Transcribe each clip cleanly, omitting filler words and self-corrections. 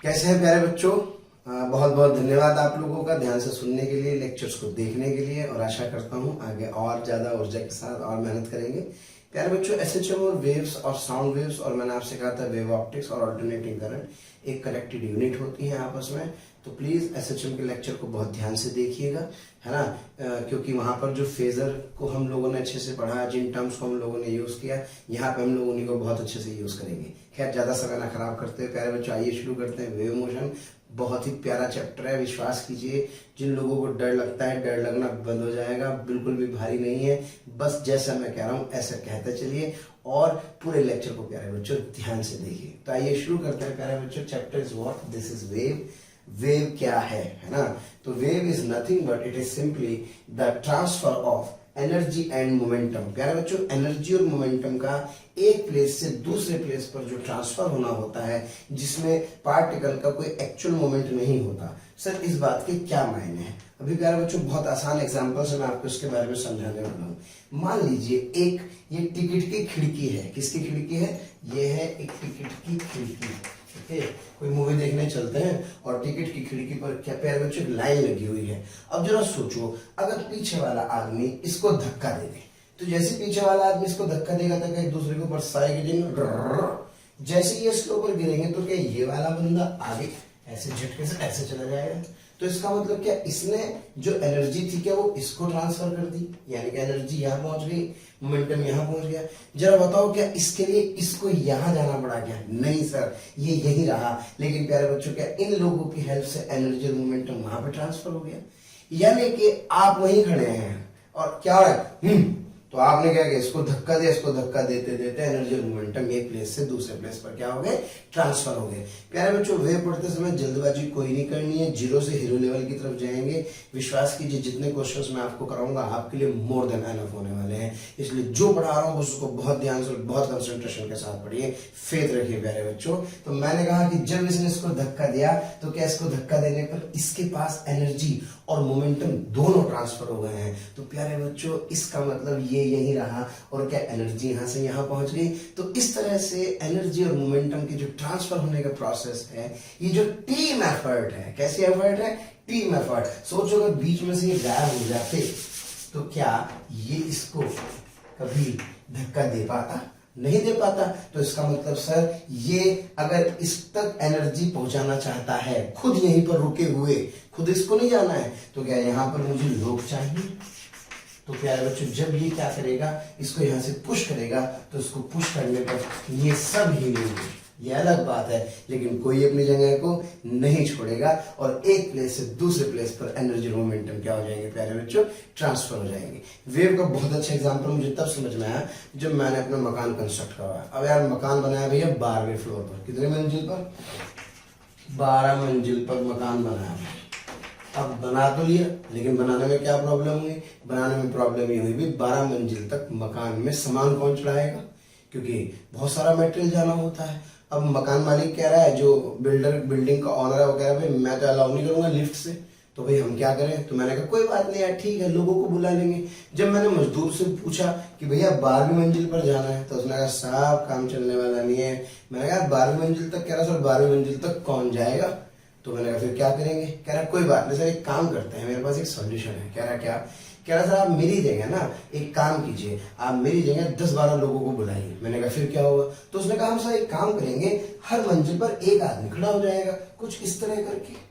कैसे हैं प्यारे बच्चों? बहुत बहुत धन्यवाद आप लोगों का ध्यान से सुनने के लिए, लेक्चर्स को देखने के लिए, और आशा करता हूँ आगे और ज़्यादा ऊर्जा के साथ और मेहनत करेंगे। प्यारे बच्चों, एसएचएम और वेव्स और साउंड वेव्स, और मैंने आपसे कहा था वेव ऑप्टिक्स और अल्टरनेटिंग करंट एक कनेक्टेड यूनिट होती हैं आपस में। तो प्लीज़ एसएचएम के लेक्चर को बहुत ध्यान से देखिएगा, है ना, क्योंकि वहाँ पर जो फेजर को हम लोगों ने अच्छे से पढ़ा, जिन टर्म्स को हम लोगों ने यूज़ किया, यहाँ पे हम लोग उन्हीं को बहुत अच्छे से यूज़ करेंगे। खैर, ज़्यादा समय ना खराब करते हुए प्यारे बच्चों, आइए शुरू करते हैं। वेव मोशन बहुत ही प्यारा चैप्टर है, विश्वास कीजिए। जिन लोगों को डर लगता है, डर लगना बंद हो जाएगा, बिल्कुल भी भारी नहीं है। बस जैसा मैं कह रहा हूँ ऐसा कहते चलिए और पूरे लेक्चर को प्यारे बच्चों ध्यान से देखिए। तो आइए शुरू करते हैं प्यारे बच्चों। Chapter is what, this is wave. Wave क्या है ना? तो wave is nothing but it is simply the transfer of energy and momentum. प्यारे बच्चों, एनर्जी और मोमेंटम का एक प्लेस से दूसरे प्लेस पर जो ट्रांसफर होना होता है, जिसमें पार्टिकल का कोई एक्चुअल मोमेंट नहीं होता। सर, इस बात के क्या मायने हैं? अभी प्यारे बच्चों, बहुत आसान एग्जांपल से मैं आपको इसके बारे में समझाने वाला हूँ। मान लीजिए एक ये टिकट की खिड़की है। किसकी खिड़की है? ये है एक टिकट की खिड़की। कोई मूवी देखने चलते हैं और टिकट की खिड़की पर क्या प्यारे बच्चों लाइन लगी हुई है। अब जरा सोचो, अगर पीछे वाला आदमी इसको धक्का दे दे, तो जैसे पीछे वाला आदमी इसको धक्का देगा तो क्या एक दूसरे के ऊपर साए, जैसे ही इसके ऊपर गिरेंगे तो क्या ये वाला बंदा आगे ऐसे झटके से ऐसे चला जाएगा? तो इसका मतलब क्या, इसने जो एनर्जी थी क्या वो इसको ट्रांसफर कर दी, यानी कि एनर्जी यहाँ पहुंच गई, मोमेंटम यहाँ पहुंच गया। जरा बताओ, क्या इसके लिए इसको यहाँ जाना पड़ा क्या? नहीं सर, ये यही रहा। लेकिन प्यारे बच्चों, क्या इन लोगों की हेल्प से एनर्जी और मोमेंटम वहां पे ट्रांसफर हो गया? यानी कि आप वहीं खड़े हैं और क्या है, तो आपने क्या किया, इसको धक्का दिया, इसको धक्का देते देते एनर्जी और मोमेंटम एक प्लेस से दूसरे प्लेस पर क्या हो गए, ट्रांसफर हो गए। प्यारे बच्चों, वेव पढ़ते समय जल्दबाजी कोई नहीं करनी है, जीरो से हीरो लेवल की तरफ जाएंगे। विश्वास कीजिए, जितने क्वेश्चंस मैं आपको कराऊंगा आपके लिए मोर देन एनफ होने वाले हैं। इसलिए जो पढ़ा रहा हूँ उसको बहुत ध्यान से, बहुत कंसंट्रेशन के साथ पढ़िए, फेथ रखिए प्यारे बच्चों। तो मैंने कहा कि जब इसने इसको धक्का दिया तो क्या इसको धक्का देने पर इसके पास एनर्जी और मोमेंटम दोनों ट्रांसफर हो गए हैं। तो प्यारे बच्चों, इसका मतलब ये यही रहा, और क्या एनर्जी यहां से यहां पहुंच गई। तो इस तरह से एनर्जी और मोमेंटम की जो ट्रांसफर होने का प्रोसेस है, ये जो टीम एफर्ट है, कैसी एफर्ट है? Team effort. सोचो अगर बीच में से ये गायब हो जाते तो क्या ये इसको कभी धक्का दे पाता? नहीं दे पाता। तो इसका मतलब सर, ये अगर इस तक एनर्जी पहुंचाना चाहता है, खुद यहीं पर रुके हुए, खुद इसको नहीं जाना है, तो क्या यहाँ पर मुझे लोग चाहिए? तो प्यारे बच्चों, जब ये क्या करेगा, इसको यहाँ से पुश करेगा, तो इसको पुश करने पर ये सब हिलेंगे, ये अलग बात है, लेकिन कोई अपनी जगह को नहीं छोड़ेगा और एक प्लेस से दूसरे प्लेस पर एनर्जी मोमेंटम क्या हो जाएंगे प्यारे बच्चों, ट्रांसफर हो जाएंगे। वेव का बहुत अच्छा एग्जांपल मुझे तब समझ में आया जब मैंने अपना मकान कंस्ट्रक्ट करवाया। अब यार मकान बनाया भैया 12वें फ्लोर पर, कितने मंजिल पर? 12 मंजिल पर मकान बनाया। अब बना तो लिया, लेकिन बनाने में क्या प्रॉब्लम हुई? बनाने में प्रॉब्लम ये हुई भी 12 मंजिल तक मकान में सामान कौन चढ़ाएगा, क्योंकि बहुत सारा मटेरियल जाना होता है। अब मकान मालिक कह रहा है, जो बिल्डर बिल्डिंग का ऑनर है, वो कह रहा है भाई मैं तो अलाउ नहीं करूंगा लिफ्ट से, तो भाई हम क्या करें? तो मैंने कहा कोई बात नहीं यार, ठीक है, लोगों को बुला लेंगे। जब मैंने मजदूर से पूछा कि भैया 12वीं मंजिल पर जाना है, तो उसने कहा साहब काम चलने वाला नहीं है। मैंने कहा 12वीं मंजिल तक, कह रहा सर 12वीं मंजिल तक कौन जाएगा? तो मैंने कहा फिर क्या करेंगे? कह रहा कोई बात नहीं सर, एक काम करते हैं, मेरे पास एक सॉल्यूशन है। कह रहा क्या? कह रहा सर आप मेरी जगह ना एक काम कीजिए, आप मेरी जगह 10-12 लोगों को बुलाइए। मैंने कहा फिर क्या होगा? तो उसने कहा हम सर एक काम करेंगे, हर मंजिल पर एक आदमी खड़ा हो जाएगा, कुछ इस तरह करके।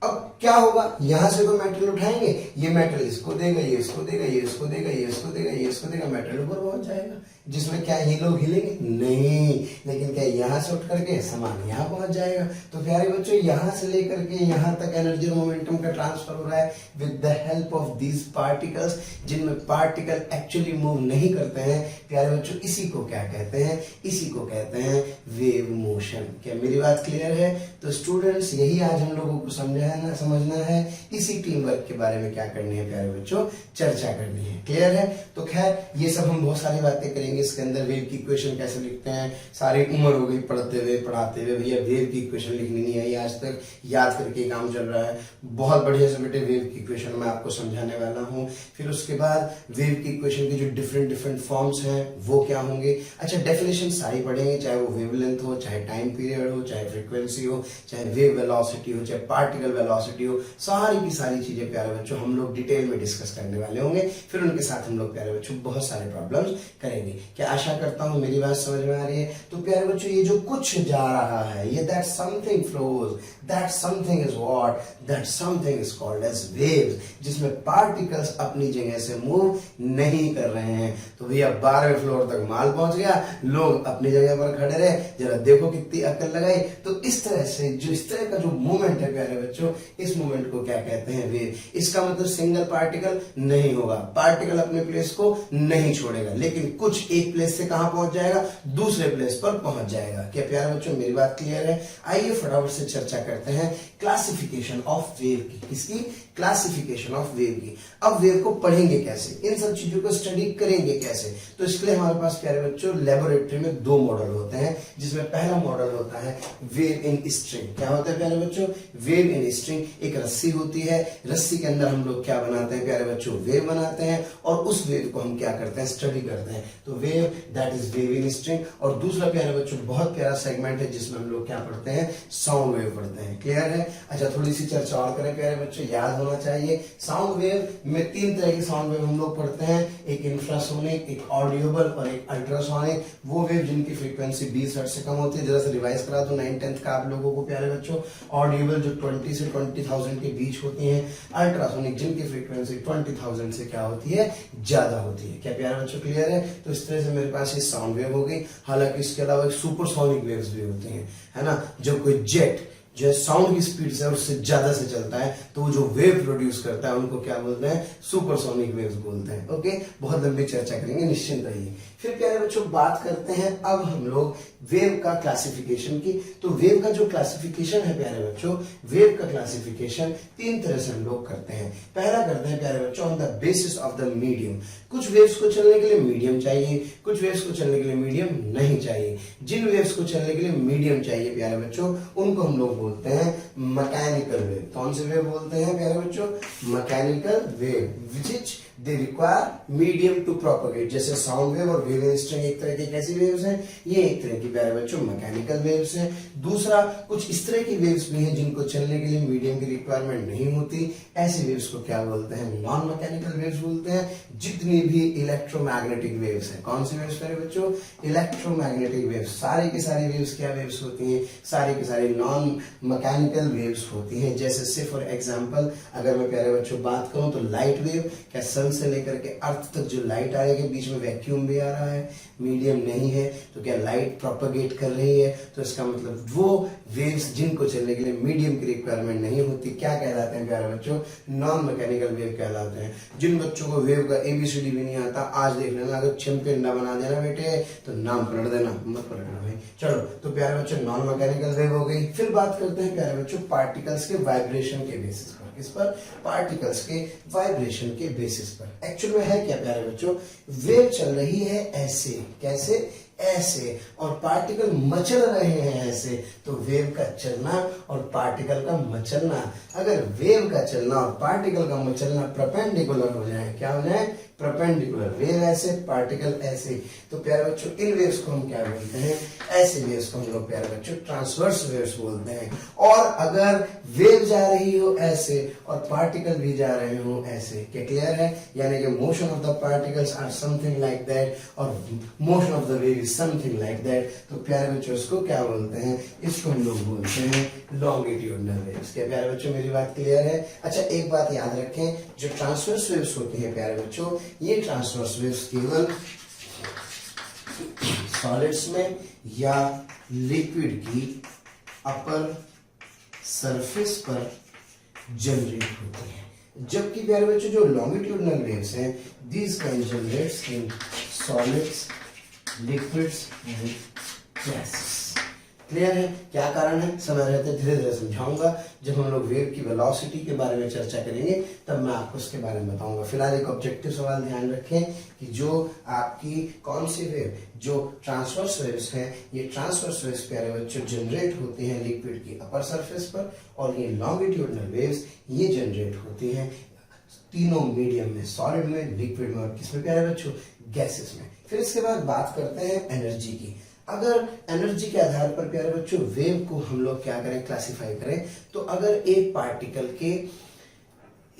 अब क्या होगा, यहां से कोई मेटेरियल उठाएंगे, ये मेटेरियल इसको देगा, ये इसको देगा, ये इसको देगा, ये इसको देगा, ये इसको देगा, मेटेरियल ऊपर पहुंच जाएगा, जिसमें क्या ये लोग हिलेंगे नहीं, लेकिन क्या यहां से उठ करके सामान यहां पहुंच जाएगा। तो प्यारे बच्चों, यहां से लेकर के यहां तक एनर्जी और मोमेंटम का ट्रांसफर हो रहा है with the help of these particles, जिनमें पार्टिकल एक्चुअली मूव नहीं करते हैं। प्यारे बच्चों, इसी को क्या कहते हैं? इसी को कहते हैं वेव मोशन। क्या मेरी बात क्लियर है? तो स्टूडेंट्स, यही आज हम लोगों को समझा है समझना है, इसी टीम वर्क के बारे में क्या करनी है प्यारे बच्चों, चर्चा करनी है। क्लियर है? तो खैर ये सब हम बहुत सारी बातें करेंगे इसके अंदर। वेव की इक्वेशन कैसे लिखते हैं, सारी उम्र हो गई पढ़ते हुए पढ़ाते हुए, भैया वेव की इक्वेशन लिखनी नहीं आई आज तक, याद करके काम चल रहा है। बहुत बढ़िया से बेटे वेव की इक्वेशन मैं आपको समझाने वाला हूँ। फिर उसके बाद वेव की इक्वेशन की जो डिफरेंट फॉर्म्स हैं वो क्या होंगे। अच्छा, डेफिनेशन सारी पढ़ेंगे, चाहे वो वेवलेंथ हो, चाहे टाइम पीरियड हो, चाहे फ्रीक्वेंसी हो, चाहे वेव वेलोसिटी हो, चाहे पार्टिकल वेलोसिटी हो, सारी की सारी चीजें प्यारे बच्चों हम लोग डिटेल में डिस्कस करने वाले होंगे। फिर उनके साथ हम लोग प्यारे बच्चों बहुत सारे प्रॉब्लम्स करेंगे। क्या आशा करता हूँ मेरी बात समझ में आ रही है। तो प्यारे बच्चों ये जो कुछ जा रहा है, ये that something flows, that something is what, that something is called as waves, जिसमें पार्टिकल्स अपनी जगह से मूव नहीं कर रहे हैं। तो भैया 12वें फ्लोर तक माल पहुंच गया, लोग अपनी जगह पर खड़े रहे, जरा देखो कितनी अकल लगाई। तो इस तरह से जो इस तरह का जो मूवमेंट है प्यारे बच्चों, इस मूवमेंट को क्या कहते हैं, वेव। इसका मतलब सिंगल पार्टिकल नहीं होगा, पार्टिकल अपने प्लेस को नहीं छोड़ेगा, लेकिन कुछ एक प्लेस से कहां पहुंच जाएगा, दूसरे प्लेस पर पहुंच जाएगा। क्या प्यारे बच्चों मेरी बात क्लियर है? आइए फटाफट से चर्चा करते हैं क्लासिफिकेशन ऑफ वेव की। किसकी? क्लासिफिकेशन ऑफ वेव की। अब वेव को पढ़ेंगे कैसे, इन सब चीजों को स्टडी करेंगे कैसे। तो इसके लिए हमारे पास प्यारे बच्चों लेबोरेटरी में 2 मॉडल होते हैं, जिसमें पहला मॉडल होता है वेव इन स्ट्रिंग। क्या होता है प्यारे बच्चों? Wave in string. एक रस्सी होती है, रस्सी के अंदर हम लोग क्या बनाते हैं प्यारे बच्चों, वेव बनाते हैं, और उस वेव को हम क्या करते हैं, स्टडी करते हैं। तो wave, that is wave in string. और दूसरा प्यारे बच्चों बहुत प्यारा सेगमेंट है जिसमें हम लोग क्या पढ़ते हैं, साउंड वेव पढ़ते हैं। क्लियर है? अच्छा, थोड़ी सी चर्चा और करें प्यारे बच्चों, याद होना चाहिए। साउंड वेव में 3 तरह की साउंड वेव हम लोग पढ़ते हैं, एक इंफ्रासोनिक, एक ऑडियोबल और एक अल्ट्रासोनिक। वो वेव जिनकी फ्रीक्वेंसी 20 हर्ट्ज से कम होती है। जरा से रिवाइज करा दो 9th-10th का आप लोगों को प्यारे बच्चों। ऑडियोबल जो 20 से 20,000 के बीच होती है, अल्ट्रासोनिक जिनकी फ्रीक्वेंसी 20,000 से क्या होती है, ज्यादा होती है। क्या प्यारे बच्चों क्लियर है? तो इस तरह से मेरे पास ये साउंड वेव हो गई। हालांकि इसके अलावा सुपरसोनिक वेव्स भी होती हैं, है ना। जब कोई जेट जो है साउंड की स्पीड से उससे ज्यादा से चलता है, तो वो जो वेव प्रोड्यूस करता है उनको क्या बोलते हैं, सुपरसोनिक वेव्स बोलते हैं। ओके, बहुत लंबी चर्चा करेंगे, निश्चिंत रहिए। फिर प्यारे बच्चों बात करते हैं अब हम लोग वेव का क्लासिफिकेशन की। तो वेव का जो क्लासिफिकेशन है प्यारे बच्चों, वेव का क्लासिफिकेशन 3 तरह से हम लोग करते हैं। पहला करते हैं प्यारे बच्चों on the basis of the medium. कुछ वेव्स को चलने के लिए मीडियम चाहिए, कुछ वेव्स को चलने के लिए मीडियम नहीं चाहिए। जिन वेव्स को चलने के लिए मीडियम चाहिए प्यारे बच्चों, उनको हम लोग बोलते हैं मैकेनिकल वेव। कौन से वेव बोलते हैं प्यारे बच्चों? Mechanical wave, which they require medium to propagate. जैसे साउंड वेव और वेव इन स्ट्रिंग एक तरह की कैसी वेव्स हैं, ये एक तरह की प्यारे बच्चों मैकेनिकल वेव्स हैं। दूसरा, कुछ इस तरह की वेव्स भी हैं जिनको चलने के लिए मीडियम की रिक्वायरमेंट नहीं होती, ऐसी वेव्स को क्या बोलते हैं, नॉन मैकेनिकल वेव्स बोलते हैं। जितनी भी इलेक्ट्रोमैग्नेटिक वेव्स हैं, कौन सी वेव्स प्यारे बच्चों? Electromagnetic waves. सारी की सारी वेव्स क्या वेव्स होती हैं, सारी की सारी नॉन मैकेनिकल वेव्स होती हैं। जैसे से फॉर एग्जांपल अगर मैं प्यारे बच्चों बात करूं तो लाइट वेव, क्या सन से लेकर के अर्थ तक जो लाइट आ रही है, बीच में वैक्यूम भी आ रहा है, मीडियम नहीं है, तो क्या लाइट प्रोपेगेट कर रही है। तो इसका मतलब वो वेव्स जिनको चलने के लिए मीडियम की रिक्वायरमेंट नहीं होती, क्या कहलाते हैं प्यारे बच्चों? नॉन मैकेनिकल वेव कहलाते हैं। जिन बच्चों को वेव का ABCD भी नहीं आता, आज देख लेना, अगर चैंपियन ना बना देना बेटे तो नाम पलट देना, मत पलटना भाई। चलो, तो प्यारे बच्चों नॉन मैकेनिकल वेव हो गई। फिर बात करते हैं प्यारे बच्चों पार्टिकल्स के वाइब्रेशन के बेसिस पर। किस पर? पार्टिकल्स के वाइब्रेशन के बेसिस पर। एक्चुअल में है क्या प्यारे बच्चों, वेव चल रही है ऐसे, कैसे, ऐसे, और पार्टिकल मचल रहे हैं ऐसे। तो वेव का चलना और पार्टिकल का मचलना, अगर वेव का चलना और पार्टिकल का मचलना परपेंडिकुलर हो जाए, क्या हो जाए, परपेंडिकुलर, वेव ऐसे पार्टिकल ऐसे, तो प्यारे बच्चों इन वेव्स को हम क्या बोलते हैं, ऐसे वेव्स को हम लोग प्यारे बच्चों ट्रांसवर्स वेव्स बोलते हैं। और अगर वेव जा रही हो ऐसे और पार्टिकल भी जा रहे हो ऐसे, क्या क्लियर है? यानी कि motion of the particles are something like that और motion of the wave is something like that. तो प्यारे बच्चों इसको क्या बोलते हैं, इसको हम लोग बोलते हैं लॉन्गिट्यूडनल वेव्स। क्या प्यारे बच्चों मेरी बात क्लियर है? अच्छा, एक बात याद रखें, जो ट्रांसवर्स वेव्स होती हैं प्यारे बच्चों, ये ट्रांसवर्स वेव्स केवल सॉलिड्स में या लिक्विड की अपर सरफेस पर जनरेट होती है। जबकि प्यारे बच्चों जो लॉन्गिट्यूडनल वेव्स हैं, these can generates in solids, liquids and gases. Clear है? क्या कारण है, समय रहते धीरे धीरे समझाऊंगा। जब हम लोग वेव की वेलोसिटी के बारे में चर्चा करेंगे तब मैं आपको उसके बारे में बताऊंगा। फिलहाल एक ऑब्जेक्टिव सवाल ध्यान रखें कि जो आपकी कौन सी वेव, जो ट्रांसवर्स वेव्स हैं, ये ट्रांसवर्स वेव्स प्यारे बच्चों जनरेट होती हैं लिक्विड की अपर सरफेस पर, और ये लॉन्गिट्यूडनल वेव्स ये जनरेट होती हैं तीनों मीडियम में, सॉलिड में, लिक्विड में और किसमें प्यारे बच्चों, गैसेस में। फिर इसके बाद बात करते हैं एनर्जी की। अगर एनर्जी के आधार पर प्यारे बच्चों वेव को हम लोग क्या करें, क्लासिफाई करें, तो अगर एक पार्टिकल के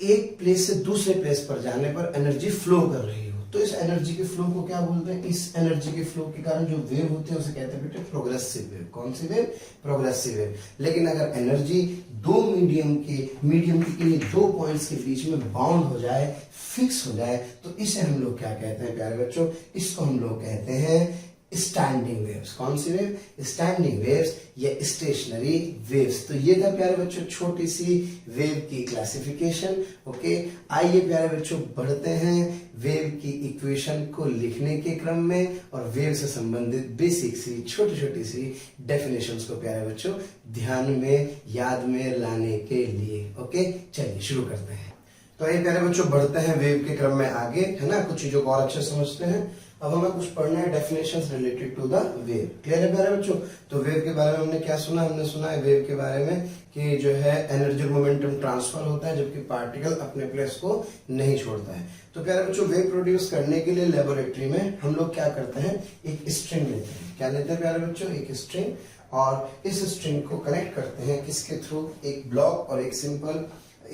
एक प्लेस से दूसरे प्लेस पर जाने पर एनर्जी फ्लो कर रही हो तो इस एनर्जी के फ्लो को क्या बोलते हैं, इस एनर्जी के फ्लो के कारण जो वेव होते हैं उसे कहते हैं बेटे प्रोग्रेसिव वेव। कौन सी वेव, प्रोग्रेसिव वेव। लेकिन अगर एनर्जी दो मीडियम के दो पॉइंट्स के बीच में बाउंड हो जाए, फिक्स हो जाए, तो इसे हम लोग क्या कहते हैं प्यारे बच्चों, इसको हम लोग कहते हैं स्टैंडिंग वेव्स। कौन सी वेव, स्टैंडिंग वेव्स या स्टेशनरी वेव्स। तो ये था प्यारे बच्चों छोटी सी वेव की क्लासिफिकेशन। ओके, आइए प्यारे बच्चों बढ़ते हैं वेव की इक्वेशन को लिखने के क्रम में और वेव से संबंधित बेसिक सी छोटी छोटी सी डेफिनेशंस को प्यारे बच्चों ध्यान में, याद में लाने के लिए। ओके, चलिए शुरू करते हैं। तो ये प्यारे बच्चों बढ़ते हैं वेव के क्रम में आगे, है ना, कुछ चीजों को और अच्छे समझते हैं। अब हमें कुछ पढ़ना है definitions related to the wave. Clear है प्यारे बच्चों? तो वेव के बारे में हमने क्या सुना, हमने सुना है वेव के बारे में कि जो है एनर्जी और मोमेंटम ट्रांसफर होता है जबकि पार्टिकल अपने प्लेस को नहीं छोड़ता है। तो प्यारे बच्चों वेव प्रोड्यूस करने के लिए लेबोरेटरी में हम लोग क्या करते हैं, एक स्ट्रिंग लेते हैं। क्या लेते हैं प्यारे बच्चों, एक स्ट्रिंग, और इस स्ट्रिंग को कनेक्ट करते हैं किसके थ्रू, एक ब्लॉक और एक सिंपल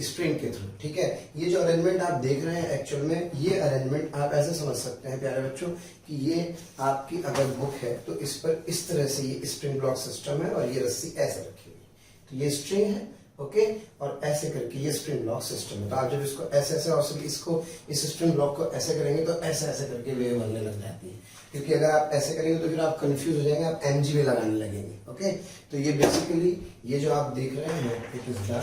स्ट्रिंग के थ्रू। ठीक है, ये जो अरेंजमेंट आप देख रहे हैं एक्चुअल में ये अरेंजमेंट आप ऐसे समझ सकते हैं प्यारे बच्चों कि ये आपकी अगर बुक है तो इस पर इस तरह से ये स्प्रिंग ब्लॉक सिस्टम है और ये रस्सी ऐसे रखी हुई, तो ये स्ट्रिंग है। ओके, और ऐसे करके ये स्प्रिंग ब्लॉक सिस्टम है। तो आप जब इसको ऐसे ऐसे और इसको इस स्प्रिंग ब्लॉक को ऐसे करेंगे तो ऐसे ऐसे करके वेव बनने लग जाती है, क्योंकि अगर आप ऐसे करेंगे तो फिर आप कंफ्यूज हो जाएंगे, आप एमजी में लगाने लगेंगे। ओके, तो ये बेसिकली ये जो आप देख रहे हैं it is the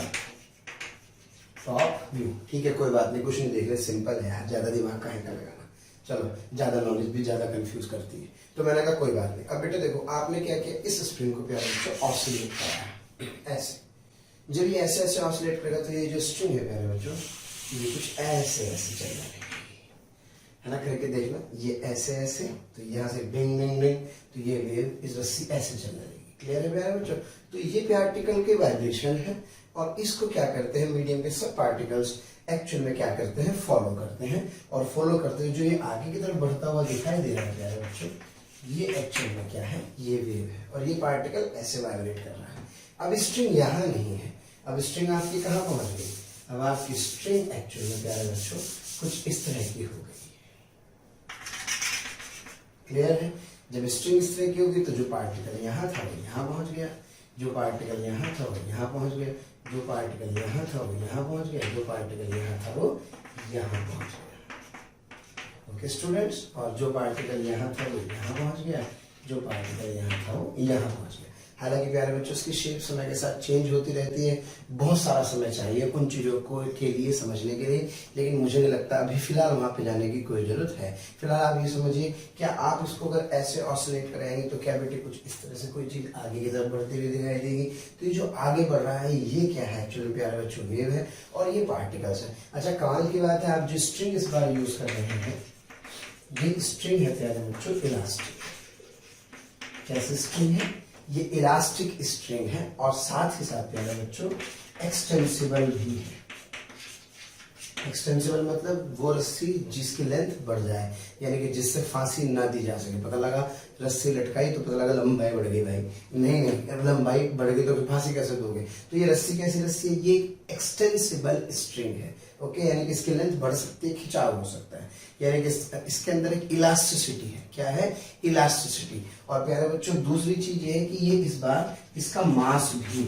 top view. ठीक है, कोई बात नहीं, कुछ नहीं देख रहे, सिंपल है यार, ज्यादा दिमाग का है क्या लगाना। चलो, ज्यादा नॉलेज भी ज्यादा कंफ्यूज करती है, तो मैंने कहा कोई बात नहीं। अब बेटे देखो, आपने क्या किया, इस स्प्रिंग को प्यारे बच्चों ऑसिलेट कराया ऐसे। जब ये ऐसे ऐसे ऑसिलेट करेगा तो ये जो स्ट्रिंग है प्यारे बच्चों ये कुछ ऐसे ऐसे चलने लगेगी, है ना, करके देखना, ये ऐसे ऐसे, तो यहाँ से डिंग डिंग डिंग, तो ये वेव इस रस्सी ऐसे चलने लगेगी। क्लियर है प्यारे बच्चों? तो ये पार्टिकल के वाइब्रेशन है और इसको क्या करते हैं मीडियम के सब पार्टिकल्स एक्चुअल में क्या करते हैं, फॉलो करते हैं। और फॉलो करते हैं जो ये आगे की तरफ बढ़ता हुआ दिखाई दे रहा है प्यारे बच्चों, ये एक्चुअल में क्या है, ये वेव है और ये पार्टिकल ऐसे वाइब्रेट कर रहा है। अब स्ट्रिंग यहाँ नहीं है, अब स्ट्रिंग आपकी कहाँ पहुंच गई, अब आपकी स्ट्रिंग एक्चुअल में प्यारे बच्चों कुछ इस तरह की हो गई है। क्लियर है? जब स्ट्रिंग इस तरह की होगी तो जो पार्टिकल यहाँ था वो यहाँ पहुंच गया, जो पार्टिकल यहाँ था वो यहाँ पहुंच गया, जो पार्टिकल यहाँ था वो यहाँ पहुंच गया, जो पार्टिकल यहाँ था वो यहाँ पहुंच गया। ओके स्टूडेंट्स, और जो पार्टिकल यहाँ था वो यहाँ पहुंच गया, जो पार्टिकल यहाँ था वो यहाँ पहुंच गया। हालांकि प्यारे बच्चों इसकी शेप समय के साथ चेंज होती रहती है, बहुत सारा समय चाहिए उन चीज़ों को के लिए समझने के लिए, लेकिन मुझे नहीं लगता अभी फिलहाल वहाँ पे जाने की कोई ज़रूरत है। फिलहाल आप ये समझिए, क्या आप इसको अगर ऐसे ऑसिलेट कराएंगे तो क्या बेटे कुछ इस तरह से कोई चीज़ आगे की तरफ बढ़ती हुई दिखाई देगी। तो ये जो आगे बढ़ रहा है ये क्या है, एक्चुअली प्यारे बच्चों वेव है और ये पार्टिकल्स है। अच्छा कमाल की बात है, आप जो स्ट्रिंग इस बार यूज कर रहे हैं ये स्ट्रिंग है प्यारे बच्चों इलास्टिक। कैसे स्ट्रिंग है, ये इलास्टिक स्ट्रिंग है और साथ ही साथ प्यारे बच्चों एक्सटेंसिबल भी है। एक्सटेंसिबल मतलब वो रस्सी जिसकी लेंथ बढ़ जाए, यानी कि जिससे फांसी ना दी जा सके। पता लगा रस्सी लटकाई तो पता लगा लंबाई बढ़ गई, भाई नहीं लंबाई बढ़ गई तो फिर फांसी कैसे दोगे। तो ये रस्सी कैसी रस्सी है, ये एक्सटेंसिबल स्ट्रिंग है। ओके, यानी कि इसकी लेंथ बढ़ सकती है, खिंचाव हो सकता है, यानी कि इसके अंदर एक इलास्टिसिटी है। क्या है, इलास्टिसिटी। और प्यारे बच्चों दूसरी चीज ये है कि ये इस बार इसका मास भी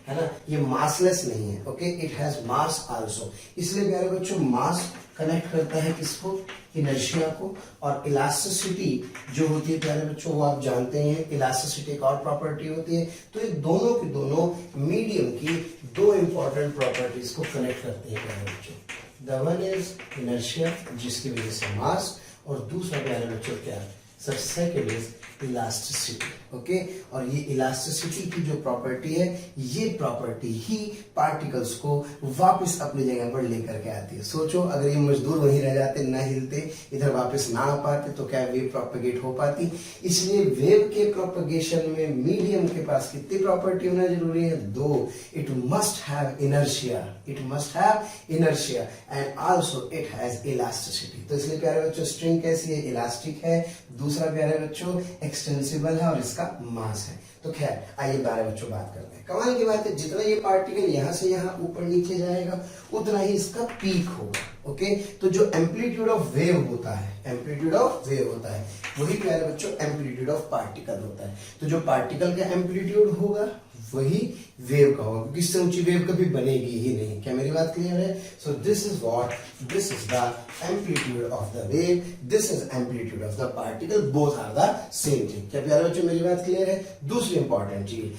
है ना, ये मासलेस नहीं है। Okay, it has mass also, इसलिए प्यारे बच्चों मास कनेक्ट करता है किसको, इनर्शिया को। और इलास्टिसिटी जो होती है प्यारे बच्चों वो आप जानते हैं, इलास्टिसिटी एक और प्रॉपर्टी होती है। तो ये दोनों की दोनों मीडियम की दो इंपॉर्टेंट प्रॉपर्टीज को कनेक्ट करते हैं प्यारे बच्चों। द वन इज इनर्शिया जिसकी वजह से मास, और दूसरा प्यारे बच्चों क्या, सेकंड इज इलास्टिसिटी। ओके, और ये इलास्टिसिटी की जो प्रॉपर्टी है, ये प्रॉपर्टी ही पार्टिकल्स को वापस अपनी जगह पर लेकर के आती है। सोचो अगर ये मजदूर वहीं रह जाते, ना हिलते, इधर वापस ना आ पाते, तो क्या वेव प्रोपेगेट हो पाती? इसलिए वेव के प्रोपेगेशन में मीडियम के पास कितनी प्रॉपर्टी होना जरूरी है? दो। It must have inertia, it must have inertia and also it has elasticity. तो इसलिए प्यारे बच्चों स्ट्रिंग कैसी है? इलास्टिक है। दूसरा प्यारे बच्चों एक्सटेंसिबल है और इसका मास है। तो खैर आइए प्यारे बच्चों बात करते हैं। कमाल की बात है, जितना ये पार्टिकल यहां से यहां ऊपर नीचे जाएगा उतना ही इसका पीक होगा। ओके, तो जो एम्पलीट्यूड ऑफ वेव होता है, एम्पलीट्यूड ऑफ वेव होता है, वही प्यारे बच्चों एम्पलीट्यूड ऑफ पार्टिकल होता है। तो जो पार्टिकल का एम्पलीट्यूड होगा वही वेव का होगा, क्योंकि इससे ऊंची वेव कभी बनेगी ही नहीं। क्या मेरी बात क्लियर है? So this is what, this is the amplitude of the wave, this is amplitude of the particle, both are the same thing. क्या प्यारे बच्चों मेरी बात क्लियर है? दूसरी इंपॉर्टेंट चीज,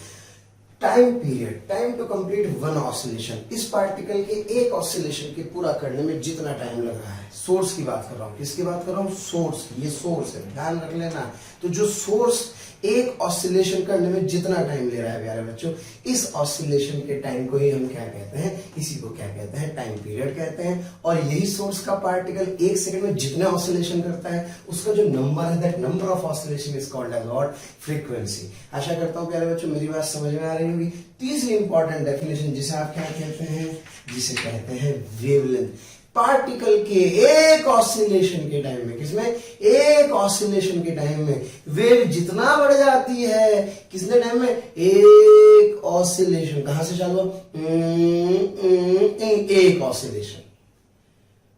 time period, time to complete one oscillation. इस particle के एक ऑसिलेशन के पूरा करने में जितना टाइम लग रहा है, सोर्स की बात कर रहा हूं। किसकी बात कर रहा हूं? सोर्स की। ये सोर्स है, ध्यान रख लेना। तो जो सोर्स एक ऑसिलेशन करने में जितना टाइम ले रहा है प्यारे बच्चों, इस ऑसिलेशन के टाइम को ही हम क्या कहते हैं? इसी को क्या कहते हैं? टाइम पीरियड कहते हैं। और यही सोर्स का पार्टिकल एक सेकंड में जितना ऑसिलेशन करता है, उसका जो नंबर है, that number of oscillation is called as what? Frequency. आशा करता हूं प्यारे बच्चों मेरी बात समझ में आ रही होगी। तीसरी इंपॉर्टेंट डेफिनेशन जिसे आप क्या कहते हैं? जिसे कहते हैं वेवलेंथ। पार्टिकल के एक ऑसिलेशन के टाइम में, किसमें? एक ऑसिलेशन के टाइम में वेव जितना बढ़ जाती है, किसने टाइम में? एक ऑसिलेशन। कहां से चालू? एक ऑसिलेशन।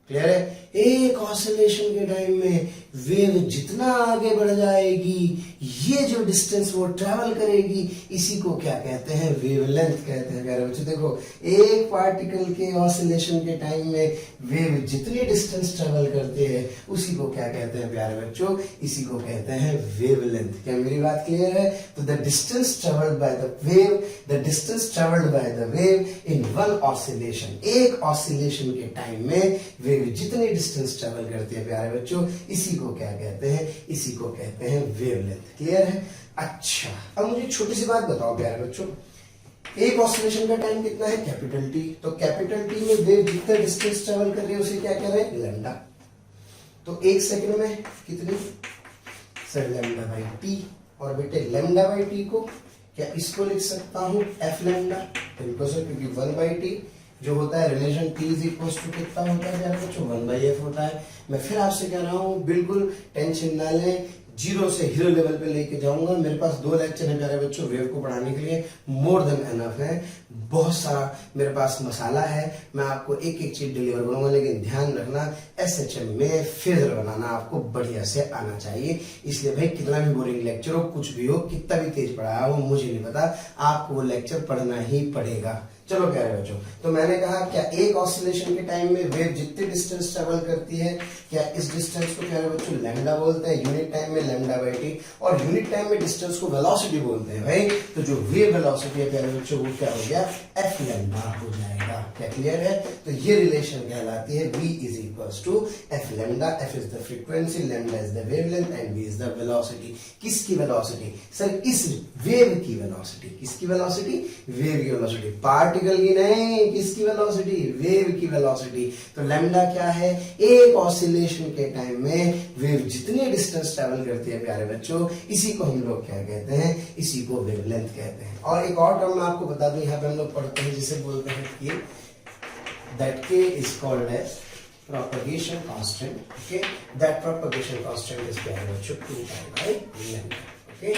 क्लियर है? एक ऑसिलेशन के टाइम में वेव जितना आगे बढ़ जाएगी, ये जो डिस्टेंस वो ट्रेवल करेगी, इसी को क्या कहते हैं? वेवलेंथ कहते हैं प्यारे बच्चों। देखो, एक पार्टिकल के ऑसिलेशन के टाइम में वेव जितनी डिस्टेंस ट्रेवल करते हैं, उसी को क्या कहते हैं प्यारे बच्चों? इसी को कहते हैं वेवलेंथ। क्या मेरी बात क्लियर है? तो the distance travelled by the wave, the distance travelled by the wave in one oscillation, एक ऑसिलेशन के टाइम में वेव जितनी डिस्टेंस ट्रेवल करती है प्यारे बच्चों, इसी को क्या कहते हैं? इसी को कहते हैं वेवलेंथ। क्लियर है? अच्छा, अब मुझे छोटी सी बात बताओ प्यारे बच्चों, एक ऑसिलेशन का टाइम कितना है? Capital T. तो कैपिटल टी में वेव जितना डिस्टेंस ट्रेवल कर रही है उसे क्या कह रहे हैं? लैम्डा। तो एक सेकंड में कितनी? Sir lambda by T. और बेटे लैम्डा बाई टी को क्या इसको लिख सकता हूं? F lambda. क्योंकि 1 बाई टी जो होता है relation t is equal to कितना होता है प्यारे बच्चों? 1 बाई एफ होता है। मैं फिर आपसे कह रहा हूं, बिल्कुल टेंशन ना लें, जीरो से हीरो लेवल पे लेके जाऊंगा। मेरे पास 2 लेक्चर है प्यारे बच्चों वेव को पढ़ाने के लिए, मोर देन एनफ है। बहुत सारा मेरे पास मसाला है, मैं आपको एक एक चीज डिलीवर करूंगा, लेकिन ध्यान रखना एसएचएम में फेजर बनाना आपको बढ़िया से आना चाहिए। इसलिए भाई कितना भी बोरिंग लेक्चर हो, कुछ भी हो, कितना भी तेज पढ़ाया हो, मुझे नहीं पता, आपको वो लेक्चर पढ़ना ही पड़ेगा। चलो प्यारे बच्चों, तो मैंने कहा क्या एक ऑसिलेशन के टाइम में वेव जितनी डिस्टेंस ट्रेवल करती है, क्या इस डिस्टेंस को प्यारे बच्चों लैम्डा बोलते हैं, यूनिट टाइम में लैम्डा बाई टी, और यूनिट टाइम में डिस्टेंस को वेलोसिटी बोलते हैं भाई। तो जो वेव वेलोसिटी है प्यारे बच्चों वो क्या हो गया? एफ लैम्डा हो जाएगा। क्या क्लियर है? तो ये रिलेशन कहलाती है v is equals to f lambda. F is the frequency, lambda is the wavelength and v is the velocity. किसकी वेलोसिटी? सर इस वेव की वेलोसिटी। किसकी वेलोसिटी? वेव की वेलोसिटी। पार्टिकल की नहीं, किसकी वेलोसिटी? वेव की वेलोसिटी। तो लैम्डा क्या है? एक ऑसिलेशन के टाइम में वेव जितनी डिस्टेंस ट्रेवल करती है प्यारे बच्चों, इसी को हम लोग क्या कहते हैं? इसी को वेवलेंथ कहते हैं। और एक और टर्म मैं आपको बता दूं, यहाँ पे हम लोग पढ़ते हैं जिसे बोलते हैं कि that k is called as propagation constant. Okay, that propagation constant is प्यारे बच्चों 2 pi by lambda. Okay,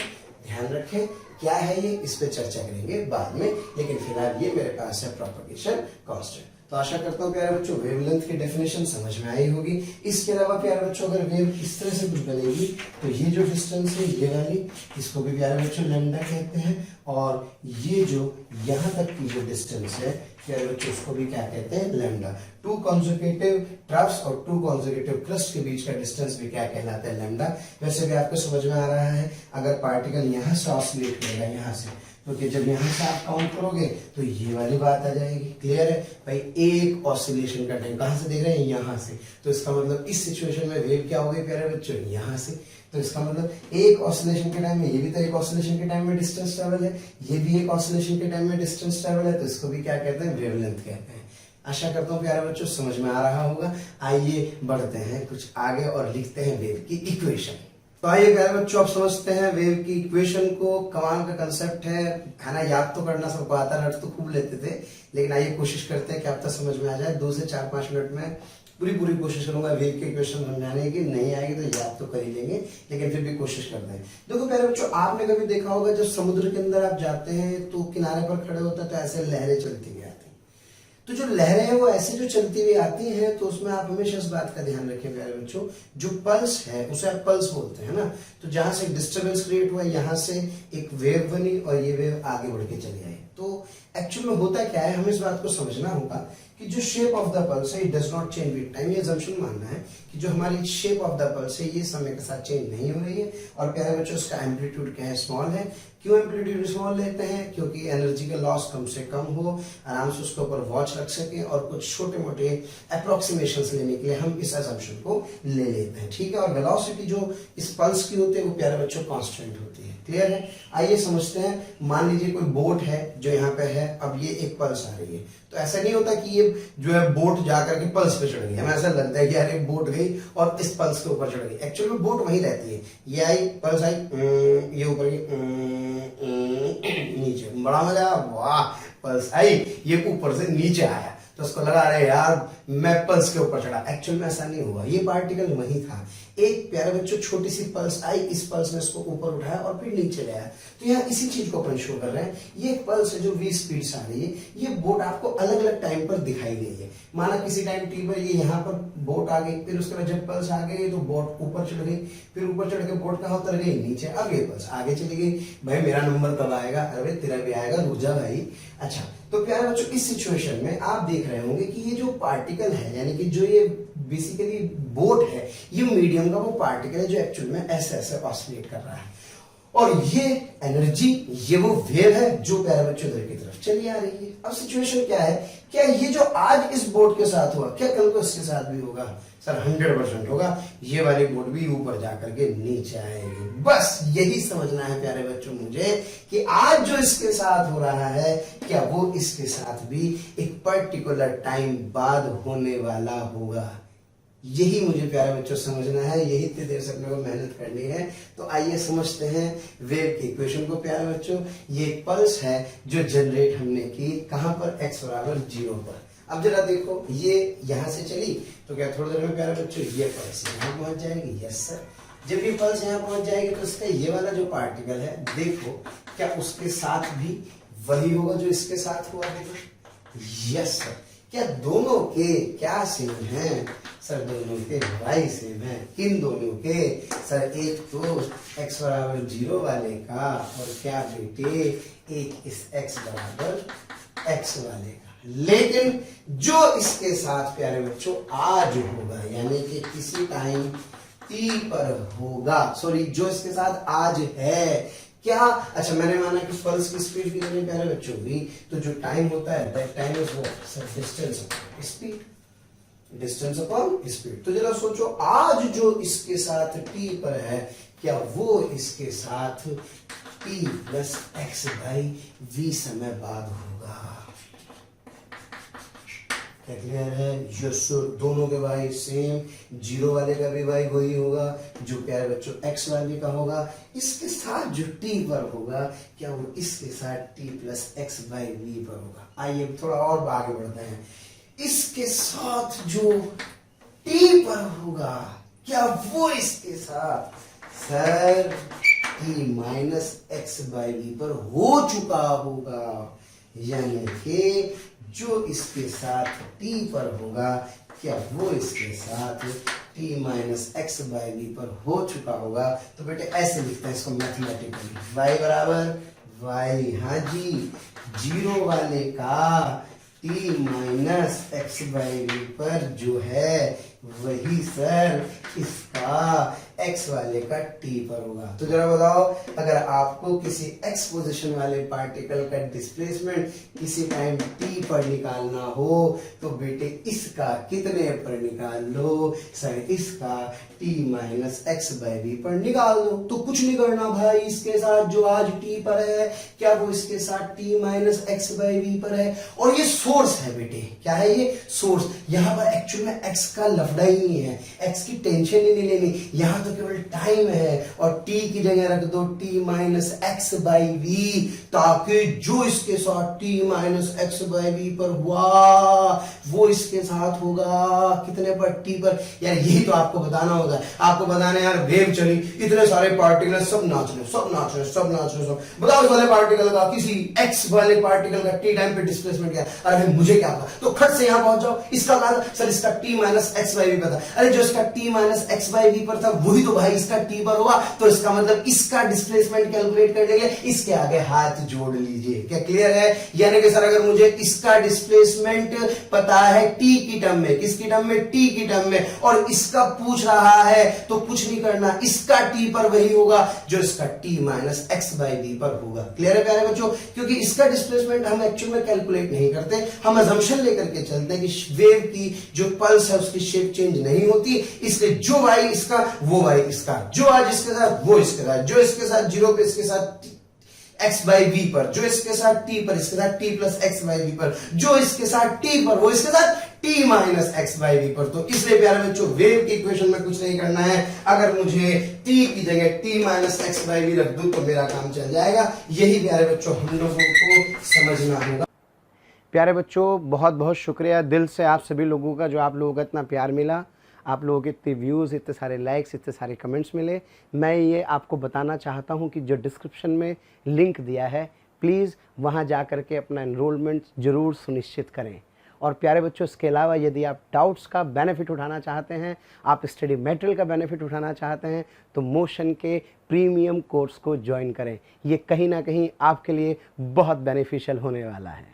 ध्यान रखें क्या है ये, इस पे चर्चा करेंगे बाद में, लेकिन फिलहाल ये मेरे पास है प्रोपगेशन कांस्टेंट। तो आशा करता हूँ प्यारे बच्चों वेवलेंथ की डेफिनेशन समझ में आई होगी। इसके अलावा प्यारे बच्चों अगर वेव इस तरह से कुछ बनेगी तो ये जो डिस्टेंस है ये वाली, इसको भी प्यारे बच्चों लैम्डा कहते हैं, और ये जो यहाँ तक की जो डिस्टेंस है प्यारे बच्चों उसको भी क्या कहते हैं? लैम्डा। 2 कॉन्जुगेटिव ट्रफ्स और 2 कॉन्जुगेटिव क्रस्ट के बीच का डिस्टेंस भी क्या कहलाता है? लैम्डा। वैसे भी आपको समझ में आ रहा है, अगर पार्टिकल यहाँ से ऑसिलेट करेगा यहाँ से, क्योंकि जब यहाँ से आप काउंट करोगे तो ये वाली बात आ जाएगी। क्लियर है भाई? एक ऑसिलेशन का टाइम कहां से देख रहे हैं? यहाँ से। तो इसका मतलब इस सिचुएशन में वेव क्या हो गई प्यारे बच्चों? यहाँ से। तो इसका मतलब एक ऑसिलेशन के टाइम में, ये भी तो एक ऑसिलेशन के टाइम में डिस्टेंस ट्रेवल है, ये भी एक ऑसिलेशन के टाइम में डिस्टेंस ट्रेवल है, तो इसको भी क्या कहते हैं, वेवलेंथ कहते हैं। आशा करता हूँ प्यारे बच्चों समझ में आ रहा होगा। आइए बढ़ते हैं कुछ आगे और लिखते हैं वेव की इक्वेशन। तो आइए प्यारे बच्चों आप समझते हैं वेव की इक्वेशन को। कमाल का कंसेप्ट है ना, याद तो करना सबको आता है, नोट्स तो खूब लेते थे, लेकिन आइए कोशिश करते हैं कि आप तक समझ में आ जाए। 2 से 4-5 मिनट में पूरी कोशिश करूंगा वेव की इक्वेशन समझाने की। नहीं आएगी तो याद तो कर ही लेंगे, लेकिन फिर भी कोशिश करते हैं। देखो प्यारे बच्चों, आपने कभी देखा होगा जब समुद्र के अंदर आप जाते हैं तो किनारे पर खड़े होते हैं तो ऐसे लहरें चलती हुई आती हैं। तो जो लहरें हैं वो ऐसी जो चलती हुई आती हैं, तो उसमें आप हमेशा इस बात का ध्यान रखें प्यारे बच्चों, जो पल्स है उसे आप पल्स बोलते हैं ना। तो जहां से डिस्टरबेंस क्रिएट हुआ, यहाँ से एक वेव बनी और ये वेव आगे बढ़ के चली आई। तो एक्चुअल में होता क्या है, हमें इस बात को समझना होगा कि जो शेप ऑफ द पल्स है it does not change with time. ये अजम्पशन मानना है कि जो हमारी शेप ऑफ द पल्स है ये समय के साथ चेंज नहीं हो रही है। और प्यारे बच्चों उसका एम्पलीट्यूड क्या है, स्मॉल है। क्यों एम्पलीट्यूड स्मॉल लेते हैं, क्योंकि एनर्जी का लॉस कम से कम हो, आराम से उसके ऊपर वॉच रख सके, और कुछ छोटे मोटे अप्रोक्सीमेशंस लेने के लिए हम इस अजम्पशन को ले लेते हैं, ठीक है। और वेलोसिटी जो इस पल्स की होती है वो प्यारे बच्चों कांस्टेंट होती है। क्लियर है। आइए समझते हैं। मान लीजिए कोई बोट है जो यहाँ पे है, अब ये एक पल्स आ रही है, तो ऐसा नहीं होता कि ये जो है बोट जाकर के पल्स पे चढ़ गई। हमें ऐसा लगता है कि यार एक बोट गई और इस पल्स के ऊपर चढ़ गई। एक्चुअली में बोट वहीं रहती है, ये आई पल्स आई, ये ऊपर नीचे, बड़ा मजा, वाह पल्स आई, ये ऊपर से नीचे आया, तो उसको लगा रहे यार मैं पल्स के ऊपर चढ़ा। एक्चुअल में ऐसा नहीं हुआ, ये पार्टिकल वहीं था। एक प्यारे बच्चों छोटी सी पल्स आई, इस पल्स ने इसको ऊपर उठाया और फिर नीचे गया। तो यहाँ इसी चीज को अपन शो कर रहे हैं। ये एक पल्स है जो v स्पीड से आ रही है। ये बोट आपको अलग अलग टाइम पर दिखाई गई है। माना किसी टाइम टी पर ये यहाँ पर बोट आ गई, फिर उसके बाद जब पल्स आ गई तो बोट ऊपर चढ़ गई, फिर ऊपर चढ़ के बोट कहाँ उतर गई, नीचे। अब ये पल्स आगे चली गई। भाई मेरा नंबर कब आएगा, अरे तेरा भी आएगा, रुक जा भाई। अच्छा, तो प्यारे बच्चों इस सिचुएशन में आप देख रहे होंगे कि ये जो पार्टिकल है, यानी कि जो ये बेसिकली बोट है, ये मीडियम का वो पार्टिकल है जो एक्चुअल में ऐसे ऐसे ऑसिलेट कर रहा है। और ये एनर्जी, ये वो वेव है जो प्यारे बच्चों इधर की तरफ चली आ रही है। अब सिचुएशन क्या है, क्या ये जो आज इस बोट के साथ हुआ, क्या कल को इसके साथ भी होगा? सर 100% होगा। ये वाली बोट भी ऊपर जाकर के नीचे आएगी। बस यही समझना है प्यारे बच्चों मुझे कि आज जो इसके साथ हो रहा है, क्या वो इसके साथ भी एक पर्टिकुलर टाइम बाद होने वाला होगा। यही मुझे प्यारे बच्चों समझना है, यही इतनी देर से अपने को मेहनत करनी है। तो आइए समझते हैं वेव की इक्वेशन को प्यारे बच्चों। ये एक पल्स है जो जनरेट हमने की कहां पर, x बराबर 0 पर। अब जरा देखो, ये यहां से चली तो क्या थोड़ी देर में प्यारे बच्चों ये पल्स यहां पहुंच जाएगी। Yes sir. जब ये पल्स यहां पहुंच जाएगी तो इसका ये वाला जो पार्टिकल है, देखो क्या उसके साथ भी वही होगा जो इसके साथ हुआ होगा। Yes sir. क्या दोनों के क्या सेम हैं? सर दोनों के y सेम है। किन दोनों के? सर एक तो x बराबर 0 वाले का, और क्या बेटे, एक इस x बराबर x वाले का। लेकिन जो इसके साथ प्यारे बच्चों आज होगा, यानी कि किसी टाइम t पर होगा, सॉरी जो इसके साथ आज है, क्या? अच्छा मैंने माना कि पल्स की स्पीड कितनी प्यारे बच्चों हुई, तो जो टाइम होता है that time is what sir, distance upon speed, distance upon speed. तो जरा सोचो, आज जो इसके साथ t पर है, क्या वो इसके साथ t plus x by v समय बाद होगा? क्या क्लियर है? यस, दोनों के y सेम, 0 वाले का भी y वही होगा जो प्यारे बच्चों x वाले का होगा। इसके साथ जो t पर होगा, क्या वो इसके साथ t plus x by v पर होगा। आइए थोड़ा और आगे बढ़ते हैं। इसके साथ जो t पर होगा, क्या वो इसके साथ sir t minus x by v पर हो चुका होगा। यानी कि जो इसके साथ t पर होगा, क्या वो इसके साथ t minus x by v पर हो चुका होगा। तो बेटे ऐसे लिखते हैं इसको मैथमेटिकली, y बराबर y, हाँ जी, 0 वाले का t minus x by v पर जो है वही सर इसका x वाले का t पर होगा। तो जरा बताओ, अगर आपको किसी x पोजीशन वाले पार्टिकल का डिस्प्लेसमेंट किसी टाइम t पर निकालना हो तो बेटे इसका कितने पर निकाल लो? सर इसका t minus x by v पर निकाल दो। तो कुछ नहीं करना भाई, इसके साथ जो आज t पर है क्या वो इसके साथ t minus x by v पर है। और ये सोर्स है बेटे, क्या है ये? सोर्स। यहां पर एक्चुअल में x का लफड़ा ही नहीं है, x की टेंशन ही नहीं लेनी, यहां तो केवल टाइम है। और t की जगह रख दो t minus x by v, ताकि जो इसके साथ t minus x by v पर हुआ वो इसके साथ होगा कितने पर? t पर। यार यही तो आपको बताना होगा, आपको बताना है यार वेव चली, इतने सारे पार्टिकल सब नाच रहे सब नाच रहे सब नाच रहे सब। बताओ इस वाले पार्टिकल का, किसी x वाले पार्टिकल का t टाइम पे डिस्प्लेसमेंट क्या? अरे भाई मुझे क्या पता, तो खट से यहां पहुंच जाओ। इसका क्या सर? इसका t minus x by v पर था। अरे जो इसका t minus x by v पर था वही तो भाई इसका t पर होगा। तो इसका मतलब इसका डिस्प्लेसमेंट कैलकुलेट करने के लिए इसके आगे हाथ जोड़ लीजिए। क्या क्लियर है? यानी कि सर अगर मुझे इसका डिस्प्लेसमेंट पता है t की टर्म में, किसकी टर्म में? t की टर्म में, और इसका पूछ रहा है तो कुछ नहीं करना, इसका t पर वही होगा जो इसका t minus x by v पर होगा। क्लियर है प्यारे बच्चों? क्योंकि इसका डिस्प्लेसमेंट हम एक्चुअल में कैलकुलेट नहीं करते, हम अजम्पशन लेकर के चलते हैं कि वेव की जो पल्स है उसकी शेप चेंज नहीं होती, इसलिए जो वाई इसका वो वाई इसका, जो आज इसके साथ वो इसके साथ, जो इसके साथ जीरो पे इसके साथ x बाई वी पर, जो इसके साथ t पर इसके साथ t plus x by v पर, जो इसके साथ t पर वो इसके साथ t minus x by v पर। तो इसलिए प्यारे बच्चों वेव की इक्वेशन में कुछ नहीं करना है, अगर मुझे t की जगह t minus x by v रख दूं तो मेरा काम चल जाएगा। यही प्यारे बच्चों हम लोगों को समझना होगा। प्यारे बच्चों बहुत बहुत शुक्रिया दिल से आप सभी लोगों का, जो आप लोगों का इतना प्यार मिला, आप लोगों के इतने व्यूज़, इतने सारे लाइक्स, इतने सारे कमेंट्स मिले। मैं ये आपको बताना चाहता हूँ कि जो डिस्क्रिप्शन में लिंक दिया है प्लीज़ वहाँ जा कर के अपना एनरोलमेंट ज़रूर सुनिश्चित करें। और प्यारे बच्चों इसके अलावा यदि आप डाउट्स का बेनिफिट उठाना चाहते हैं, आप स्टडी मटेरियल का बेनिफिट उठाना चाहते हैं तो मोशन के प्रीमियम कोर्स को ज्वाइन करें। ये कहीं ना कहीं आपके लिए बहुत बेनिफिशियल होने वाला है।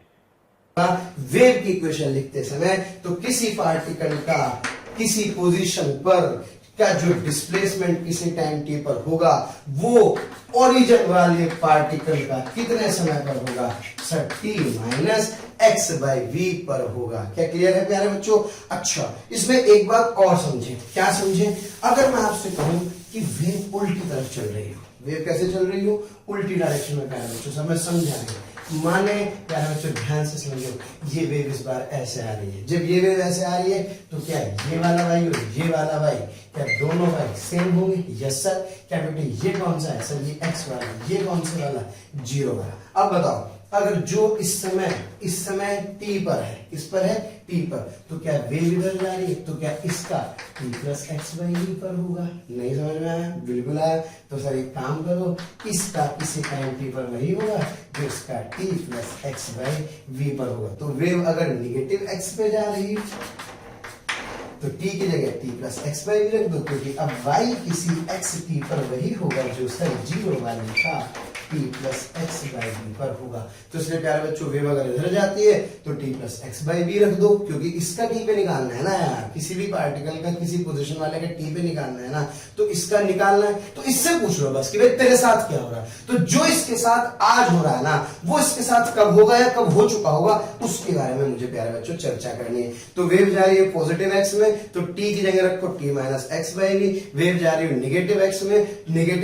वेव की इक्वेशन लिखते समय तो किसी पार्टिकल का किसी पोजीशन पर का जो डिस्प्लेसमेंट किसी टाइम t पर होगा वो ओरिजिन वाले पार्टिकल का कितने समय पर होगा? Sir t minus x by v पर होगा। क्या क्लियर है प्यारे बच्चों? अच्छा इसमें एक बात और समझे। क्या समझे? अगर मैं आपसे कहूं कि वेव उल्टी तरफ चल रही हो, वेव कैसे चल रही हो? उल्टी डायरेक्शन में। प्यारे बच्चों सब समझाएंगे, माने प्यारे बच्चों ध्यान से समझो, ये वेव इस बार ऐसे आ रही है। जब ये वेव ऐसे आ रही है तो क्या ये वाला वाई और ये वाला वाई क्या दोनों वाई सेम होंगे? Yes sir. क्या बेटे ये कौन सा है? सर ये एक्स वाला। ये कौन सा वाला? जीरो वाला। अब बताओ अगर जो इस समय t पर है, किस पर है? t पर, तो क्या वेव इधर जा रही है तो क्या इसका t plus x by v पर होगा? नहीं समझ में आया? बिल्कुल आया। तो सर एक काम करो, इसका किसी टाइम t पर वही होगा जो इसका t plus x by v पर होगा। तो वेव अगर निगेटिव x पे जा रही तो t की जगह t plus x by v रख दो, क्योंकि अब y किसी x t पर वही होगा जो सर जीरो वाले का t plus x by v पर होगा। तो इसलिए प्यारे बच्चों वेव अगर इधर जाती है तो t plus x by v रख दो, क्योंकि इसका t पे निकालना है ना यार, किसी भी पार्टिकल का किसी पोजीशन वाले का t पे निकालना है ना, तो इसका निकालना है। तो इससे पूछ लो बस कि भाई तेरे साथ क्या हो रहा है। तो जो इसके साथ आज हो रहा है ना वो इसके साथ कब होगा या कब हो चुका होगा उसके बारे में मुझे प्यारे बच्चों चर्चा करनी है। तो वेव जा रही है पॉजिटिव एक्स में तो t की जगह रखो t minus x by v. Wave जा रही है नेगेटिव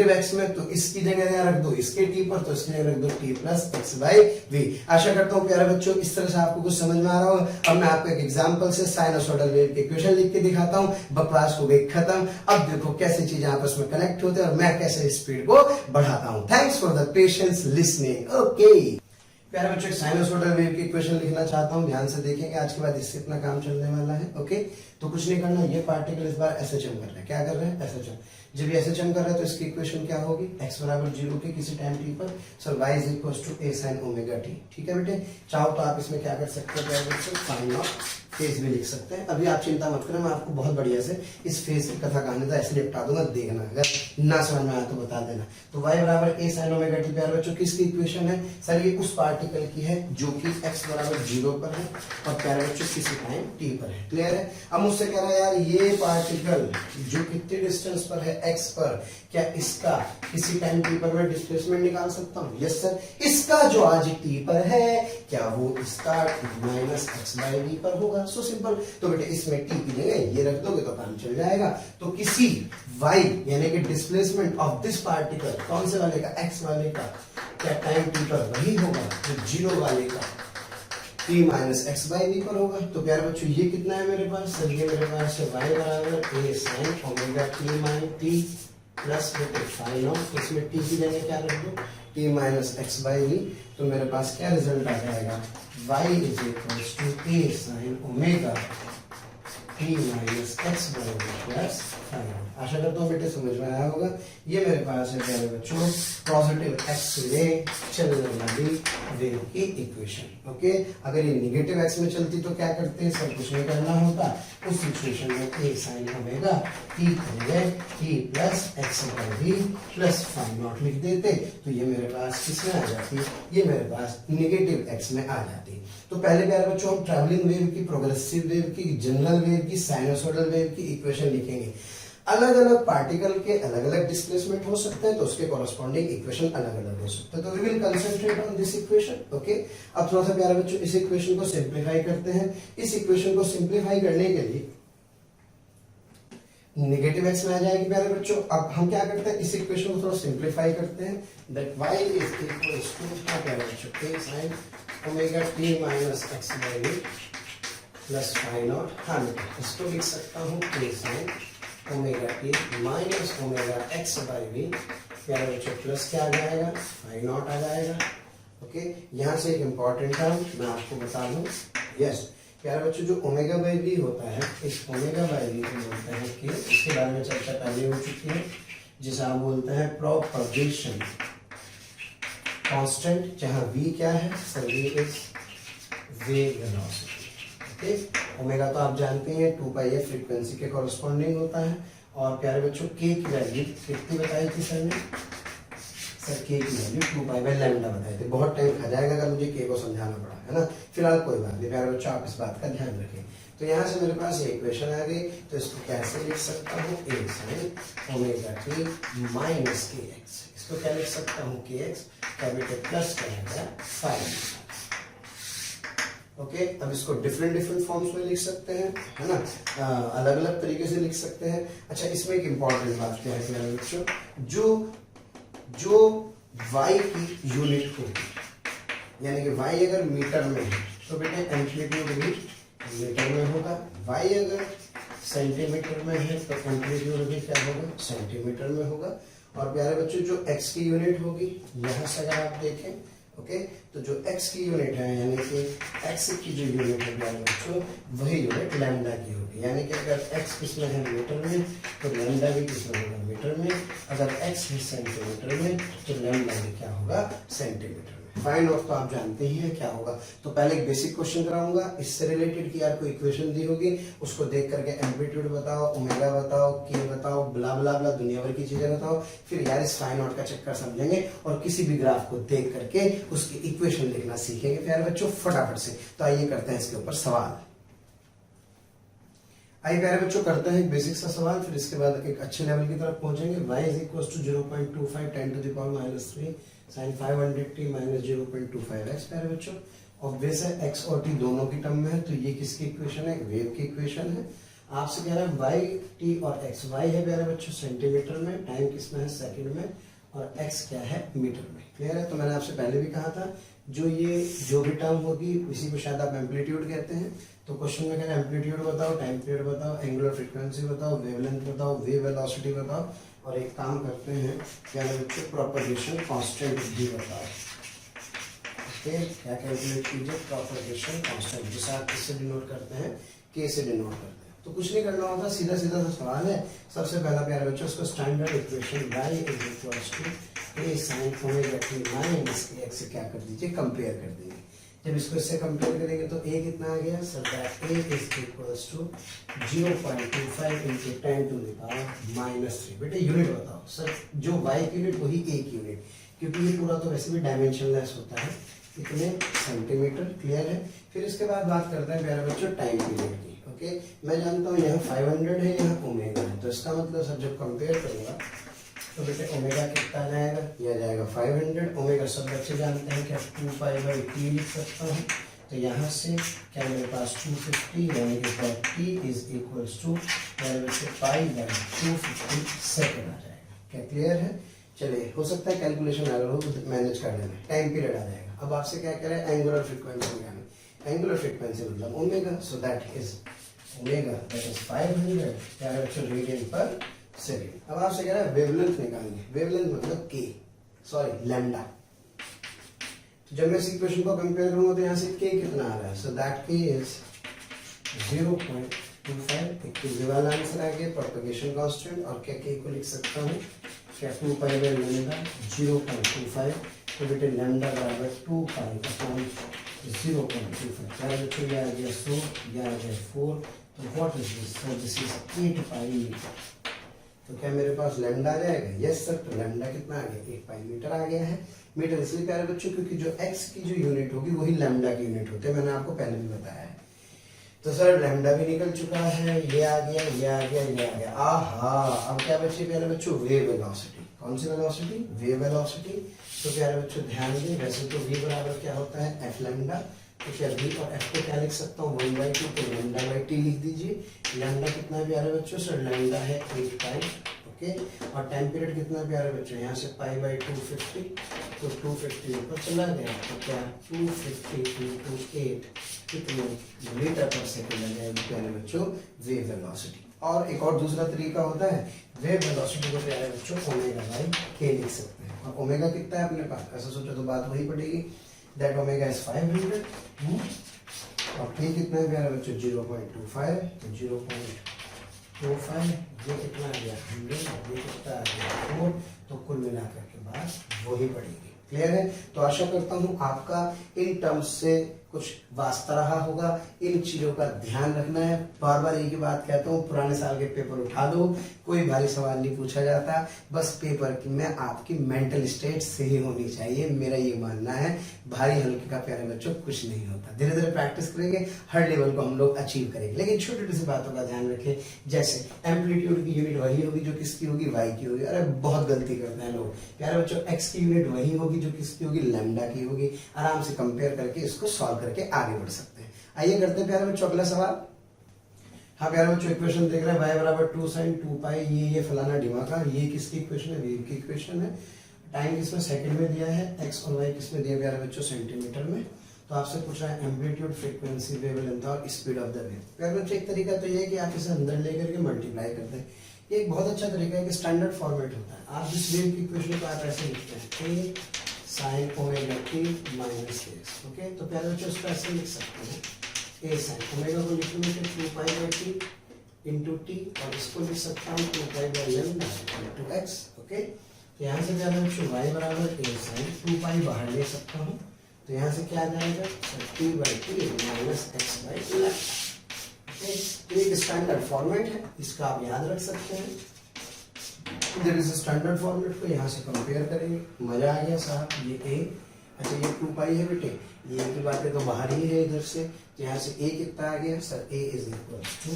एक्स में तो इसकी जगह रख दो इसके t पर, तो इसमें रख दो t plus x by v. आशा करता हूं प्यारे बच्चों इस तरह से आपको कुछ समझ में आ रहा होगा। अब मैं आपको एक एग्जांपल से साइनसोइडल वेव की इक्वेशन लिख के दिखाता हूं। बकवास हो गई खत्म। अब देखो कैसे चीजें आपस में कनेक्ट होते हैं और मैं कैसे स्पीड को बढ़ाता हूं। Thanks for the patience listening. Okay प्यारे बच्चों साइनसोइडल वेव की इक्वेशन लिखना चाहता हूं, ध्यान से देखेंगे। आज के बाद इससे अपना काम चलने वाला है। ओके तो कुछ नहीं करना, ये पार्टिकल इस बार एसएचएम कर रहे हैं। क्या कर रहे हैं? एसएचएम। जब ये एसएचएम कर रहा है तो इसकी इक्वेशन क्या होगी? x बराबर 0 के किसी टाइम t पर sir y is equal to a sin omega t। ठीक है बेटे, चाहो तो आप इसमें क्या कर सकते हो प्यारे बच्चों, साइन ऑफ फेज भी लिख सकते हैं। अभी आप चिंता मत करें, मैं आपको बहुत बढ़िया से इस फेज की कथा कहानी था ऐसे निपटा दूंगा, देखना अगर ना समझ में आया तो बता देना। तो y बराबर a sin ओमेगा t प्यारे बच्चों किसकी इक्वेशन है? सर ये उस पार्टिकल की है जो कि x बराबर 0 पर है और प्यारे बच्चों किसी टाइम t पर है। क्लियर है? अब मुझसे कह रहा है यार ये पार्टिकल जो कितने डिस्टेंस पर है एक्स पर, क्या इसका किसी टाइम टी पर मैं डिस्प्लेसमेंट निकाल सकता हूँ? Yes sir. इसका जो आज टी पर है, क्या वो इसका माइनस एक्स बाई वी पर होगा? So simple. तो बेटे इसमें टी की जगह ये रख दोगे तो काम चल जाएगा। तो किसी y यानी कि डिस्प्लेसमेंट ऑफ दिस पार्टिकल, कौन से वाले का? एक्स वाले का, क्या टाइम टी पर वही होगा जो जीरो वाले का t minus x by v पर होगा। तो प्यारे बच्चों ये कितना है मेरे पास? सर ये मेरे पास है y बराबर a sin omega t minus t plus phi of, इसमें t की जगह क्या रख दो? t minus x by v. तो मेरे पास क्या रिजल्ट आ जाएगा? y is equals to a sin omega t minus x by v plus phi of. आशा करता हूँ बेटे समझ में आया होगा। ये मेरे पास है प्यारे बच्चों पॉजिटिव एक्स में चलने वाली वेव की इक्वेशन। ओके, अगर ये निगेटिव एक्स में चलती तो क्या करते हैं? सब कुछ नहीं करना होता। उस इक्वेशन में a sin omega t t plus x by v plus five naught लिख देते, तो ये मेरे पास किसमें आ जाती? ये मेरे पास निगेटिव एक्स में आ जाती। तो पहले प्यारे बच्चों हम ट्रैवलिंग वेव की, प्रोग्रेसिव वेव की, जनरल वेव की, साइनोसॉइडल वेव की इक्वेशन लिखेंगे। अलग अलग पार्टिकल के अलग अलग डिस्प्लेसमेंट हो सकते हैं, तो उसके कॉरस्पॉन्डिंग इक्वेशन अलग अलग हो सकते हैं। तो we will concentrate on this equation. Okay, अब थोड़ा सा प्यारे बच्चों इस इक्वेशन को सिंप्लीफाई करते हैं। इस इक्वेशन को सिंप्लीफाई करने के लिए नेगेटिव एक्स में आ जाएगी प्यारे बच्चों। अब हम क्या करते हैं? इस इक्वेशन को थोड़ा सिंप्लीफाई करते हैं। That y is equals to क्या प्यारे बच्चों? a sin omega t minus x by v plus five naught. हाँ बेटा, इसको लिख सकता हूँ a sin omega t minus omega x by v प्यारे बच्चों प्लस क्या आ जाएगा? फाइव नॉट आ जाएगा। ओके, यहाँ से एक इंपॉर्टेंट टर्म मैं आपको बता दूं। यस प्यारे बच्चों, जो ओमेगा बाई वी होता है, इस ओमेगा बाई वी को बोलते हैं कि, इसके बारे में चर्चा पहले हो चुकी है, जिसे आप बोलते हैं प्रोपगेशन कांस्टेंट, जहां v क्या है? Sir v is wave velocity. Okay, omega तो आप जानते हैं 2 पाई f फ्रीक्वेंसी के कॉरस्पॉन्डिंग होता है। और प्यारे बच्चों k की वैल्यू कितनी बताई थी सर ने? सर k की वैल्यू 2 पाई बाई लैम्डा बताई थी। बहुत टाइम खा जाएगा अगर मुझे k को समझाना पड़ा, है ना। फिलहाल कोई बात नहीं प्यारे बच्चों, आप इस बात का ध्यान रखें। तो यहाँ से मेरे पास ये इक्वेशन आ गई, तो इसको कैसे लिख सकता हूँ? a sin omega t minus k x. इसको क्या लिख सकता हूँ? के एक्स कैपिटल प्लस करेगा 5। ओके, अब इसको डिफरेंट फॉर्म्स में लिख सकते हैं, है ना, अलग अलग तरीके से लिख सकते हैं। अच्छा, इसमें एक इंपॉर्टेंट बात क्या है प्यारे बच्चों? जो y की यूनिट होगी, यानी कि y अगर मीटर में है तो बेटे एम्पलीट्यूड भी मीटर में होगा। y अगर सेंटीमीटर में है तो एम्पलीट्यूड भी क्या होगा? सेंटीमीटर में होगा। और प्यारे बच्चों जो x की यूनिट होगी, यहाँ से अगर आप देखें, ओके, तो जो x की यूनिट है, यानी कि x की जो यूनिट है प्यारे बच्चों, वही यूनिट लैम्डा की होगी। यानी कि अगर x किसमें है? मीटर में, तो लैम्डा भी किसमें होगा? मीटर में। अगर x है सेंटीमीटर में, तो लैम्डा भी क्या होगा? सेंटीमीटर में। फाइंड आउट तो आप जानते ही हैं क्या होगा। तो पहले एक बेसिक क्वेश्चन कराऊंगा इससे रिलेटेड कि यार कोई इक्वेशन दी होगी, उसको देख करके एम्पलीट्यूड बताओ, ओमेगा बताओ, के बताओ, ब्ला ब्ला ब्ला दुनिया भर की चीजें बताओ। फिर यार इस फाइंड आउट का चक्कर समझेंगे और किसी भी ग्राफ को देख करके उसकी इक्वेशन लिखना सीखेंगे प्यारे बच्चों फटाफट से। तो आइए करते हैं इसके ऊपर सवाल। आइए प्यारे बच्चों करते हैं एक बेसिक सा सवाल, फिर इसके बाद एक अच्छे लेवल की तरफ पहुंचेंगे। y is equal to 0.25 10 to the power -3 sin 500t minus 0.25x। प्यारे बच्चों ऑब्वियस है x और t दोनों की टर्म में है, तो ये किसकी इक्वेशन है? वेव की इक्वेशन है। आपसे कह रहा है y t और x, y है प्यारे बच्चों सेंटीमीटर में, टाइम किसमें है? सेकंड में, और x क्या है? मीटर में। क्लियर है? तो मैंने आपसे पहले भी कहा था जो भी टर्म होगी इसी को शायद आप एम्पलीट्यूड कहते हैं। तो क्वेश्चन में कहना एम्पलीट्यूड बताओ, टाइम पीरियड बताओ, एंगुलर फ्रीक्वेंसी बताओ, वेवलेंथ बताओ, वेव वेलोसिटी बताओ, और एक काम करते हैं क्या बच्चों प्रोपगेशन कांस्टेंट भी बताओ। ओके, क्या कैलकुलेट कीजिए? प्रोपगेशन कांस्टेंट, जिसे आप किससे डिनोट करते हैं? के से डिनोट करते हैं। तो कुछ नहीं करना होता, सीधा सीधा सा सवाल है। सबसे पहला प्यारे बच्चों उसको standard equation y is equals to a sin omega t minus k x से क्या कर दीजिए? कंपेयर कर देंगे। जब इसको इससे कंपेयर करेंगे तो a कितना आ गया? Sir that a is equals to 0.25 into 10 to the power -3। बेटे यूनिट बताओ। सर जो y की यूनिट वही a की यूनिट, क्योंकि ये पूरा तो वैसे भी डायमेंशनलेस होता है। इतने सेंटीमीटर। क्लियर है। फिर इसके बाद बात करते हैं प्यारे बच्चों टाइम पीरियड की। ओके, मैं जानता हूँ यहाँ 500 है, यहाँ ओमेगा है, तो इसका मतलब सर जब कंपेयर करूँगा तो बेटे ओमेगा कितना आ जाएगा, यह जाएगा 500। ओमेगा सब बच्चे जानते हैं कि 2π/t लिख सकता हूँ, तो यहाँ से क्या मेरे पास 250 यानी कि t इज इक्वल्स टू मेरे बच्चे π/250 सेकेंड आ जाएगा। क्या क्लियर है? चलिए, हो सकता है कैलकुलेशन अगर हो तो मैनेज कर लेना। टाइम पीरियड आ जाएगा। अब आपसे क्या कह रहा है, एंगुलर फ्रीक्वेंसी निकालना। एंगुलर फ्रीक्वेंसी मतलब omega, so that is omega that is 500 प्यारे बच्चों रेडियन पर सेकेंड। अब आपसे कह रहा है वेवलेंथ निकालनी है। वेवलेंथ मतलब के सॉरी लैम्डा। तो जब मैं इस इक्वेशन को कंपेयर करूंगा तो यहाँ से के कितना आ रहा है, सो दैट के इज 0.25। एक तो वाला आंसर आ गया प्रोपगेशन कांस्टेंट, और क्या के को लिख सकता हूँ क्या 2π/λ 0.25। तो बेटे लैम्डा बराबर 2π/0.25। क्या बच्चों ये आ गया 100, ये आ गया 4, तो what is this, sir this is 8π metre. तो क्या मेरे पास लैम्डा आ जाएगा, यस सर। तो लैम्डा कितना आ गया, 8π मीटर आ गया है। मीटर इसलिए प्यारे बच्चों क्योंकि जो एक्स की जो यूनिट होगी वही लैम्डा की यूनिट होती है, मैंने आपको पहले भी बताया है। तो सर लैम्डा भी निकल चुका है, ये आ गया, ये आ गया, ये आ गया। आहा, अब क्या बच्चे प्यारे बच्चों, वेव वेलोसिटी। कौन सी वेलोसिटी, वेव वेलोसिटी। तो प्यारे बच्चों ध्यान दें, वैसे तो v बराबर क्या होता है एफ लैम्डा, तो क्या v और f को क्या लिख सकता हूँ 1/2, तो λ/t लिख दीजिए। लैम्डा कितना है प्यारे बच्चों, सर लैम्डा है 8π। ओके, और टाइम पीरियड कितना है प्यारे बच्चों, यहाँ से π/250, तो 250 ऊपर चला गया, तो क्या 250 × 8 कितने मीटर पर सेकेंड आ जाएगी प्यारे बच्चों वेव वेलोसिटी। और एक और दूसरा तरीका होता है, वेव वेलोसिटी को प्यारे बच्चों ω/k लिख सकते हैं। और ओमेगा कितना है अपने पास, ऐसा सोचो तो बात वही पड़ेगी, दैट ओमेगा इज 500। और k कितना है प्यारे बच्चों 0.25, तो 0.25 ये कितना आ गया 100, ये कितना आ गया 4, तो कुल मिलाकर के बाद वही पड़ेगी। क्लियर है? तो आशा करता हूँ आपका इन टर्म्स से कुछ वास्ता रहा होगा। इन चीजों का ध्यान रखना है। बार बार एक ही बात कहता हूँ, पुराने साल के पेपर उठा दो, कोई भारी सवाल नहीं पूछा जाता, बस पेपर की में आपकी मेंटल स्टेट सही होनी चाहिए, मेरा ये मानना है। भारी हल्के का प्यारे बच्चों कुछ नहीं होता। धीरे धीरे प्रैक्टिस करेंगे, हर लेवल को हम लोग अचीव करेंगे। लेकिन छोटी छोटी सी बातों का ध्यान रखें, जैसे एम्पलीट्यूड की यूनिट वही होगी जो किसकी होगी, वाई की होगी। अरे बहुत गलती करते हैं लोग प्यारे बच्चों, एक्स की यूनिट वही होगी जो किसकी होगी, लैम्डा की होगी। आराम से कंपेयर करके इसको सॉल्व करके आगे बढ़ सकते हैं। आइए करते हैं प्यारे बच्चों अगला सवाल। हाँ प्यारे बच्चों, इक्वेशन देख रहे हैं y बराबर 2 sin 2π, ये फलाना ढिमाका, ये किसकी इक्वेशन है, वेव की इक्वेशन है। टाइम किसमें सेकंड में दिया है, x और y किसमें दिया प्यारे बच्चों सेंटीमीटर में। तो आपसे पूछ रहा है एम्पलीट्यूड, फ्रीक्वेंसी, वेवलेंथ और स्पीड ऑफ द वेव। प्यारे बच्चों एक तरीका तो ये है कि आप इसे अंदर लेकर के मल्टीप्लाई करते हैं। ये एक बहुत अच्छा तरीका है कि स्टैंडर्ड फॉर्मेट होता है। आप जिस वेव की इक्वेशन को आप ऐसे लिखते हैं a sin omega t minus x। Okay, तो प्यारे बच्चों इसको ऐसे लिख सकते हैं a sin ओमेगा को लिखेंगे 2π/t इंटू टी, और इसको लिख सकता हूँ 2π/λ इंटू x। ओके, तो यहाँ से प्यारे बच्चों y बराबर a sin 2π बाहर ले सकता हूँ, तो यहाँ से क्या आ जाएगा t/t माइनस x/λ। तो एक स्टैंडर्ड फॉर्मेट है, इसका आप याद रख सकते हैं। देयर इज स्टैंडर्ड फॉर्मेट को यहाँ से कंपेयर करेंगे। मजा आ गया साहब, ये a, अच्छा ये 2π है बेटे, ये की बातें तो बाहर ही है इधर से, यहाँ से a कितना आ गया sir, a is equals to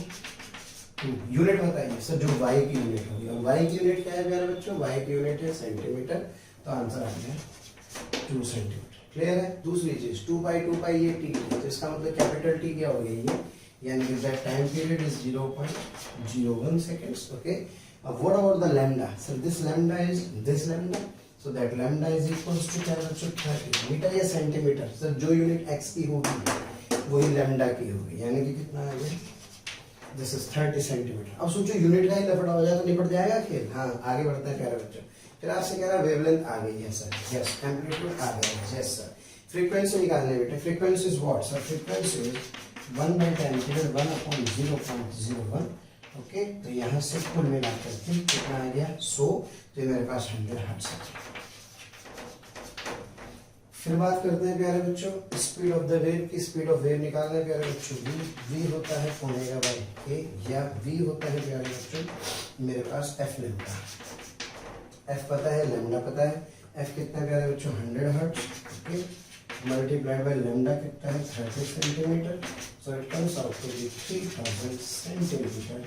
unit बताइए सर, जो y की यूनिट होगी। और y की यूनिट क्या है प्यारे बच्चों, y की यूनिट है सेंटीमीटर, तो आंसर आ गया 2 सेंटीमीटर। क्लियर है? दूसरी चीज 2π ये t, तो इसका मतलब कैपिटल T क्या हो गया ये, यानी कि that time period is 0.01 seconds. Okay, what about the lambda? So this lambda is this lambda, so that lambda is equals to क्या बच्चों 30 मीटर या सेंटीमीटर। सर जो यूनिट x की होगी वही लैम्डा की होगी, यानी कि कितना आ गया, दिस इज 30 सेंटीमीटर। अब सोचो यूनिट का ही लफड़ा हो जाए तो निपट जाएगा खेल। हाँ आगे बढ़ते हैं प्यारे बच्चों। फिर आपसे कह रहा है वेवलेंथ आ गई है सर, यस। एम्पलीट्यूड आ गया है, यस सर। फ्रीक्वेंसी निकालने बेटे, frequency is what sir, frequency is 1/10 period 1/0.01। Okay, तो यहाँ से कुल मिलाकर के कितना आ गया 100, तो मेरे पास 100 हर्ट्ज है। फिर बात करते हैं प्यारे बच्चों स्पीड ऑफ द वेव की। स्पीड ऑफ वेव निकालना है प्यारे बच्चों, v होता है ओमेगा बाई k, या v होता है प्यारे बच्चों मेरे पास f लैम्डा। f पता है, लैम्डा पता है, f कितना प्यारे बच्चों 100 hertz. Okay, multiplied by lambda कितना है 30 centimetre, so it comes out to be 3000 centimeter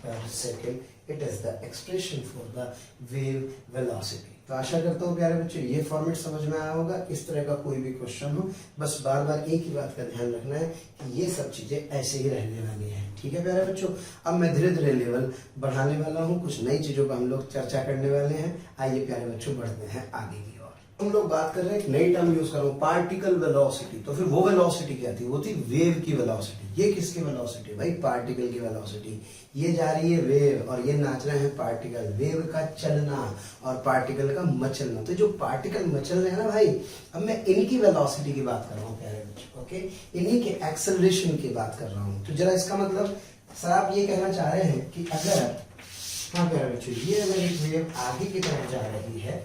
per second. It is the expression for the wave velocity. तो आशा करता हूँ प्यारे बच्चों ये फॉर्मेट समझ में आया होगा। इस तरह का कोई भी क्वेश्चन हो बस बार बार एक ही बात का ध्यान रखना है कि ये सब चीजें ऐसे ही रहने वाली हैं। ठीक है प्यारे बच्चों, अब मैं धीरे धीरे लेवल बढ़ाने वाला हूँ, कुछ नई चीजों का हम लोग चर्चा करने वाले हैं। आइए प्यारे बच्चों बढ़ते हैं आगे की ओर। हम लोग बात कर रहे हैं एक नई टर्म यूज कर रहा हूँ, पार्टिकल वेलोसिटी। तो फिर वो वेलोसिटी क्या थी? वो थी वेव की वेलोसिटी। ये किसकी वेलोसिटी? भाई पार्टिकल की वेलोसिटी। ये जा रही है वेव और ये नाच रहे हैं पार्टिकल। वेव का चलना और पार्टिकल का मचलना। तो जो पार्टिकल मचल रहे हैं ना भाई, अब मैं इनकी वेलोसिटी की बात कर रहा हूँ प्यारे बच्चों। ओके, इन्हीं के एक्सेलरेशन की बात कर रहा हूँ। तो जरा इसका मतलब सर आप ये कहना चाह रहे हैं कि अगर, हाँ प्यारे बच्चों, ये अगर एक वेव आगे की तरफ जा रही है,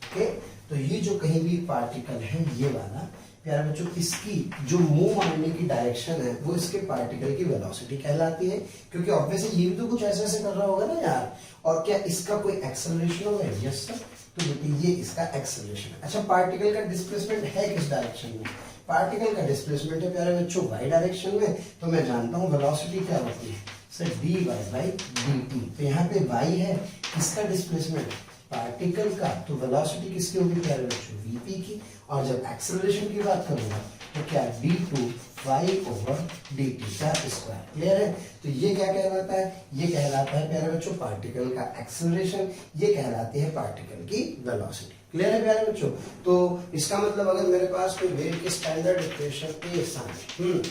ओके, तो ये जो कहीं भी पार्टिकल है ये वाला प्यारे बच्चों, इसकी जो मूव मारने की डायरेक्शन है वो इसके पार्टिकल की वेलोसिटी कहलाती है। क्योंकि ऑब्वियसली ये भी तो कुछ ऐसे ऐसे कर रहा होगा ना यार। और क्या इसका कोई एक्सेलरेशन होगा? Yes sir. तो बेटे ये इसका एक्सेलरेशन है। अच्छा, पार्टिकल का डिस्प्लेसमेंट है किस डायरेक्शन में? पार्टिकल का डिस्प्लेसमेंट है प्यारे बच्चों वाई डायरेक्शन में। तो मैं जानता हूँ वेलोसिटी क्या होती है sir, d y by d t. तो यहाँ पे वाई है किसका डिस्प्लेसमेंट? पार्टिकल का। तो वेलोसिटी किसकी होगी प्यारे बच्चों? वीपी की। और जब एक्सेलरेशन की बात करूंगा तो क्या d2 y ओवर dt का स्क्वायर। क्लियर है? तो ये क्या कहलाता है? ये कहलाता है प्यारे बच्चों पार्टिकल का एक्सेलरेशन। ये कहलाती है पार्टिकल की वेलोसिटी। क्लियर है प्यारे बच्चों? तो इसका मतलब अगर मेरे पास कोई वेव की स्टैंडर्ड इक्वेशन ए sine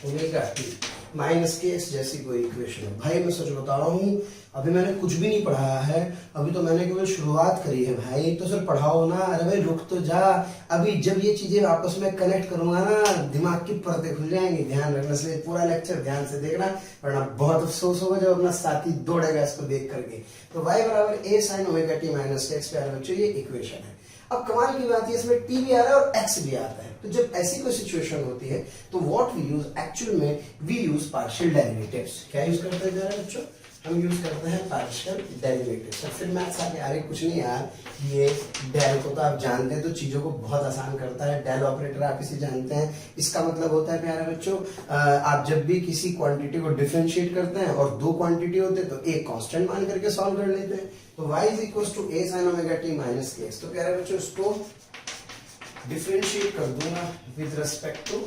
omega t minus k x जैसी कोई इक्वेशन है, भाई मैं सच बता रहा हूँ अभी मैंने कुछ भी नहीं पढ़ाया है, अभी तो मैंने केवल शुरुआत करी है भाई। तो सर पढ़ाओ ना। अरे भाई रुक तो जा, अभी जब ये चीजें आपस में कनेक्ट करूंगा ना दिमाग की परतें खुल जाएंगी। ध्यान रखना, इसलिए पूरा लेक्चर ध्यान से देखना, वरना बहुत अफसोस होगा जब अपना साथी दौड़ेगा इसको देख करके। तो y बराबर a sine omega t minus x प्यारे बच्चों ये इक्वेशन है। अब कमाल की बात है इसमें t भी आ रहा है और x भी आता है। तो जब ऐसी कोई सिचुएशन होती है तो व्हाट वी यूज एक्चुअल में, वी यूज पार्शियल डेरिवेटिव्स। क्या यूज करते हैं प्यारे बच्चों? हम यूज करते हैं पार्शियल डेरिवेटिव्स। और फिर मैथ्स आके अरे कुछ नहीं यार, ये डेल को तो आप जानते हैं तो चीजों को बहुत आसान करता है। डेल ऑपरेटर आप इसे जानते हैं। इसका मतलब होता है प्यारे बच्चों आप जब भी किसी क्वांटिटी को डिफरेंशिएट करते हैं और दो क्वांटिटी होते हैं तो एक कांस्टेंट मान करके सॉल्व कर लेते हैं। तो y is equal to a sine omega t minus k x. तो प्यारे बच्चों इसको डिफरेंशिएट कर दूंगा विद रिस्पेक्ट टू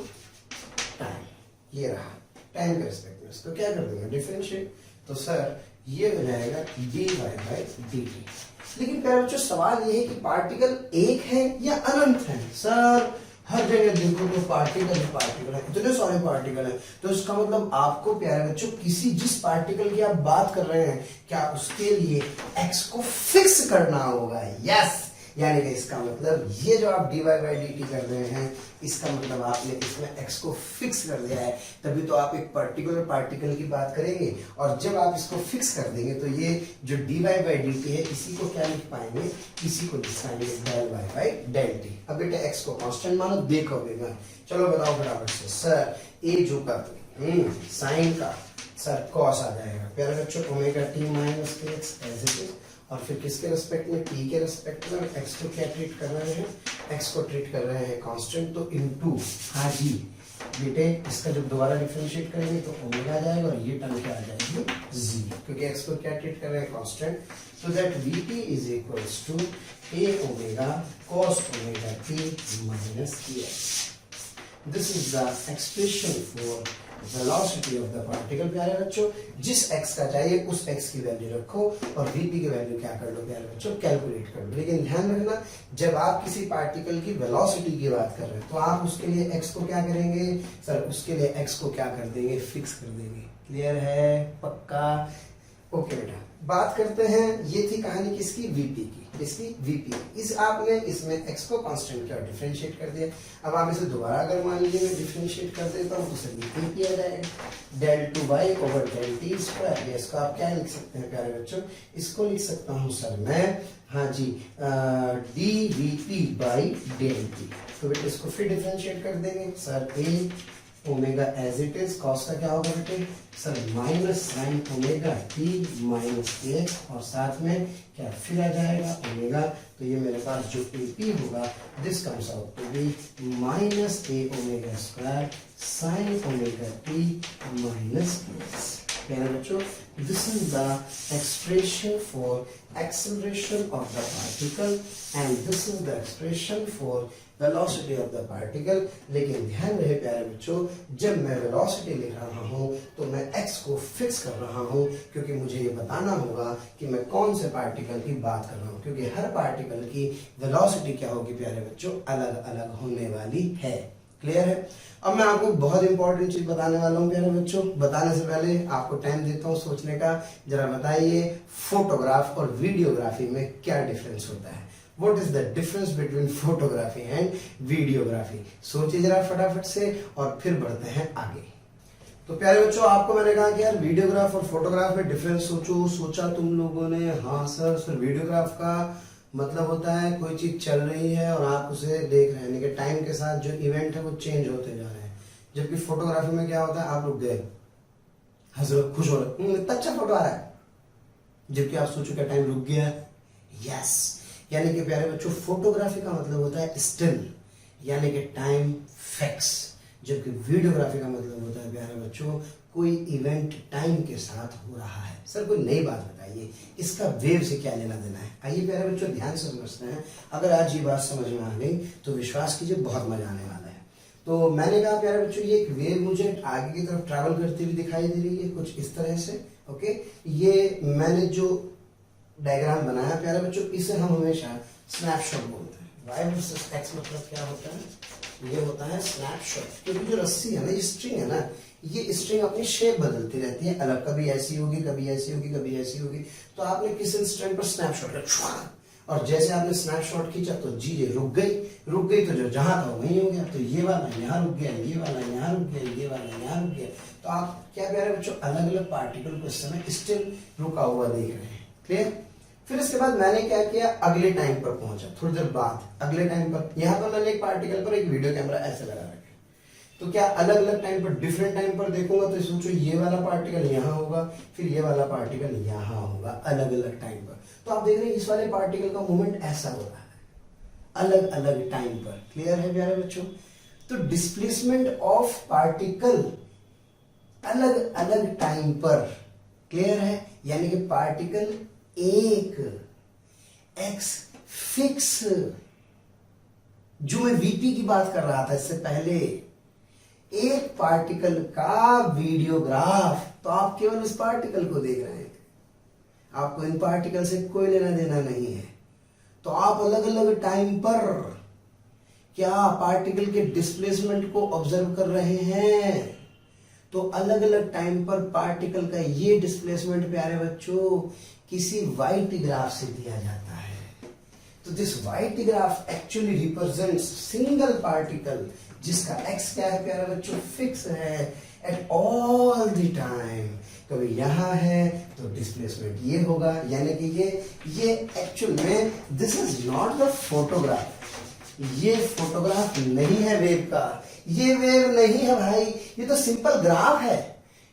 टाइम। ये रहा टाइम के रिस्पेक्ट में, इसको क्या कर दूंगा डिफरेंशिएट। तो सर ये हो जाएगा dy बाई dt। लेकिन प्यारे बच्चों सवाल ये है कि पार्टिकल एक है या अनंत है? सर हर जगह देखो तो पार्टिकल ही पार्टिकल है, इतने सारे पार्टिकल हैं। तो इसका मतलब आपको प्यारे बच्चों किसी जिस पार्टिकल की आप बात कर रहे हैं क्या उसके लिए x को फिक्स करना होगा। यस, यानी कि इसका मतलब ये जो आप dy बाई dt कर रहे हैं इसका मतलब आपने इसमें x को फिक्स कर दिया है। तभी तो आप एक पर्टिकुलर पार्टिकल की बात करेंगे और जब आप इसको फिक्स कर देंगे तो ये जो dy बाई dt है इसी को क्या लिख पाएंगे? इसी को लिख पाएंगे del y by del t. अब बेटे x को कांस्टेंट मानो, देखोगे मैं। चलो बताओ फटाफट से। सर a जो का साइन का सर कॉस आ जाएगा प्यारे बच्चों omega t minus k x as it is. और फिर किसके रिस्पेक्ट में? t के रिस्पेक्ट में। x को क्या ट्रीट कर रहे हैं? x को ट्रीट कर रहे हैं कांस्टेंट, तो इनटू हाँ जी बेटे इसका जब दोबारा डिफरेंशिएट करेंगे तो ओमेगा आ जाएगा और ये टर्म क्या आ जाएगी? जी, क्योंकि x को क्या ट्रीट कर रहे हैं? Constant. So that vt is equals to a omega cos omega t minus x। This is the expression for velocity of the particle. प्यारे बच्चों जिस x का चाहिए उस x की वैल्यू रखो और vp की वैल्यू क्या कर लो प्यारे बच्चों? कैलकुलेट कर लो। लेकिन ध्यान रखना जब आप किसी पार्टिकल की वेलोसिटी की बात कर रहे हैं तो आप उसके लिए x को क्या करेंगे? सर उसके लिए x को क्या कर देंगे? फिक्स कर देंगे। क्लियर है? पक्का? ओके बेटा, बात करते हैं। ये थी कहानी किसकी? वीपी की। किसकी? वीपी। इस आपने इसमें x को कांस्टेंट किया, डिफरेंशिएट कर दिया। अब आप इसे दोबारा अगर मान लीजिए मैं डिफरेंशिएट कर देता हूँ तो इसे वीपी किया जाएगा del two y over del t square. इसको आप क्या लिख सकते हैं प्यारे बच्चों? इसको लिख सकता हूँ सर मैं, हाँ जी, d v p by del t. तो बेटा इसको फिर डिफरेंशिएट कर देंगे sir a omega as it is, cos का क्या होगा बेटे sir minus sine omega t minus a, और साथ में क्या फिर आ जाएगा ओमेगा, तो ये मेरे पास जो एपी होगा this comes out to be minus a omega square sine omega t minus x. प्यारे बच्चों, this is the expression for acceleration of the particle and this is the expression for velocity of the particle। लेकिन ध्यान रहे प्यारे बच्चों, जब मैं velocity लिख रहा हूँ तो मैं x को फिक्स कर रहा हूँ, क्योंकि मुझे ये बताना होगा कि मैं कौन से पार्टिकल की बात कर रहा हूँ, क्योंकि हर पार्टिकल की वेलोसिटी क्या होगी प्यारे बच्चों, अलग अलग होने वाली है। क्लियर है? अब मैं आपको बहुत इंपॉर्टेंट चीज बताने वाला हूँ प्यारे बच्चों। बताने से पहले आपको टाइम देता हूँ सोचने का। जरा बताइए फोटोग्राफ और वीडियोग्राफी में क्या डिफरेंस होता है? What is the difference between photography and videography? सोचिए जरा फटाफट से और फिर बढ़ते हैं आगे। तो प्यारे बच्चों, आपको मैंने कहा कि यार वीडियोग्राफ और फोटोग्राफ में डिफरेंस सोचा तुम लोगों ने। हाँ सर वीडियोग्राफ का मतलब होता है कोई चीज चल रही है और आप उसे देख रहे हैं, यानी कि टाइम के साथ जो इवेंट है वो चेंज होते जा रहे हैं। जबकि फोटोग्राफी में क्या होता है, आप रुक गए, हंस रहे, खुश हो रहे, इतना अच्छा फोटो आ रहा है, जबकि आप सोचो क्या टाइम रुक गया। यस, यानी कि प्यारे बच्चों फोटोग्राफी का मतलब होता है स्टिल, यानी कि टाइम फिक्स, जबकि वीडियोग्राफी का मतलब होता है प्यारे बच्चों कोई इवेंट टाइम के साथ हो रहा है। सर कोई नई बात बताइए, इसका वेव से क्या लेना देना है? आइए प्यारे बच्चों ध्यान से समझते हैं। अगर आज ये बात समझ में आ गई तो विश्वास कीजिए बहुत मजा आने वाला है। तो मैंने कहा प्यारे बच्चों ये एक वेव मुझे आगे की तरफ ट्रैवल करती हुई दिखाई दे रही है कुछ इस तरह से। ओके, ये मैंने जो डायग्राम बनाया प्यारे बच्चों, इसे हम हमेशा स्नैपशॉट बोलते हैं। वाई वर्सेस एक्स मतलब क्या होता है? ये होता है स्नैपशॉट, क्योंकि जो रस्सी है ना, ये स्ट्रिंग है ना, ये स्ट्रिंग अपनी शेप बदलती रहती है, अलग कभी ऐसी होगी, कभी ऐसी होगी, कभी ऐसी होगी। तो आपने किस इंस्टेंट पर स्नैपशॉट किया और जैसे आपने स्नैपशॉट खींचा तो जी रुक गई तो जो जहां था वहीं हो गया। तो ये वाला यहाँ रुक गया, ये वाला यहाँ रुक गया, ये वाला यहाँ रुक गया। तो आप क्या प्यारे बच्चों अलग अलग पार्टिकल को इस समय स्टिल रुका हुआ देख रहे हैं। क्लियर? फिर इसके बाद मैंने क्या किया, अगले टाइम पर पहुंचा, थोड़ी देर बाद अगले टाइम पर यहाँ पर मैंने एक पार्टिकल पर एक वीडियो कैमरा ऐसे लगा रखा है। तो क्या अलग अलग टाइम पर डिफरेंट टाइम पर देखूंगा तो सोचो ये वाला पार्टिकल यहाँ होगा, फिर ये वाला पार्टिकल यहाँ होगा, अलग अलग टाइम पर। तो आप देख रहे हैं इस वाले पार्टिकल का मूवमेंट ऐसा हो रहा है अलग अलग टाइम पर। क्लियर है प्यारे बच्चों? तो डिस्प्लेसमेंट ऑफ पार्टिकल अलग अलग टाइम पर। क्लियर है? यानी कि पार्टिकल एक एक्स फिक्स, जो मैं वीपी की बात कर रहा था इससे पहले, एक पार्टिकल का वीडियोग्राफ। तो आप केवल इस पार्टिकल को देख रहे हैं, आपको इन पार्टिकल से कोई लेना देना नहीं है। तो आप अलग अलग टाइम पर क्या पार्टिकल के डिस्प्लेसमेंट को ऑब्जर्व कर रहे हैं। तो अलग अलग टाइम पर पार्टिकल का ये डिस्प्लेसमेंट प्यारे बच्चों किसी वाइट ग्राफ से दिया जाता है। तो this white graph actually represents single particle जिसका एक्स क्या है प्यारे बच्चों, फिक्स है एट ऑल द टाइम। कभी यहां है तो डिस्प्लेसमेंट ये होगा, यानी कि ये एक्चुअल में this is not the photograph. ये फोटोग्राफ नहीं है वेव का, ये वेव नहीं है भाई, ये तो सिंपल ग्राफ है।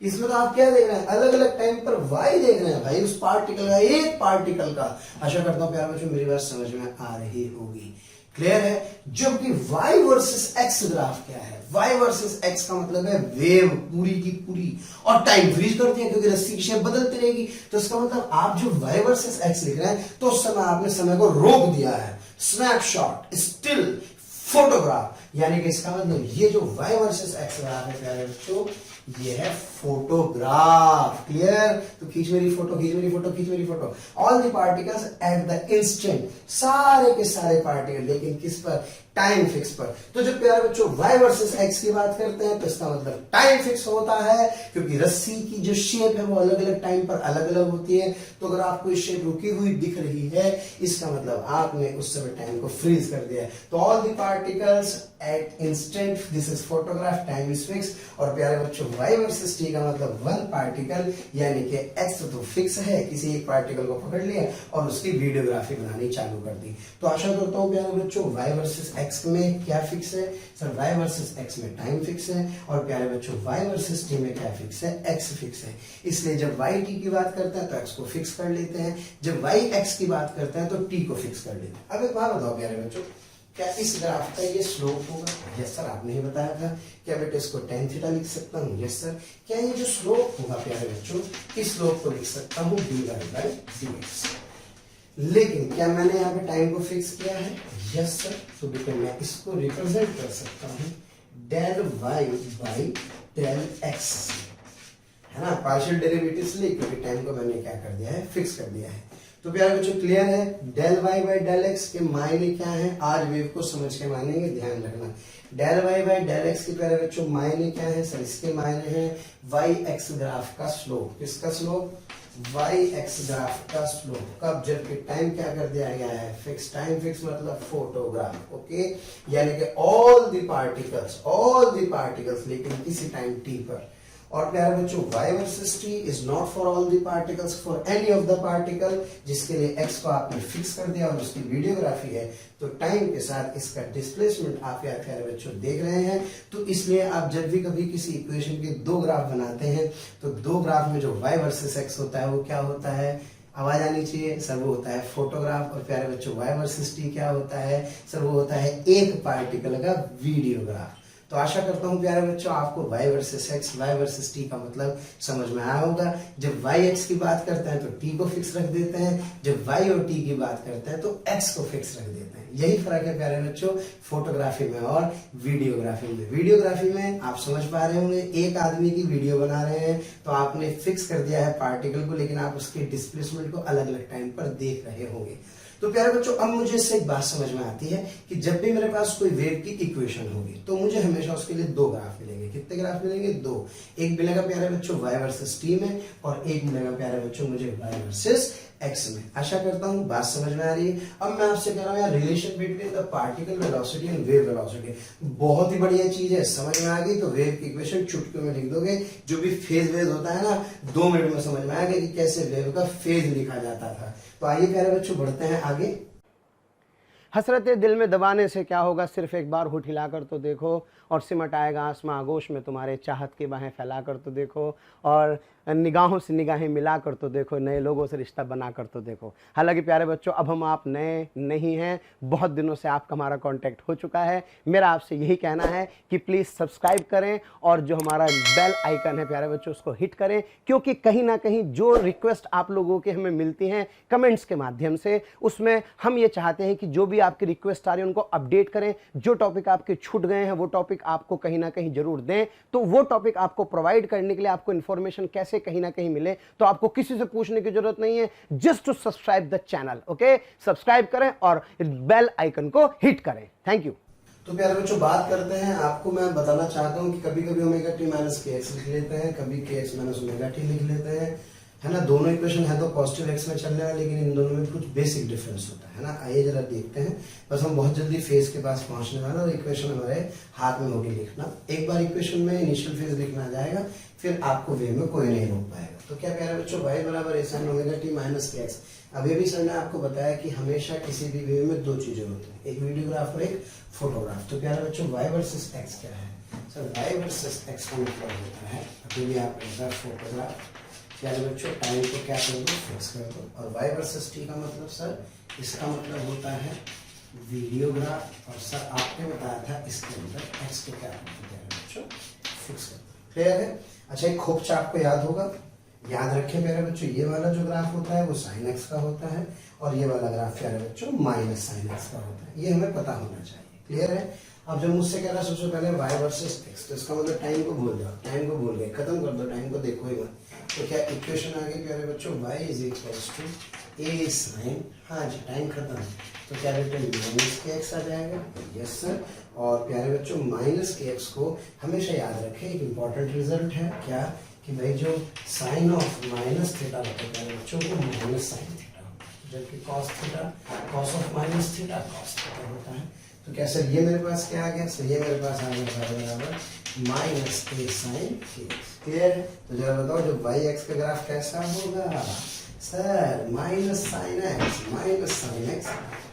इसमें तो आप क्या देख रहे हैं, अलग अलग टाइम पर वाई देख रहे हैं भाई, उस पार्टिकल का, एक पार्टिकल का। आशा करता हूं प्यारे बच्चों मेरी बात समझ में आ रही होगी। क्लियर है? जबकि y वर्सेस x ग्राफ क्या है, y वर्सेस x का मतलब है वेव पूरी की पूरी, और टाइम फ्रीज कर दिया क्योंकि रस्सी की शेप बदलती रहेगी। तो इसका मतलब आप जो y वर्सेस x लिख रहे हैं तो उस समय आपने समय को रोक दिया है। स्नैपशॉट, स्टिल, फोटोग्राफ, यानी कि इसका मतलब ये जो y वर्सेस x ग्राफ है प्यारे बच्चों, ये है फोटोग्राफ। क्लियर? तो खींच मेरी फोटो, खींच मेरी फोटो, खींच मेरी photo. All the particles at the instant, सारे के सारे पार्टिकल, लेकिन किस पर, टाइम फिक्स पर। तो जब प्यारे बच्चों y वर्सेस x की बात करते हैं तो इसका मतलब टाइम फिक्स होता है, क्योंकि रस्सी की जो शेप है वो अलग अलग टाइम पर अलग अलग होती है। तो अगर आपको ये शेप रुकी हुई दिख रही है, इसका मतलब आपने उस समय टाइम को फ्रीज कर दिया है। तो all the particles at instant, this is photograph, time is fix. और प्यारे बच्चों y वर्सेस t का मतलब वन पार्टिकल, यानी कि x तो फिक्स है, किसी एक पार्टिकल को पकड़ लिया और उसकी वीडियोग्राफी बनानी चालू कर दी। तो आशा करता हूँ प्यारे बच्चों y वर्सेस x में क्या फिक्स है सर, y वर्सेस x में टाइम फिक्स है, और प्यारे बच्चों y वर्सेस t में क्या फिक्स है, x फिक्स है। इसलिए जब y t की बात करते हैं तो x को फिक्स कर लेते हैं, जब y x की बात करते हैं तो t को फिक्स कर लेते हैं। अब एक बात बताओ प्यारे बच्चों, क्या इस ग्राफ का ये स्लोप होगा? यस सर, आपने ही बताया था। क्या बेटा इसको tan थीटा लिख सकता हूँ? Yes sir. क्या ये जो स्लोप होगा प्यारे बच्चों, इस स्लोप को लिख सकता हूँ dy/dx। लेकिन क्या मैंने यहाँ पे टाइम को फिक्स किया है? Yes sir. तो बेटा मैं इसको रिप्रेजेंट कर सकता हूँ del y del x, है ना, पार्शियल डेरिवेटिव ले, क्योंकि टाइम को मैंने क्या कर दिया है, फिक्स कर दिया है। तो प्यारे बच्चों क्लियर है, del y del x के मायने क्या है, आज वेव को समझ के मानेंगे, ध्यान रखना। del y del x के प्यारे बच्चों मायने क्या है सर, इसके मायने हैं y x ग्राफ का स्लोप। किसका स्लोप? y x ग्राफ का स्लोप। कब? जबकि टाइम क्या कर दिया गया है, फिक्स। टाइम फिक्स मतलब फोटोग्राफ, ओके, यानी कि ऑल द पार्टिकल्स, लेकिन किसी टाइम t पर। और प्यारे बच्चों y versus t is not for all the particles, for any of the particle, जिसके लिए x को आपने फिक्स कर दिया और उसकी वीडियोग्राफी है। तो टाइम के साथ इसका डिस्प्लेसमेंट आप यार प्यारे बच्चों देख रहे हैं। तो इसलिए आप जब भी कभी किसी इक्वेशन के दो ग्राफ बनाते हैं तो दो ग्राफ में जो y वर्सेस x होता है वो क्या होता है, आवाज आनी चाहिए सर, वो होता है फोटोग्राफ। और प्यारे बच्चों y वर्सेस t क्या होता है सर, वो होता है एक पार्टिकल का वीडियोग्राफ। तो आशा करता हूं प्यारे बच्चों आपको y versus x, y versus t का मतलब समझ में आया होगा। जब y x की बात करते हैं तो t को फिक्स रख देते हैं, जब y और t की बात करते हैं तो x को फिक्स रख देते हैं। यही फर्क है प्यारे बच्चों फोटोग्राफी में और वीडियोग्राफी में। वीडियोग्राफी में आप समझ पा रहे होंगे, एक आदमी की वीडियो बना रहे हैं तो आपने फिक्स कर दिया है पार्टिकल को, लेकिन आप उसके डिस्प्लेसमेंट को अलग अलग टाइम पर देख रहे होंगे। तो प्यारे बच्चों अब मुझे इससे एक बात समझ में आती है कि जब भी मेरे पास कोई वेव की इक्वेशन होगी तो मुझे हमेशा उसके लिए दो ग्राफ मिलेंगे। कितने ग्राफ मिलेंगे? दो। एक मिलेगा प्यारे बच्चों y वर्सेस t में, और एक मिलेगा प्यारे बच्चों मुझे y वर्सेस x में। आशा करता हूँ बात समझ में आ रही है। अब मैं आपसे कह रहा हूँ यार, relation between the particle velocity and wave velocity बहुत ही बढ़िया चीज है। समझ में आ गई तो वेव की इक्वेशन चुटकियों में लिख दोगे। जो भी फेज वेव होता है ना, 2 मिनट में समझ में आ गया कि कैसे वेव का फेज लिखा जाता था। तो आइए प्यारे बच्चों बढ़ते हैं आगे। हसरतें दिल में दबाने से क्या होगा, सिर्फ एक बार होठ हिलाकर तो देखो, और सिमट आएगा आसमां आगोश में तुम्हारे चाहत की बाहें फैलाकर तो देखो, और निगाहों से निगाहें मिलाकर तो देखो, नए लोगों से रिश्ता बनाकर तो देखो। हालांकि प्यारे बच्चों अब हम आप नए नहीं हैं, बहुत दिनों से आपका हमारा कांटेक्ट हो चुका है। मेरा आपसे यही कहना है कि प्लीज़ सब्सक्राइब करें, और जो हमारा बेल आइकन है प्यारे बच्चों उसको हिट करें, क्योंकि कहीं ना कहीं जो रिक्वेस्ट आप लोगों के हमें मिलती हैं कमेंट्स के माध्यम से, उसमें हम ये चाहते हैं कि जो भी आपकी रिक्वेस्ट आ रही है उनको अपडेट करें। जो टॉपिक आपके छूट गए हैं वो टॉपिक आपको कहीं ना कहीं जरूर दें। तो वो टॉपिक आपको प्रोवाइड करने के लिए आपको इन्फॉर्मेशन कैसे कहीं ना कहीं मिले, तो आपको किसी से पूछने की जरूरत नहीं है, just to subscribe the channel. Okay, subscribe करें और बेल आइकन को हिट करें। Thank you. तो प्यारे बच्चों बात करते हैं, आपको मैं बताना चाहता हूं कि कभी कभी omega t minus k x लिख लेते हैं, कभी के एक्स माइनस ओमेगा टी लिख लेते हैं, है ना। दोनों इक्वेशन है तो पॉजिटिव एक्स में चलने वाले, लेकिन इन दोनों में कुछ बेसिक डिफरेंस होता है ना। आइए जरा देखते हैं। बस हम बहुत जल्दी फेज के पास पहुंचने वाले, और इक्वेशन हमारे हाथ में होगी लिखना। एक बार इक्वेशन में इनिशियल फेज लिखना आ जाएगा, फिर आपको वेव में कोई नहीं रोक पाएगा। तो क्या प्यारे बच्चों, y बराबर a sin omega t minus k x. अभी भी सर ने आपको बताया कि हमेशा किसी भी वेव में दो चीजें होती हैं, एक वीडियोग्राफ और एक फोटोग्राफ। तो प्यारे बच्चों y वर्सेस x क्या है सर? y वर्सेस x का मतलब होता है, अभी भी आप फोटोग्राफ, प्यारे बच्चों टाइम को क्या कर दो, फिक्स कर दो। और y वर्सेस t का मतलब सर, इसका मतलब होता है वीडियोग्राफ। और सर आपने बताया था इसके अंदर x को क्या करते हैं प्यारे बच्चों, फिक्स कर दो। क्लियर है? अच्छा, एक खोपचा आपको याद होगा, याद रखें प्यारे बच्चों, ये वाला जो ग्राफ होता है वो साइन एक्स का होता है, और ये वाला ग्राफ प्यारे बच्चों माइनस साइन एक्स का होता है। ये हमें पता होना चाहिए। क्लियर है? अब जब मुझसे कह रहा है सबसे पहले y वर्सेस x, तो इसका मतलब टाइम को भूल जाओ, टाइम को भूल गए, खत्म कर दो, टाइम को देखो ही मत। तो क्या इक्वेशन आ गई प्यारे बच्चों, y is equals to a sine, हाँ जी टाइम खत्म, तो क्या बेटा माइनस के एक्स आ जाएगा। Yes sir. और प्यारे बच्चों माइनस के एक्स को हमेशा याद रखें, एक इंपॉर्टेंट रिजल्ट है क्या, कि भाई जो साइन ऑफ माइनस थीटा होता है प्यारे बच्चों को माइनस साइन थीटा होता है, जबकि cos theta, cos of minus theta cos theta होता है। तो क्या सर ये मेरे पास क्या आ गया सर, ये मेरे पास आ गया बराबर माइनस ए साइन एक्स। क्लियर है? तो जरा बताओ जो वाई एक्स का ग्राफ कैसा होगा सर, माइनस साइन एक्स,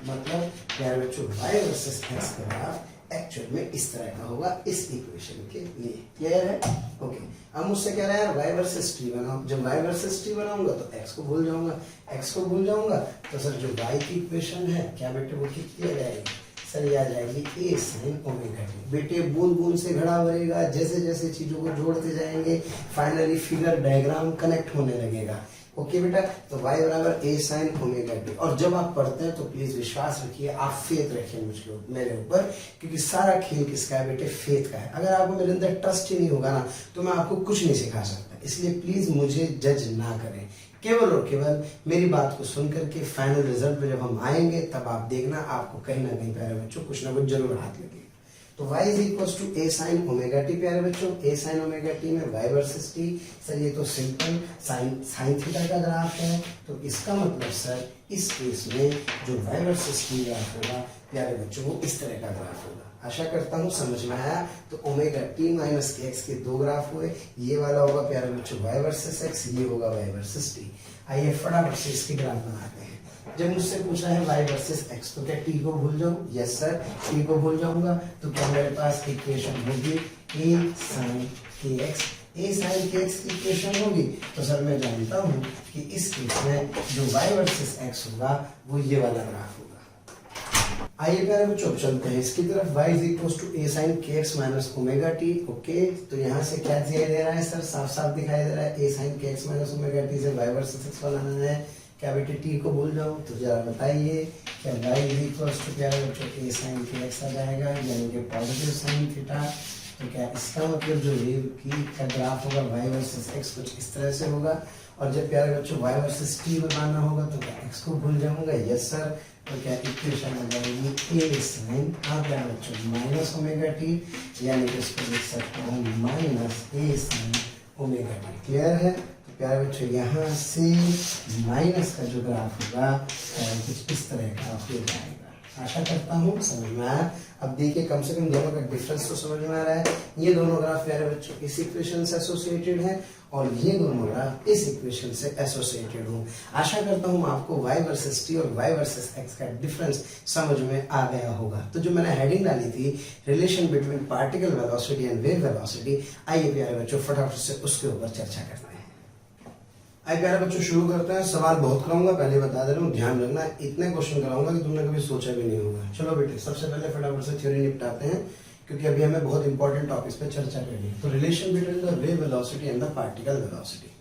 मतलब प्यारे बच्चों वाई वर्सेस एक्स का ग्राफ एक्चुअल में इस तरह का होगा इस इक्वेशन के लिए। क्लियर है? ओके। अब मुझसे कह रहा है यार वाई वर्सेस टी बनाओ। जब वाई वर्सेस टी बनाऊंगा तो एक्स को भूल जाऊंगा, तो सर जो वाई की इक्वेशन है क्या बेटे वो कितनी आ जाएगी सर, ये आ जाएगी ए साइन ओमेगा टी। बेटे बूंद बूंद से घड़ा भरेगा, जैसे जैसे चीजों को जोड़ते जाएंगे फाइनली फिगर डायग्राम कनेक्ट होने लगेगा। ओके बेटा, तो y बराबर ए साइन ओमेगा टी। और जब आप पढ़ते हैं तो प्लीज विश्वास रखिए, आप फेथ रखिए मेरे ऊपर, क्योंकि सारा खेल किसका है बेटे, फेथ का है। अगर आपको मेरे अंदर ट्रस्ट ही नहीं होगा ना तो मैं आपको कुछ नहीं सिखा सकता। इसलिए प्लीज मुझे जज ना करें, केवल और केवल मेरी बात को सुन करके फाइनल रिजल्ट पे जब हम आएंगे तब आप देखना आपको कहीं ना कहीं प्यारे बच्चों कुछ ना कुछ जरूर हाथ लगेगा। तो y is equal to a sine omega t प्यारे बच्चों, ए साइन ओमेगा टी में y वर्सेस t। सर ये तो सिंपल साइन थीटा का ग्राफ है, तो इसका मतलब सर इस केस में जो y वर्सेस t ग्राफ होगा प्यारे बच्चों वो इस तरह का ग्राफ होगा। आशा करता हूँ समझ में आया। तो omega t minus k x के दो ग्राफ हुए, ये वाला होगा प्यारे बच्चों y वर्सेस x, ये होगा y वर्सेस t। आइए फटाफट से इसके ग्राफ बनाते हैं। जब मुझसे पूछा है y वर्सेस x तो क्या t को भूल जाऊं? यस सर, t को भूल जाऊंगा। तो क्या मेरे पास इक्वेशन होगी a sin kx, a sin kx की इक्वेशन होगी। तो सर मैं जानता हूं कि इस केस में जो y वर्सेस x होगा वो ये वाला ग्राफ होगा। आइए प्यारे बच्चों चलते हैं इसकी तरफ। y is equal to a sin kx minus omega t. Okay, तो यहाँ से क्या दिखाई दे रहा है सर, साफ साफ दिखाई दे रहा है a sin kx minus omega T से y वर्सेस x बनाना है। क्या बेटे टी को भूल जाऊं? तो जरा बताइए क्या y इज इक्वल टू प्यारे बच्चों a sin kx आ जाएगा, यानी कि पॉजिटिव साइन थीटा। तो क्या इसका मतलब जो वेव की का ग्राफ होगा y वर्सेस x कुछ इस तरह से होगा। और जब प्यारे बच्चों y वर्सेस t बनाना होगा तो क्या x को भूल जाऊंगा? Yes sir. तो क्या इक्वेशन आ जाएगी a sin प्यारे बच्चों माइनस ओमेगा टी, यानी कि इसको लिख सकता हूँ minus a sin omega T. Clear है? तो प्यारे बच्चों यहाँ से माइनस का जो ग्राफ होगा कुछ इस तरह का हो जाएगा। आशा करता हूँ समझ में आया। अब देखिए कम से कम दोनों का डिफरेंस तो समझ में आ रहा है। ये दोनों ग्राफ प्यारे बच्चों इस इक्वेशन से एसोसिएटेड है और ये दोनों ग्राफ इस इक्वेशन से एसोसिएटेड हूँ। आशा करता हूँ आपको y वर्सेस t और y वर्सेस x का डिफरेंस समझ में आ गया होगा। तो जो मैंने हेडिंग डाली थी relation between particle velocity and wave velocity, आइए प्यारे बच्चों फटाफट से उसके ऊपर चर्चा करते हैं। आइए प्यारे बच्चों शुरू करते हैं। सवाल बहुत कराऊंगा, पहले बता दे रहा हूँ, ध्यान रखना इतने क्वेश्चन कराऊंगा कि तुमने कभी सोचा भी नहीं होगा। चलो बेटे सबसे पहले फटाफट से थ्योरी निपटाते हैं, क्योंकि अभी हमें बहुत इंपॉर्टेंट टॉपिक्स पे चर्चा करनी है। तो relation between the wave velocity and the particle velocity,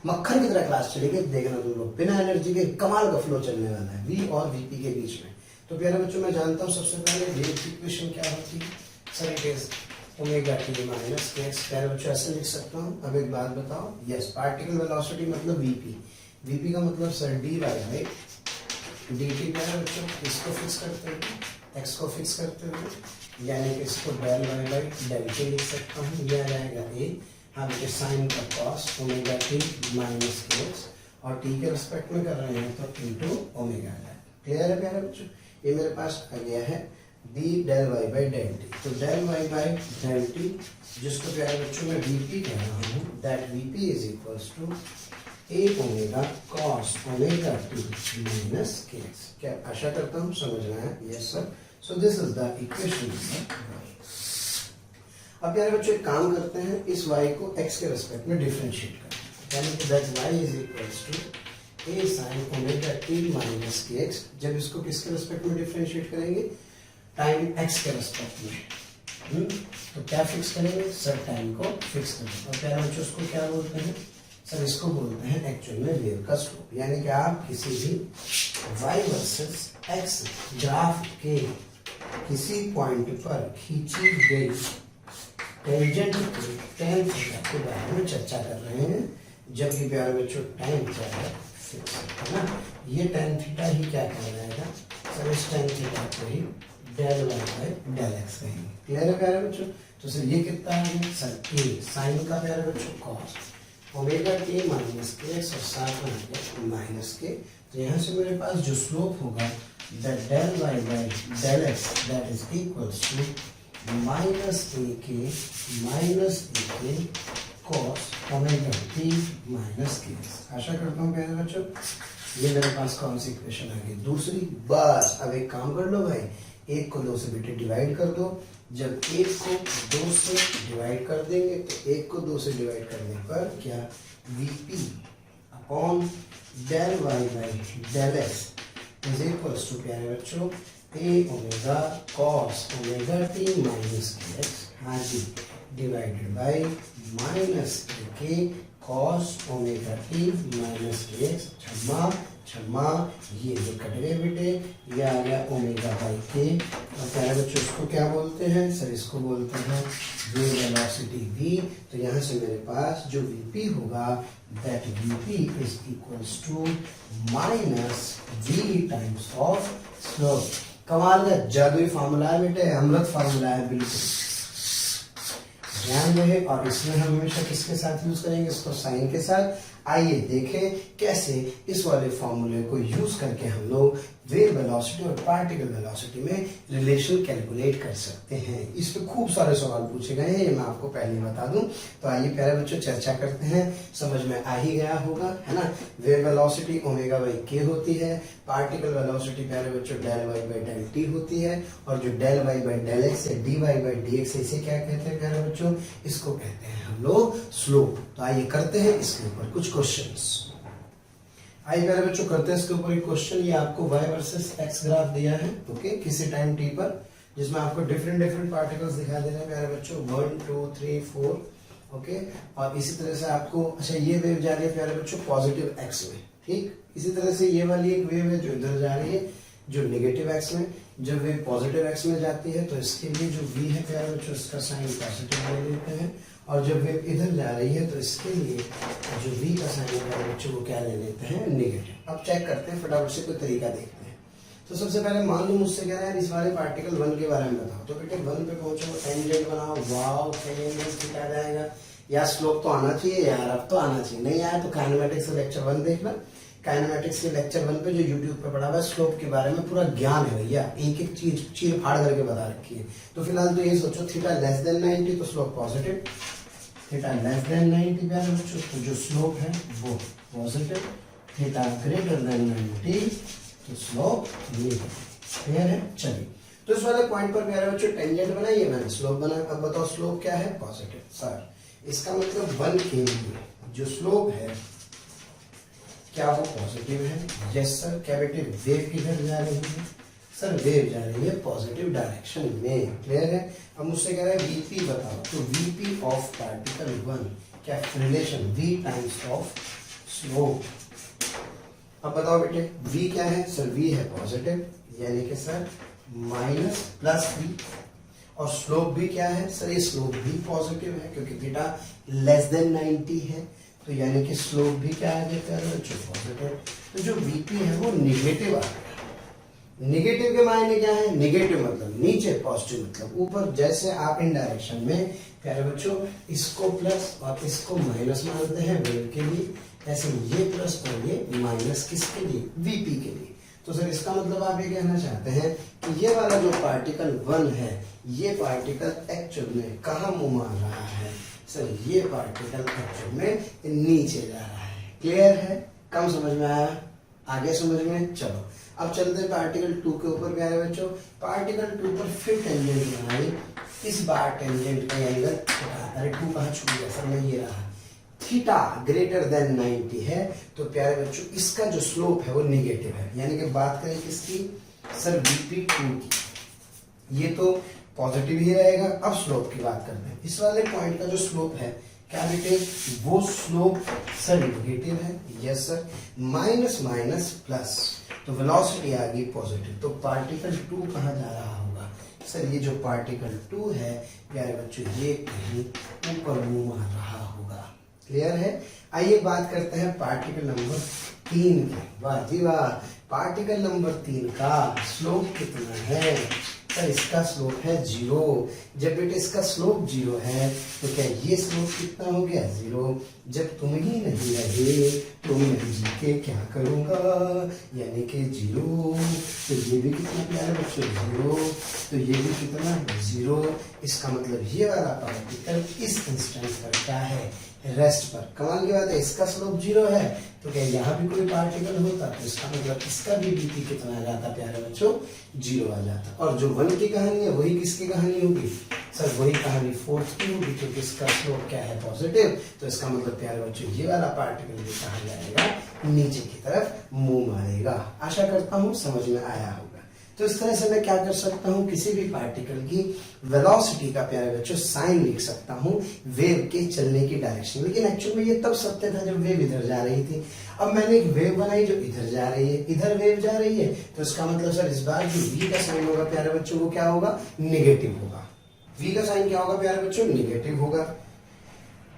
मक्खन की तरह क्लास चलेगी, देखना तुम लोग, बिना एनर्जी के कमाल का फ्लो चलने वाला है v और vp के बीच में। तो प्यारे बच्चों मैं जानता हूँ सबसे पहले वेव की इक्वेशन क्या होती है sir, it is omega t minus k x. प्यारे बच्चों ऐसे लिख सकता हूँ। अब एक बात बताओ, यस पार्टिकल वेलोसिटी मतलब vp का मतलब सर dy बाई dt। प्यारे बच्चों इसको फिक्स करते हैं, x को फिक्स करते हुए, यानी कि इसको del y by del t लिख सकता हूँ। ये आ जाएगा a, हाँ बेटे साइन का cos omega t minus k x, और t के रिस्पेक्ट में कर रहे हैं तो इंटू ओमेगा आ जाएगा। क्लियर है प्यारे बच्चों? ये मेरे पास आ गया है d del y by del t. तो del y by del t, जिसको प्यारे बच्चों मैं vp कह रहा हूँ, that vp is equals to a omega cos omega t minus k x. क्या आशा करता हूँ समझ में आया? Yes sir. So this is the equation. अब प्यारे बच्चों एक काम करते हैं, इस y को x के रिस्पेक्ट में डिफरेंशिएट करते हैं, यानी कि that y is equals to a sin omega t minus k x. जब इसको किसके रिस्पेक्ट में डिफरेंशिएट करेंगे? टाइम x के रिस्पेक्ट में। तो क्या फिक्स करेंगे सर? टाइम को फिक्स करेंगे। और प्यारे बच्चों इसको क्या बोलते हैं सर? इसको बोलते हैं एक्चुअल में वेव का स्लोप, यानी कि आप किसी भी y वर्सेस x ग्राफ के किसी पॉइंट पर खींची गई टेंजेंट टेन थीटा के बारे में चर्चा कर रहे हैं, जबकि प्यारे बच्चों टाइम क्या है? फिक्स है ना। ये टेन थीटा ही क्या कहलाएगा सर? इस टेन थीटा को ही del y by del x कहेंगे। क्लियर है प्यारे बच्चों? तो सर ये कितना है सर? ए साइन का प्यारे बच्चों cos omega t minus k x और साथ में माइनस के। तो यहाँ से मेरे पास जो स्लोप होगा that del y by del x that is equals to minus ak cos omega t minus kx। आशा करता हूँ प्यारे बच्चों ये मेरे पास कौन सी इक्वेशन आ गई, दूसरी। बस अब एक काम कर लो भाई, एक को 2 से बेटे डिवाइड कर दो। जब एक को 2 से डिवाइड कर देंगे तो एक को 2 से डिवाइड करने पर क्या Vp upon del y by del x is equals to प्यारे बच्चों a omega cos omega t minus k x, हाँ जी, divided by minus k cos omega t minus k x. छम्मा छम्मा ये जो कट गए बेटे, ये आ गया ओमेगा बाई के। और प्यारे बच्चों इसको क्या बोलते हैं सर, इसको बोलते हैं वेव वेलोसिटी v। तो यहाँ से मेरे पास जो vp होगा that vp is equals to minus v times of slope. कमाल का जादुई फार्मूला है बेटे, अमृत फार्मूला है बिल्कुल, ध्यान रहे। और इसमें हम हमेशा किसके साथ यूज करेंगे, इसको साइन के साथ। आइए देखें कैसे इस वाले फॉर्मूले को यूज करके हम लोग वेव वेलोसिटी और पार्टिकल वेलोसिटी में रिलेशन कैलकुलेट कर सकते हैं। इस पे खूब सारे सवाल पूछे गए हैं, ये मैं आपको पहले बता दूं। तो आइए प्यारे बच्चों चर्चा करते हैं, समझ में आ ही गया होगा, है ना। वेव वेलोसिटी ओमेगा बाई के होती है, पार्टिकल वेलोसिटी प्यारे बच्चों del y by del t होती है, और जो del y by del x है d y by d x, इसे क्या कहते हैं प्यारे बच्चों, इसको कहते हैं हम लोग स्लोप। तो आइए करते हैं इसके ऊपर कुछ क्वेश्चंस। आइए प्यारे बच्चों करते हैं इसके ऊपर एक क्वेश्चन। ये आपको y वर्सेस x ग्राफ दिया है, ओके, किसी टाइम t पर, जिसमें आपको डिफरेंट डिफरेंट पार्टिकल्स दिखा दे रहे हैं प्यारे बच्चों, 1 2 3 4, ओके। और इसी तरह से आपको, अच्छा ये वेव जा रही है प्यारे बच्चों पॉजिटिव x में, ठीक। इसी तरह से ये वाली एक वेव है जो इधर जा रही है जो नेगेटिव x में। जब वेव पॉजिटिव x में जाती है तो इसके लिए जो v है प्यारे बच्चों इसका साइन पॉजिटिव ले लेते हैं, और जब वेव इधर जा रही है तो इसके लिए जो v का साइन है प्यारे बच्चों वो क्या ले लेते हैं, नेगेटिव। अब चेक करते हैं फटाफट से, कोई तरीका देखते हैं। तो सबसे पहले मान लो मुझसे कह रहा है इस वाले पार्टिकल 1 के बारे में बताओ। तो बेटे 1 पे पहुंचो, टेंजेंट बनाओ, वाओ टेंजेंट क्या जाएगा यार, स्लोप तो आना चाहिए यार, अब तो आना चाहिए। नहीं आया तो काइनेमेटिक्स लेक्चर 1 देखना, काइनेमेटिक्स के लेक्चर 1 पे जो YouTube पे पढ़ा हुआ है स्लोप के बारे में पूरा ज्ञान है भैया, एक एक चीज चीर फाड़ करके बता रखी है। तो फिलहाल तो ये सोचो थीटा लेस देन 90 तो slope positive, theta less than 90 प्यारे बच्चों तो जो स्लोप है वो पॉजिटिव, थीटा ग्रेटर देन 90 तो स्लोप नेगेटिव। क्लियर है, चलिए। तो इस वाले पॉइंट पर प्यारे बच्चों टेंजेंट बनाइए, मैंने स्लोप बना। अब बताओ स्लोप क्या है, पॉजिटिव। सर इसका मतलब 1 के लिए जो स्लोप है क्या वो पॉजिटिव है? Yes sir. क्या बेटे वेव किधर जा रही है? सर वेव जा रही है पॉजिटिव डायरेक्शन में। क्लियर है। अब मुझसे कह रहा है वीपी बताओ, तो वीपी ऑफ पार्टिकल 1 क्या relation v times of slope. अब बताओ बेटे v क्या है? सर v है पॉजिटिव, यानी कि सर माइनस प्लस v, और स्लोप भी क्या है? सर ये स्लोप भी पॉजिटिव है क्योंकि थीटा लेस देन 90 है, तो यानी कि स्लोप भी क्या आ गया पॉजिटिव। तो जो वीपी है वो निगेटिव आ गया। निगेटिव के मायने क्या है? निगेटिव मतलब नीचे, पॉजिटिव मतलब ऊपर। जैसे आप इन डायरेक्शन में प्यारे बच्चों इसको प्लस और इसको माइनस मानते हैं वेव के लिए, ऐसे ये प्लस और ये माइनस किसके लिए? वीपी के लिए। तो सर इसका मतलब आप ये कहना चाहते हैं कि ये वाला जो पार्टिकल 1 है, ये पार्टिकल एक्चुअल में कहाँ मुंह मार रहा है? सर ये पार्टिकल एक्चुअल में नीचे जा रहा है। क्लियर है? कम समझ में आया? आगे समझ में? चलो अब चलते हैं पार्टिकल 2 के ऊपर प्यारे बच्चों। पार्टिकल 2 पर फिर टेंजेंट बनाई, इस बार टेंजेंट का एंगल, अरे 2 कहाँ छूट गया सर, मैं ये रहा, थीटा ग्रेटर देन 90 है, तो प्यारे बच्चों इसका जो स्लोप है वो निगेटिव है। यानी कि बात करें किसकी? सर Vp2 की, ये तो पॉजिटिव ही रहेगा। अब स्लोप की बात करते हैं। इस वाले पॉइंट का जो स्लोप है क्या बेटे? वो स्लोप सर निगेटिव है। Yes sir. Minus minus plus, तो वेलोसिटी आ गई पॉजिटिव, तो पार्टिकल 2 कहाँ जा रहा होगा? सर ये जो पार्टिकल 2 है प्यारे बच्चों ये कहीं ऊपर मुंह मार रहा होगा। क्लियर है। आइए बात करते हैं पार्टिकल नंबर 3 की। वाह जी वाह, पार्टिकल नंबर 3 का स्लोप कितना है? सर इसका स्लोप है 0। जब बेटे इसका स्लोप 0 है तो क्या ये स्लोप कितना हो गया 0। जब तुम ही नहीं रहे तो मैं जी के क्या करूँगा, यानी कि 0। तो ये भी कितना प्यारे बच्चों 0, तो ये भी कितना 0। इसका मतलब ये वाला पार्टिकल इस इंस्टेंट पर क्या है, रेस्ट पर। कमाल की बात है, इसका स्लोप 0 है तो क्या यहाँ भी कोई पार्टिकल होता तो इसका मतलब इसका भी डीपी कितना आ जाता प्यारे बच्चों 0 आ जाता। और जो 1 की कहानी है वही किसकी कहानी होगी, सर वही कहानी 4th की होगी, क्योंकि इसका स्लोप क्या है पॉजिटिव। तो इसका मतलब प्यारे बच्चों ये वाला पार्टिकल भी कहा जाएगा नीचे की तरफ मुंह मारेगा। आशा करता हूँ समझ में आया होगा। तो इस तरह से मैं क्या कर सकता हूँ, किसी भी पार्टिकल की वेलोसिटी का प्यारे बच्चों साइन लिख सकता हूँ वेव के चलने की डायरेक्शन। लेकिन एक्चुअल में ये तब सत्य था जब वेव इधर जा रही थी। अब मैंने एक वेव बनाई जो इधर जा रही है, इधर वेव जा रही है, तो इसका मतलब सर इस बार जो v का साइन होगा प्यारे बच्चों वो क्या होगा, निगेटिव होगा। v का साइन क्या होगा प्यारे बच्चों, निगेटिव होगा।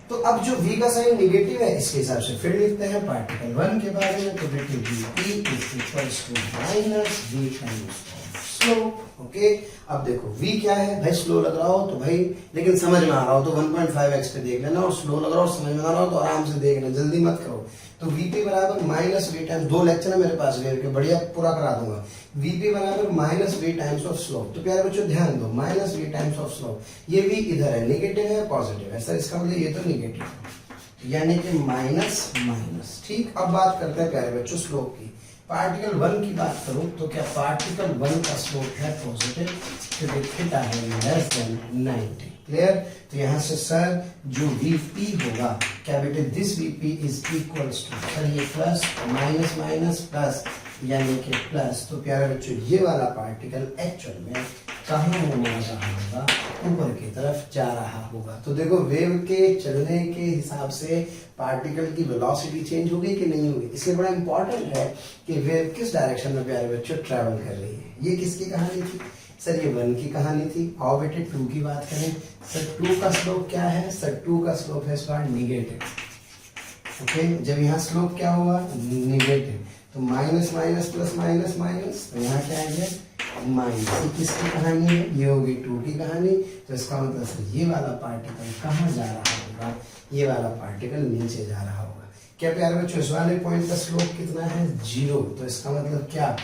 तो अब जो v का साइन निगेटिव है इसके हिसाब से फिर लिखते हैं पार्टिकल 1 के बारे में। तो बेटे Vp is equals to minus v times slope. Okay, अब देखो v क्या है भाई, स्लो लग रहा हो तो भाई, लेकिन समझ में आ रहा हो तो 1.5x पे देख लेना, और स्लो लग रहा हो समझ में आ रहा हो तो आराम से देख लेना, जल्दी मत करो। तो Vp बराबर माइनस v टाइम्स, 2 लेक्चर है मेरे पास वेव के, बढ़िया पूरा करा दूंगा। Vp बराबर minus v times of slope. तो प्यारे बच्चों ध्यान दो, minus v times of slope, ये v इधर है, नेगेटिव है पॉजिटिव है, सर इसका मतलब ये तो नेगेटिव है, यानी कि माइनस माइनस। ठीक, अब बात करते हैं प्यारे बच्चों स्लोप की। पार्टिकल 1 की बात करूं तो क्या पार्टिकल 1 का स्लोप है पॉजिटिव, क्योंकि थीटा है लेस देन 90। क्लियर। तो यहां से सर जो Vp होगा, क्या बेटे this Vp is equals to, sir ये प्लस माइनस माइनस प्लस, यानी कि प्लस। तो प्यारे बच्चों ये वाला पार्टिकल एक्चुअल में कहाँ मुंह मार रहा होगा, ऊपर की तरफ जा रहा होगा। तो देखो वेव के चलने के हिसाब से पार्टिकल की वेलोसिटी चेंज होगी कि नहीं होगी। इसलिए बड़ा इंपॉर्टेंट है कि वेव किस डायरेक्शन में प्यारे बच्चों ट्रेवल कर रही है। ये किसकी कहानी थी, सर ये 1 की कहानी थी। आओ बेटे 2 की बात करें। सर 2 का स्लोप क्या है, सर 2 का स्लोप है इस बार निगेटिव। ओके, जब यहाँ स्लोप क्या हुआ, निगेटिव, तो minus minus plus minus minus, तो यहाँ क्या आ गया माइनस। ये किसकी कहानी है, ये होगी 2 की कहानी। तो इसका मतलब सर ये वाला पार्टिकल कहाँ जा रहा होगा, ये वाला पार्टिकल नीचे जा रहा होगा। क्या प्यारे बच्चों इस वाले पॉइंट का स्लोप कितना है 0। तो इसका मतलब क्या,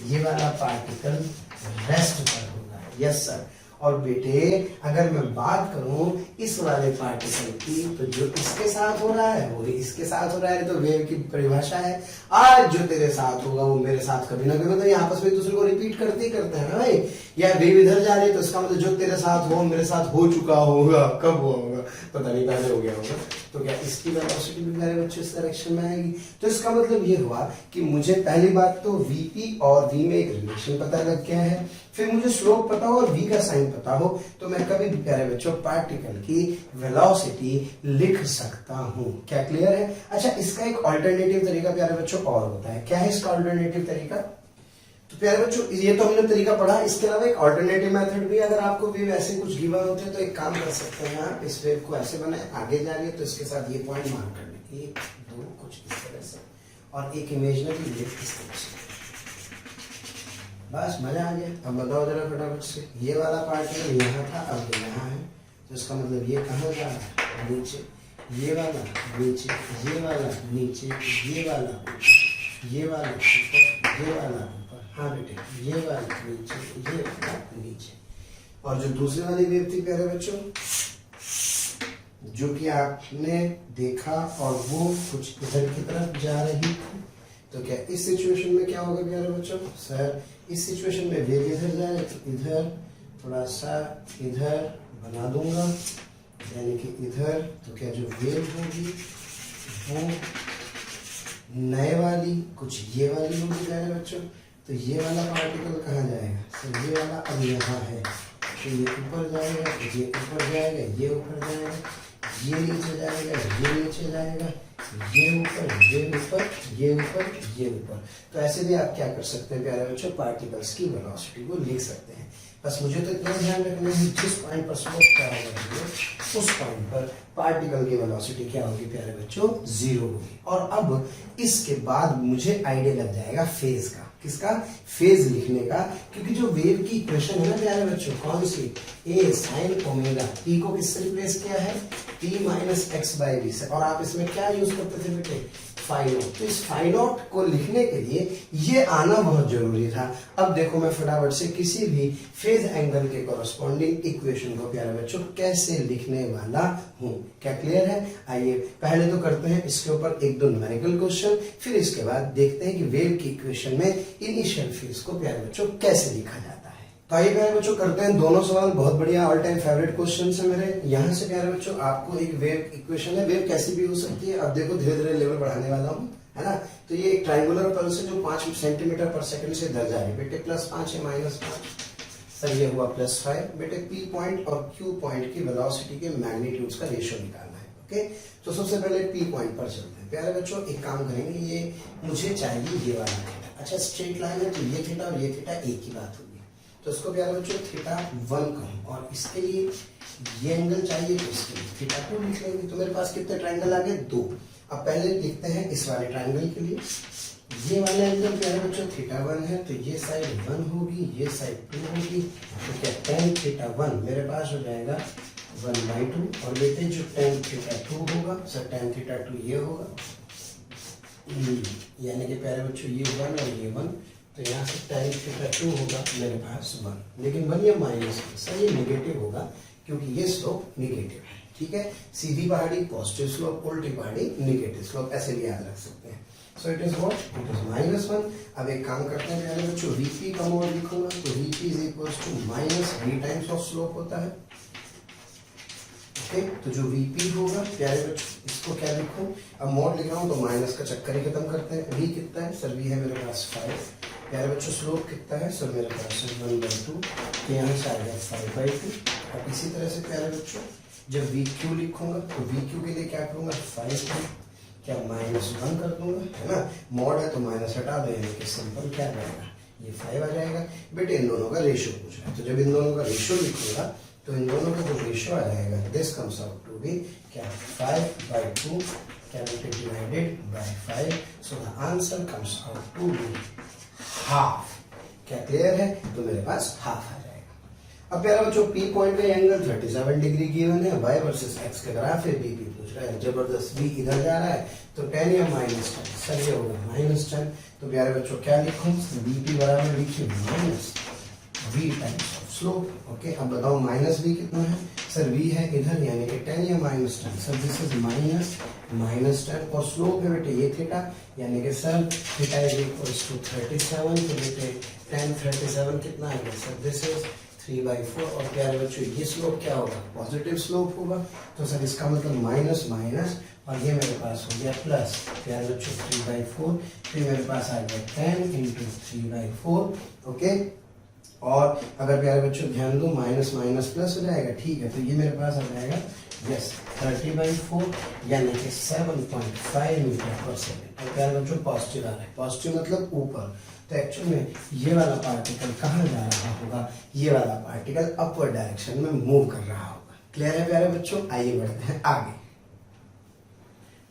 ये वाला पार्टिकल रेस्ट पर होगा। Yes sir. और बेटे अगर मैं बात करूं इस वाले पार्टिकल की, तो जो इसके साथ हो रहा है वो इसके साथ हो रहा है। तो वेव की परिभाषा है, आज जो तेरे साथ होगा वो मेरे साथ कभी ना कभी, मतलब ये आपस में एक दूसरे को रिपीट करते ही करते हैं ना भाई। या वेव इधर जा रही है तो इसका मतलब जो तेरे साथ हो मेरे साथ हो चुका होगा, कब हुआ होगा पता नहीं, पहले हो गया होगा। तो क्या इसकी वेलोसिटी भी मेरे बच्चों इस डायरेक्शन में आएगी। तो इसका मतलब ये हुआ कि मुझे पहली बात तो Vp और V में एक रिलेशन पता लग गया है, फिर मुझे स्लोप पता हो और V का साइन पता हो, तो मैं कभी भी प्यारे बच्चों पार्टिकल की वेलोसिटी लिख सकता हूं। क्या क्लियर है। अच्छा, इसका एक ऑल्टरनेटिव तरीका प्यारे बच्चों और होता है। क्या है इसका ऑल्टरनेटिव तरीका, तो प्यारे बच्चों ये तो हमने तरीका पढ़ा, इसके अलावा एक ऑल्टरनेटिव मेथड भी, अगर आपको वेव ऐसे कुछ गिवन होते हैं तो एक काम कर सकते हैं आप, इस वेव को ऐसे बनाए, आगे जा रही है तो इसके साथ ये पॉइंट मार्क कर लें, 1 2 कुछ इस तरह से, और एक इमेजिनरी वेव इस तरह से। बस मजा आ गया। अब बताओ जरा फटाफट से, ये वाला पार्टिकल यहाँ था अब यहाँ है, तो इसका मतलब ये कहाँ जा रहा है, नीचे। ये वाला नीचे, ये वाला नीचे, ये वाला ऊपर, ये वाला ऊपर, ये वाला ऊपर। हाँ बेटे, ये वाला नीचे, ये वाला नीचे। और जो दूसरी वाली वेव थी प्यारे बच्चों, जो कि आपने देखा और वो कुछ इधर की तरफ जा रही थी, तो क्या इस सिचुएशन में क्या होगा प्यारे बच्चों, सर इस सिचुएशन में वेव इधर जा रही है तो इधर थोड़ा सा इधर बना दूंगा, यानी कि इधर। तो क्या जो वेव होगी वो नए वाली कुछ ये वाली होगी प्यारे बच्चों। तो ये वाला पार्टिकल कहाँ जाएगा, सर ये वाला अब यहाँ है, तो ये ऊपर जाएगा, ये ऊपर जाएगा, ये ऊपर जाएगा, ये नीचे जाएगा, ये नीचे जाएगा, ये ऊपर, ये ऊपर, ये ऊपर, ये ऊपर। तो ऐसे भी आप क्या कर सकते हैं प्यारे बच्चों, पार्टिकल्स की वेलोसिटी को लिख सकते हैं। बस मुझे तो इतना ध्यान रखना है जिस पॉइंट पर स्लोप क्या होगा उस पॉइंट पर पार्टिकल की वेलोसिटी क्या होगी प्यारे बच्चों, 0 होगी। और अब इसके बाद मुझे आइडिया लग जाएगा फेज का। किसका? फेज लिखने का। क्योंकि जो वेव की इक्वेशन है ना प्यारे बच्चों, कौन सी? ए साइन ओमेगा, टी को किससे रिप्लेस किया है? T minus x by v से। और आप इसमें क्या यूज करते थे बेटे? Phi naught. तो इस फाई नॉट को लिखने के लिए ये आना बहुत जरूरी था। अब देखो मैं फटाफट से किसी भी फेज एंगल के कॉरस्पॉन्डिंग इक्वेशन को प्यारे बच्चों कैसे लिखने वाला हूं। क्या क्लियर है? आइए पहले तो करते हैं इसके ऊपर एक दो न्यूमेरिकल क्वेश्चन, फिर इसके बाद देखते हैं कि वेव की इक्वेशन में इनिशियल फेज को प्यारे बच्चों कैसे लिखा जाता है। तो आइए प्यारे बच्चों करते हैं दोनों सवाल। बहुत बढ़िया, ऑल टाइम फेवरेट क्वेश्चन है मेरे। यहाँ से प्यारे बच्चों आपको एक वेव इक्वेशन है, वेव कैसी भी हो सकती है। अब देखो धीरे धीरे लेवल बढ़ाने वाला हूँ, है ना। तो ये एक ट्राइंगुलर पल्स है जो 5 सेंटीमीटर पर सेकंड से इधर जा रही है। बेटे +5 है -5, सर ये हुआ +5। बेटे पी पॉइंट और क्यू पॉइंट की वेलोसिटी के मैग्नीट्यूड्स का रेशियो निकालना है। ओके, तो सबसे पहले पी पॉइंट पर चलते हैं। प्यारे बच्चों एक काम करेंगे, ये मुझे चाहिए ये वाला थीटा। अच्छा स्ट्रेट लाइन है तो ये थीटा और ये थीटा एक ही बात होगी। तो इसको प्यारे बच्चों θ1 कहूँ, और इसके लिए ये एंगल चाहिए तो इसके लिए θ2 लिख लेंगे। तो मेरे पास कितने ट्राइंगल आ गए? 2। अब पहले लिखते हैं इस वाले ट्राइंगल के लिए। ये वाला एंगल प्यारे बच्चों θ1 है, तो ये साइड 1 होगी, ये साइड 2 होगी। तो क्या tan θ1 मेरे पास हो जाएगा 1/2, और बेटे जो tan θ2 होगा, सर tan θ2 ये होगा, यानी कि प्यारे बच्चों ये 1 और ये 1, तो यहाँ से tan θ2 होगा मेरे पास 1। लेकिन 1 या माइनस, सर ये नेगेटिव होगा क्योंकि ये स्लोप नेगेटिव है। ठीक है, सीधी पहाड़ी पॉजिटिव स्लोप, उल्टी पहाड़ी नेगेटिव स्लोप, ऐसे भी याद रख सकते हैं। So it is what? It is -1। अब एक काम करते हैं प्यारे बच्चों, Vp का मोड लिखूंगा तो Vp is equal to -v times of slope होता है। ओके, तो जो Vp होगा प्यारे बच्चों, इसको क्या लिखूं? अब मोड लिख रहा हूं तो माइनस का चक्कर ही खत्म करते हैं। V कितना है? सर V है मेरे पास 5। प्यारे बच्चों स्लोप कितना है? सर मेरे पास 1/2, तो यहाँ से आ गया 5/2। अब इसी तरह से प्यारे बच्चों जब VQ लिखूंगा तो VQ के लिए क्या करूंगा? 5 क्या -1 कर दूंगा, है ना। मोड है तो माइनस हटा दो, यानी कि सिंपल क्या रहेगा? ये 5 आ जाएगा। बेटे इन दोनों का रेशियो पूछ रहा है, तो जब इन दोनों का रेशियो लिखूंगा तो इन दोनों का जो रेशियो आ जाएगा, this comes out to be क्या? 5/2 क्या बेटे divided by 5। So the answer comes out to be half. क्या क्लियर है? तो मेरे पास हाफ आ जाएगा। अब प्यारा बच्चों पी पॉइंट पे एंगल 37 डिग्री गिवन है, y वर्सेस x का ग्राफ है, बीपी पूछ रहा है। जबरदस्त v इधर जा रहा है तो 10 या -10, सर ये होगा -10। तो प्यारे बच्चों क्या लिखूं? बीपी बराबर लिखिए -v times of slope. Okay, अब बताओ -v कितना है? सर v है इधर, यानी कि 10 या -10, सर दिस इज -10, और स्लोप है बेटे ये थीटा, यानी कि sir theta is equals to 37। तो बेटे tan 37 कितना आ गया? Sir this is 3/4। और प्यारे बच्चों ये स्लोप क्या होगा? पॉजिटिव स्लोप होगा। तो सर इसका मतलब माइनस माइनस, और ये मेरे पास हो गया प्लस। प्यारे बच्चों 3/4, फिर मेरे पास आ गया 10 × 3/4। ओके, और अगर प्यारे बच्चों ध्यान दो माइनस माइनस प्लस हो जाएगा, ठीक है। तो ये मेरे पास आ जाएगा यस 30/4, यानी कि 7.5 मीटर पर सेकेंड। और प्यारे बच्चों पॉजिटिव आ रहा है, पॉजिटिव मतलब ऊपर। तो एक्चुअल में ये वाला पार्टिकल कहाँ जा रहा होगा? ये वाला पार्टिकल अपवर्ड डायरेक्शन में मूव कर रहा होगा। क्लियर है प्यारे बच्चों? आइए बढ़ते हैं आगे।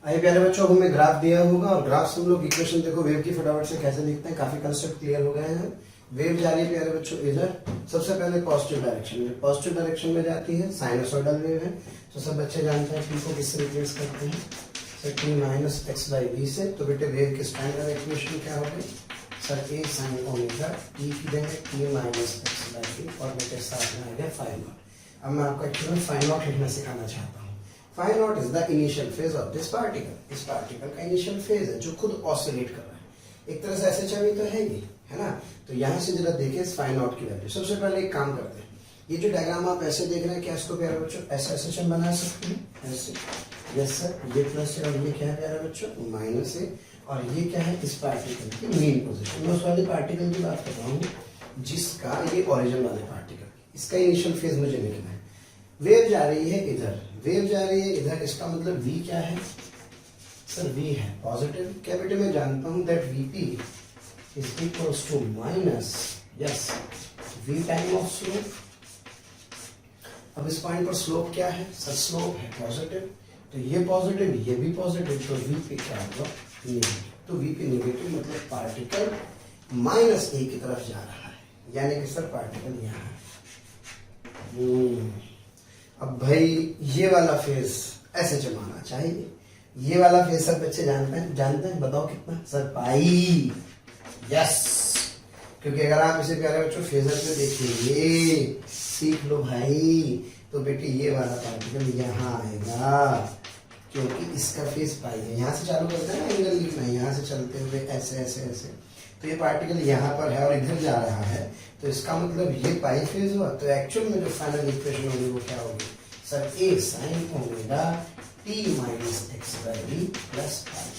आइए प्यारे बच्चों, हमें ग्राफ दिया होगा, और ग्राफ से हम लोग इक्वेशन देखो वेव की फटाफट से कैसे लिखते हैं। काफी कंसेप्ट क्लियर हो गए हैं। वेव जा रही है प्यारे बच्चों इधर, सबसे पहले पॉजिटिव डायरेक्शन में, पॉजिटिव डायरेक्शन में जाती है, साइनसोइडल वेव है। तो सब बच्चे जानते हैं पी को किससे रिप्लेस करते हैं? Sir t minus x by v से। तो बेटे वेव की स्टैंडर्ड इक्वेशन क्या होगी? Sir a sine omega t की देंगे t minus x by v, और बेटे साथ में आ गया फाई नॉट। अब मैं आपको एक्चुअली फाई नॉट लिखना सिखाना चाहता हूँ। Phi naught is the initial phase of this particle. इस पार्टिकल का इनिशियल फेज है जो खुद ऑसिलेट कर रहा है, एक तरह से ऐसे चवी तो है ही, है ना। तो यहाँ से जरा देखें फाई नॉट की वैल्यू। सबसे पहले एक काम करते हैं, ये जो डायग्राम आप ऐसे देख रहे हैं, क्या इसको प्यारे बच्चों ऐसे ऐसे बना सकते हैं? ऐसे, यस सर, ये प्लस है और ये क्या है प्यारे बच्चों? माइनस है। और ये क्या है? इस पार्टिकल की मेन पोजीशन। मैं उस वाले पार्टिकल की बात कर रहा हूँ जिसका ये ओरिजिन वाले पार्टिकल, इसका इनिशियल फेज मुझे लिखना है। वेव जा रही है इधर, वेव जा रही है इधर, इसका मतलब v क्या है? सर v है पॉजिटिव। क्या बेटे मैं जानता हूँ that Vp is equals to minus yes v time of slope. अब इस पॉइंट पर स्लोप क्या है? सर स्लोप है पॉजिटिव, तो ये पॉजिटिव ये भी पॉजिटिव, तो Vp क्या होगा? नेगेटिव। तो Vp नेगेटिव मतलब पार्टिकल माइनस ए की तरफ जा रहा है, यानी कि सर पार्टिकल यहाँ है। अब भाई ये वाला फेस ऐसे जमाना चाहिए। ये वाला फेस सर बच्चे जानते हैं बताओ कितना सर? पाई। यस, क्योंकि अगर आप इसे प्यारे बच्चों फेजर पे देखेंगे, सीख लो भाई, तो बेटे ये वाला पार्टिकल यहाँ आएगा, क्योंकि इसका फेस पाई है। यहाँ से चालू करते हैं ना एंगल लिखना, यहाँ से चलते हुए ऐसे ऐसे ऐसे, तो ये पार्टिकल यहाँ पर है और इधर जा रहा है, तो इसका मतलब ये पाई फेज हुआ। तो एक्चुअल में जो फाइनल इक्वेशन होगी वो क्या होगी sir? A sine omega t minus x by v plus pi.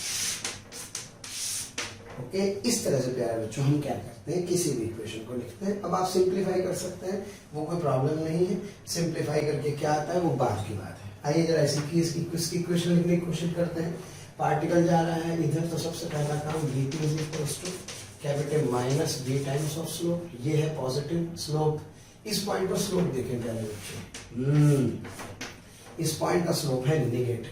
Okay, इस तरह से प्यारे बच्चों हम क्या करते हैं, किसी भी इक्वेशन को लिखते हैं। अब आप सिंप्लीफाई कर सकते हैं, वो कोई प्रॉब्लम नहीं है। सिंप्लीफाई करके क्या आता है वो बाद की बात है। आइए जरा इसकी इक्वेशन लिखने की कोशिश करते हैं। पार्टिकल जा रहा है इधर, तो सबसे पहला काम dt is equals to capital minus v times of slope. ये है पॉजिटिव स्लोप। इस पॉइंट पर स्लोप देखें प्यारे बच्चों, इस पॉइंट का स्लोप है नेगेटिव।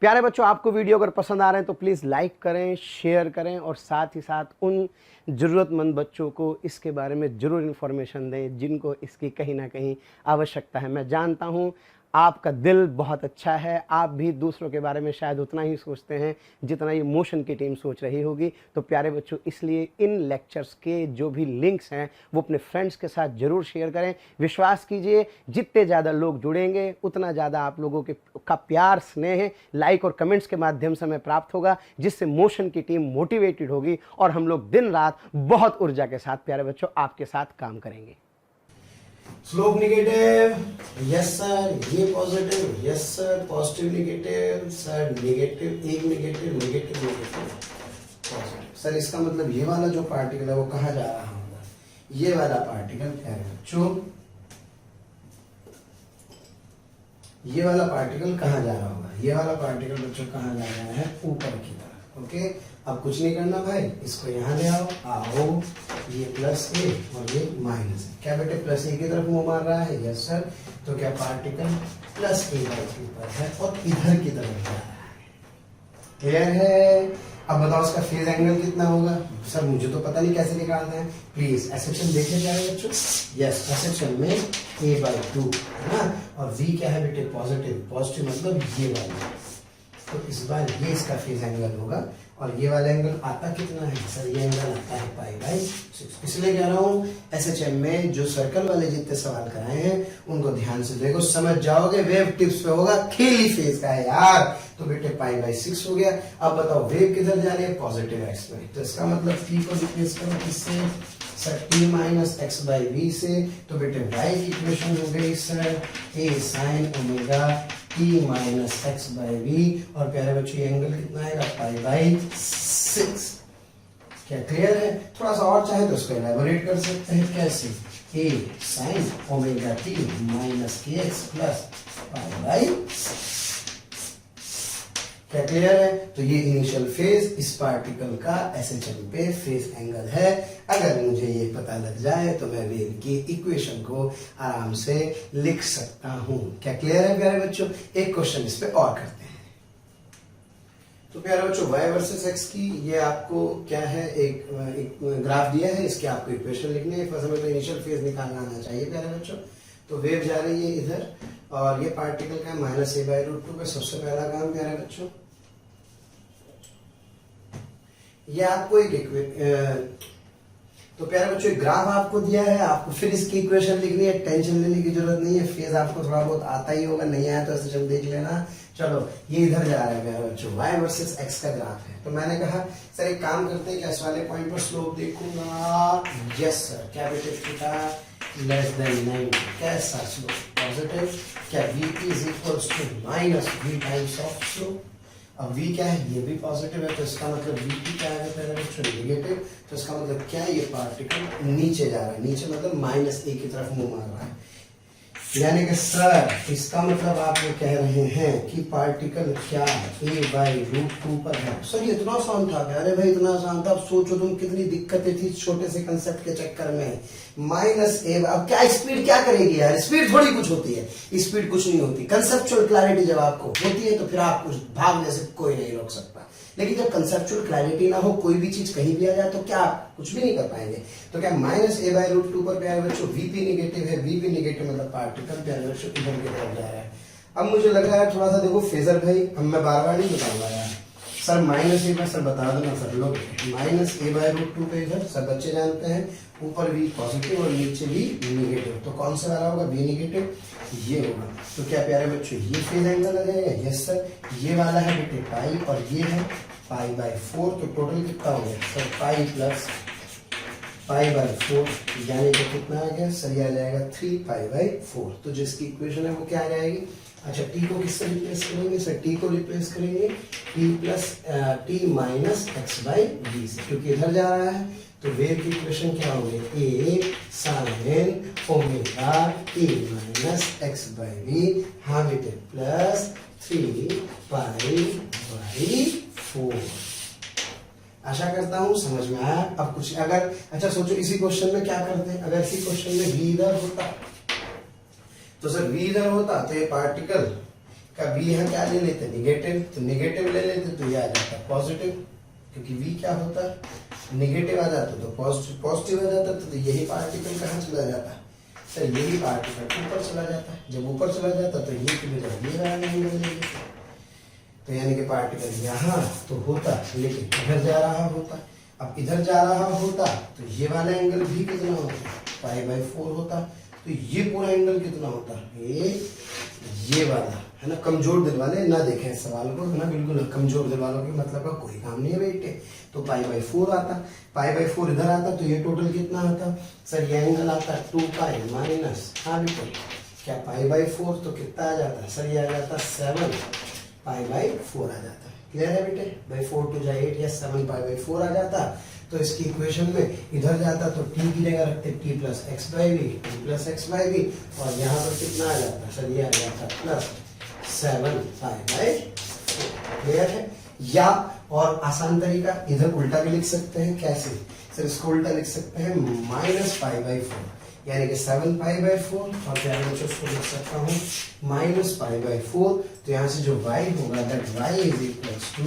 प्यारे बच्चों, आपको वीडियो अगर पसंद आ रहे हैं तो प्लीज़ लाइक करें, शेयर करें और साथ ही साथ उन ज़रूरतमंद बच्चों को इसके बारे में ज़रूर इन्फॉर्मेशन दें जिनको इसकी कहीं ना कहीं आवश्यकता है। मैं जानता हूं आपका दिल बहुत अच्छा है, आप भी दूसरों के बारे में शायद उतना ही सोचते हैं जितना ये मोशन की टीम सोच रही होगी। तो प्यारे बच्चों, इसलिए इन लेक्चर्स के जो भी लिंक्स हैं वो अपने फ्रेंड्स के साथ ज़रूर शेयर करें। विश्वास कीजिए, जितने ज़्यादा लोग जुड़ेंगे उतना ज़्यादा आप लोगों का प्यार, स्नेह, लाइक और कमेंट्स के माध्यम से हमें प्राप्त होगा, जिससे मोशन की टीम मोटिवेटेड होगी और हम लोग दिन रात बहुत ऊर्जा के साथ प्यारे बच्चों आपके साथ काम करेंगे। Slope negative, yes sir. ये positive, yes sir. Positive negative sir, negative, एक negative, negative negative positive. Sir इसका मतलब ये वाला जो पार्टिकल है वो कहाँ जा रहा होगा? ये वाला पार्टिकल प्यारे बच्चों, ये वाला पार्टिकल कहाँ जा रहा होगा? ये वाला पार्टिकल बच्चों कहाँ जा रहा है? ऊपर की तरफ। ओके, अब कुछ नहीं करना भाई, इसको यहाँ ले आओ, ये प्लस ए और ये माइनस ए। क्या बेटे प्लस ए की तरफ मुंह मार रहा है? Yes sir. तो क्या particle plus A by two पर है और इधर की तरफ जा रहा है। क्लियर है? अब बताओ इसका फेज एंगल कितना होगा? सर मुझे तो पता नहीं कैसे निकालना है, प्लीज एसेप्शन देखे जाए बच्चों। यस, एसेप्शन में ए बाई टू है ना, और v क्या है बेटे? पॉजिटिव। पॉजिटिव मतलब ये वाला, तो इस बार ये इसका फेज एंगल होगा। और ये वाला एंगल आता कितना है सर? ये एंगल आता है पाई बाई 6। इसलिए कह रहा हूँ एसएचएम में जो सर्कल वाले जितने सवाल कराए हैं उनको ध्यान से देखो, समझ जाओगे। वेव टिप्स पे होगा, खेल ही फेज का है यार। तो बेटे पाई बाई 6 हो गया। अब बताओ वेव किधर जा रही है? पॉजिटिव एक्स में। तो इसका मतलब टी को रिप्लेस करो किससे sir? T minus x by v से। तो बेटे वाई की इक्वेशन हो गई sir a sine omega t minus x by v, और प्यारे बच्चों ये एंगल कितना आएगा? Pi by 6। क्या क्लियर है? थोड़ा सा और चाहे तो उसको एलैबोरेट कर सकते हैं। कैसे? ए sine omega t minus k x plus pi by. क्या क्लियर है? तो ये इनिशियल फेज इस पार्टिकल का एसएचएम पे फेज एंगल है। अगर मुझे ये पता लग जाए तो मैं वेव की इक्वेशन को आराम से लिख सकता हूं। क्या क्लियर है प्यारे बच्चों? एक क्वेश्चन इस पे और करते हैं। तो प्यारे बच्चों y वर्सेस x की ये आपको क्या है, एक ग्राफ दिया है, इसके आपको इक्वेशन लिखनी है। फर्स्ट हमें इनिशियल फेज निकालना आना चाहिए प्यारे बच्चों। तो वेव जा रही है इधर और ये पार्टिकल का माइनस ए बाई रूट 2 पे। सबसे पहला काम प्यारे बच्चों, ये आपको तो प्यारे बच्चों ग्राफ आपको दिया है, आपको फिर इसकी इक्वेशन लिखनी है। टेंशन लेने की जरूरत नहीं है, फेज आपको थोड़ा बहुत आता ही होगा, नहीं आया तो ऐसे चल देख लेना। चलो ये इधर जा रहा है प्यारे बच्चों, y वर्सेस x का ग्राफ है। तो मैंने कहा सर एक काम करते हैं, क्या इस वाले पॉइंट पर स्लोप देखूंगा? Yes sir. Capital theta less than 90। कैसा स्लोप? पॉजिटिव। क्या v is equals to minus v times of slope. अब v क्या है? ये भी पॉजिटिव है, तो इसका मतलब v क्या है पहले बच्चों? नेगेटिव। तो इसका मतलब क्या है? ये पार्टिकल नीचे जा रहा है, नीचे मतलब माइनस ए की तरफ मुंह मार रहा है। यानी कि सर इसका मतलब आप ये कह रहे हैं कि पार्टिकल क्या ए बाई रूट 2 पर है। सर ये इतना आसान था? अरे भाई इतना आसान था, अब सोचो तुम कितनी दिक्कतें थी छोटे से कंसेप्ट के चक्कर में। माइनस ए, अब क्या स्पीड क्या करेगी यार? स्पीड थोड़ी कुछ होती है, स्पीड कुछ नहीं होती। कंसेप्चुअल क्लैरिटी जब आपको होती है तो फिर आप कुछ भागने से कोई नहीं रोक सकता। लेकिन जब कंसेप्चुअल क्लैरिटी ना हो, कोई भी चीज कहीं भी आ जाए तो क्या कुछ भी नहीं कर पाएंगे। तो क्या माइनस ए बाई रूट 2 पर प्यारे बच्चों वीपी निगेटिव है, वीपी निगेटिव मतलब पार्टिकल प्यारे बच्चों इधर की तरफ जा रहा है। अब मुझे लग रहा है थोड़ा सा देखो फेजर भाई, अब मैं बार बार नहीं बताऊंगा यार सर, माइनस ए पर सर बता दो ना सर लोग, माइनस ए बाई रूट 2 पे इधर सब बच्चे जानते हैं, ऊपर वी पॉजिटिव और नीचे भी निगेटिव, तो कौन सा वाला होगा, वी निगेटिव, ये होगा। तो क्या प्यारे बच्चों ये फेज एंगल आ जाएगा, यस सर, ये वाला है बेटे पाई और ये है पाई बाई 4, तो टोटल कितना हो गया sir, pi plus pi by 4, यानी कि कितना आ गया सर, ये आ जाएगा 3 पाई बाई 4। तो जिसकी इक्वेशन है वो क्या आ जाएगी, अच्छा टी को किससे रिप्लेस करेंगे सर, टी को रिप्लेस करेंगे t plus t minus x by v से, क्योंकि इधर जा रहा है तो वेव की इक्वेशन क्या होगी, a sine omega t minus x by b, हाँ बेटे प्लस 3 पाई बाई 4। आशा करता हूं समझ में आया। अब कुछ अगर अच्छा सोचो इसी क्वेश्चन में क्या करते हैं, अगर इसी क्वेश्चन में v इधर होता तो सर v इधर होता तो ये पार्टिकल का v है क्या ले लेते निगेटिव, तो निगेटिव ले लेते तो ये आ जाता पॉजिटिव, क्योंकि v क्या होता है निगेटिव आ जाता तो पॉजिटिव, पॉजिटिव आ जाता तो यही पार्टिकल कहाँ चला जाता सर, यही पार्टिकल ऊपर चला जाता, जब ऊपर चला जाता तो ये की बजाय ये वाला एंगल ले लेते, तो यानी कि पार्टिकल यहाँ तो होता लेकिन इधर जा रहा होता, अब इधर जा रहा होता तो ये वाला एंगल भी कितना होता पाई बाई 4 होता, तो ये पूरा एंगल कितना होता ये वाला है ना। कमजोर दिल वाले ना देखें इस सवाल को है ना, बिल्कुल कमजोर दिल वालों के मतलब का कोई काम नहीं है बेटे। तो पाई बाई 4 आता, पाई बाई 4 इधर आता तो ये टोटल कितना आता सर, ये एंगल आता 2 पाई माइनस, हाँ बेटे क्या पाई बाई 4 तो कितना आ जाता सर, ये आ जाता 7 पाई बाई 4 आ जाता, क्लियर है बेटे, बाई 4 टू जा 8 या 7 पाई बाई 4 आ जाता। तो इसकी इक्वेशन में इधर जाता तो टी की जगह रखते t plus x by v, t plus x by v, और यहाँ पर कितना आ जाता सर, ये आ जाता प्लस 7 पाई बाई 4, क्लियर है। या और आसान तरीका इधर उल्टा भी लिख सकते हैं, कैसे सर, इसको उल्टा लिख सकते हैं माइनस पाई बाई 4, यानी कि 7 पाई बाई 4, और क्या बच्चों उसको लिख सकता हूँ माइनस पाई बाई 4, तो यहाँ से जो y होगा that y is equals to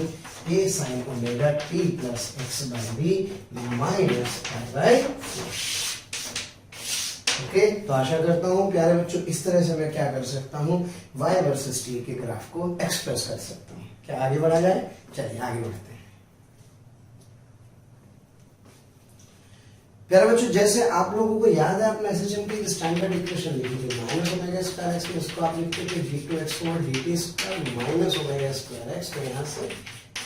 a sine omega t plus x by v minus pi by 4। Okay, तो आशा करता हूँ प्यारे बच्चों इस तरह से मैं क्या कर सकता हूँ y वर्सेस t के ग्राफ को एक्सप्रेस कर सकता हूँ। क्या आगे बढ़ा जाए, चलिए आगे बढ़ते हैं। प्यारे बच्चों जैसे आप लोगों को याद है अपने एसएचएम की स्टैंडर्ड इक्वेशन लिखी थी, माइनस ओमेगा स्क्वायर एक्स, इसको आप लिखते थे v2x over dt square minus omega square x, तो यहाँ से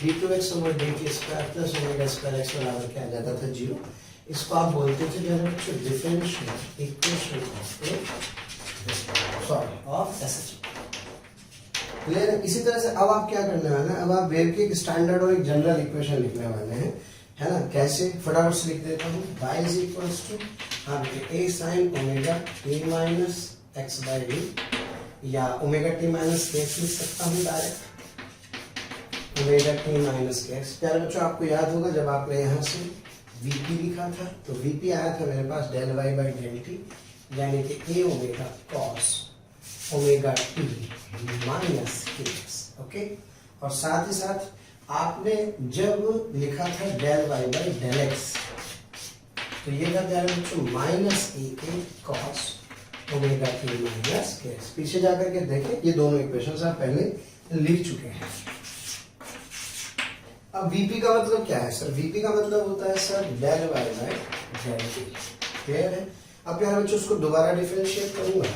v2x over dt square plus omega square x बराबर क्या आ जाता था 0। इसको आप बोलते थे प्यारे बच्चों differential equation of SHM, clear है। इसी तरह से अब आप क्या करने वाले हैं, अब आप वेव की एक स्टैंडर्ड और एक जनरल इक्वेशन लिखने वाले हैं, है ना। कैसे, फटाफट से लिख देता हूँ, y इज इक्वल्स टू हाँ बेटे a sine omega t minus x by v, या omega t minus k x लिख सकता हूँ direct, omega t minus k x. प्यारे बच्चों आपको याद होगा जब आपने यहाँ से vp लिखा था तो vp आया था मेरे पास del y by del t, यानी कि a omega cos omega t minus k x, okay. और साथ ही साथ आपने जब लिखा था del y by del x तो ये था प्यारे बच्चों minus a k cos omega t minus k x. पीछे जाकर के देखें ये दोनों इक्वेशंस आप पहले लिख चुके हैं। अब वीपी का मतलब क्या है सर, वीपी का मतलब होता है sir del y by del t, clear है। अब प्यारे बच्चों उसको दोबारा डिफरेंशिएट करूंगा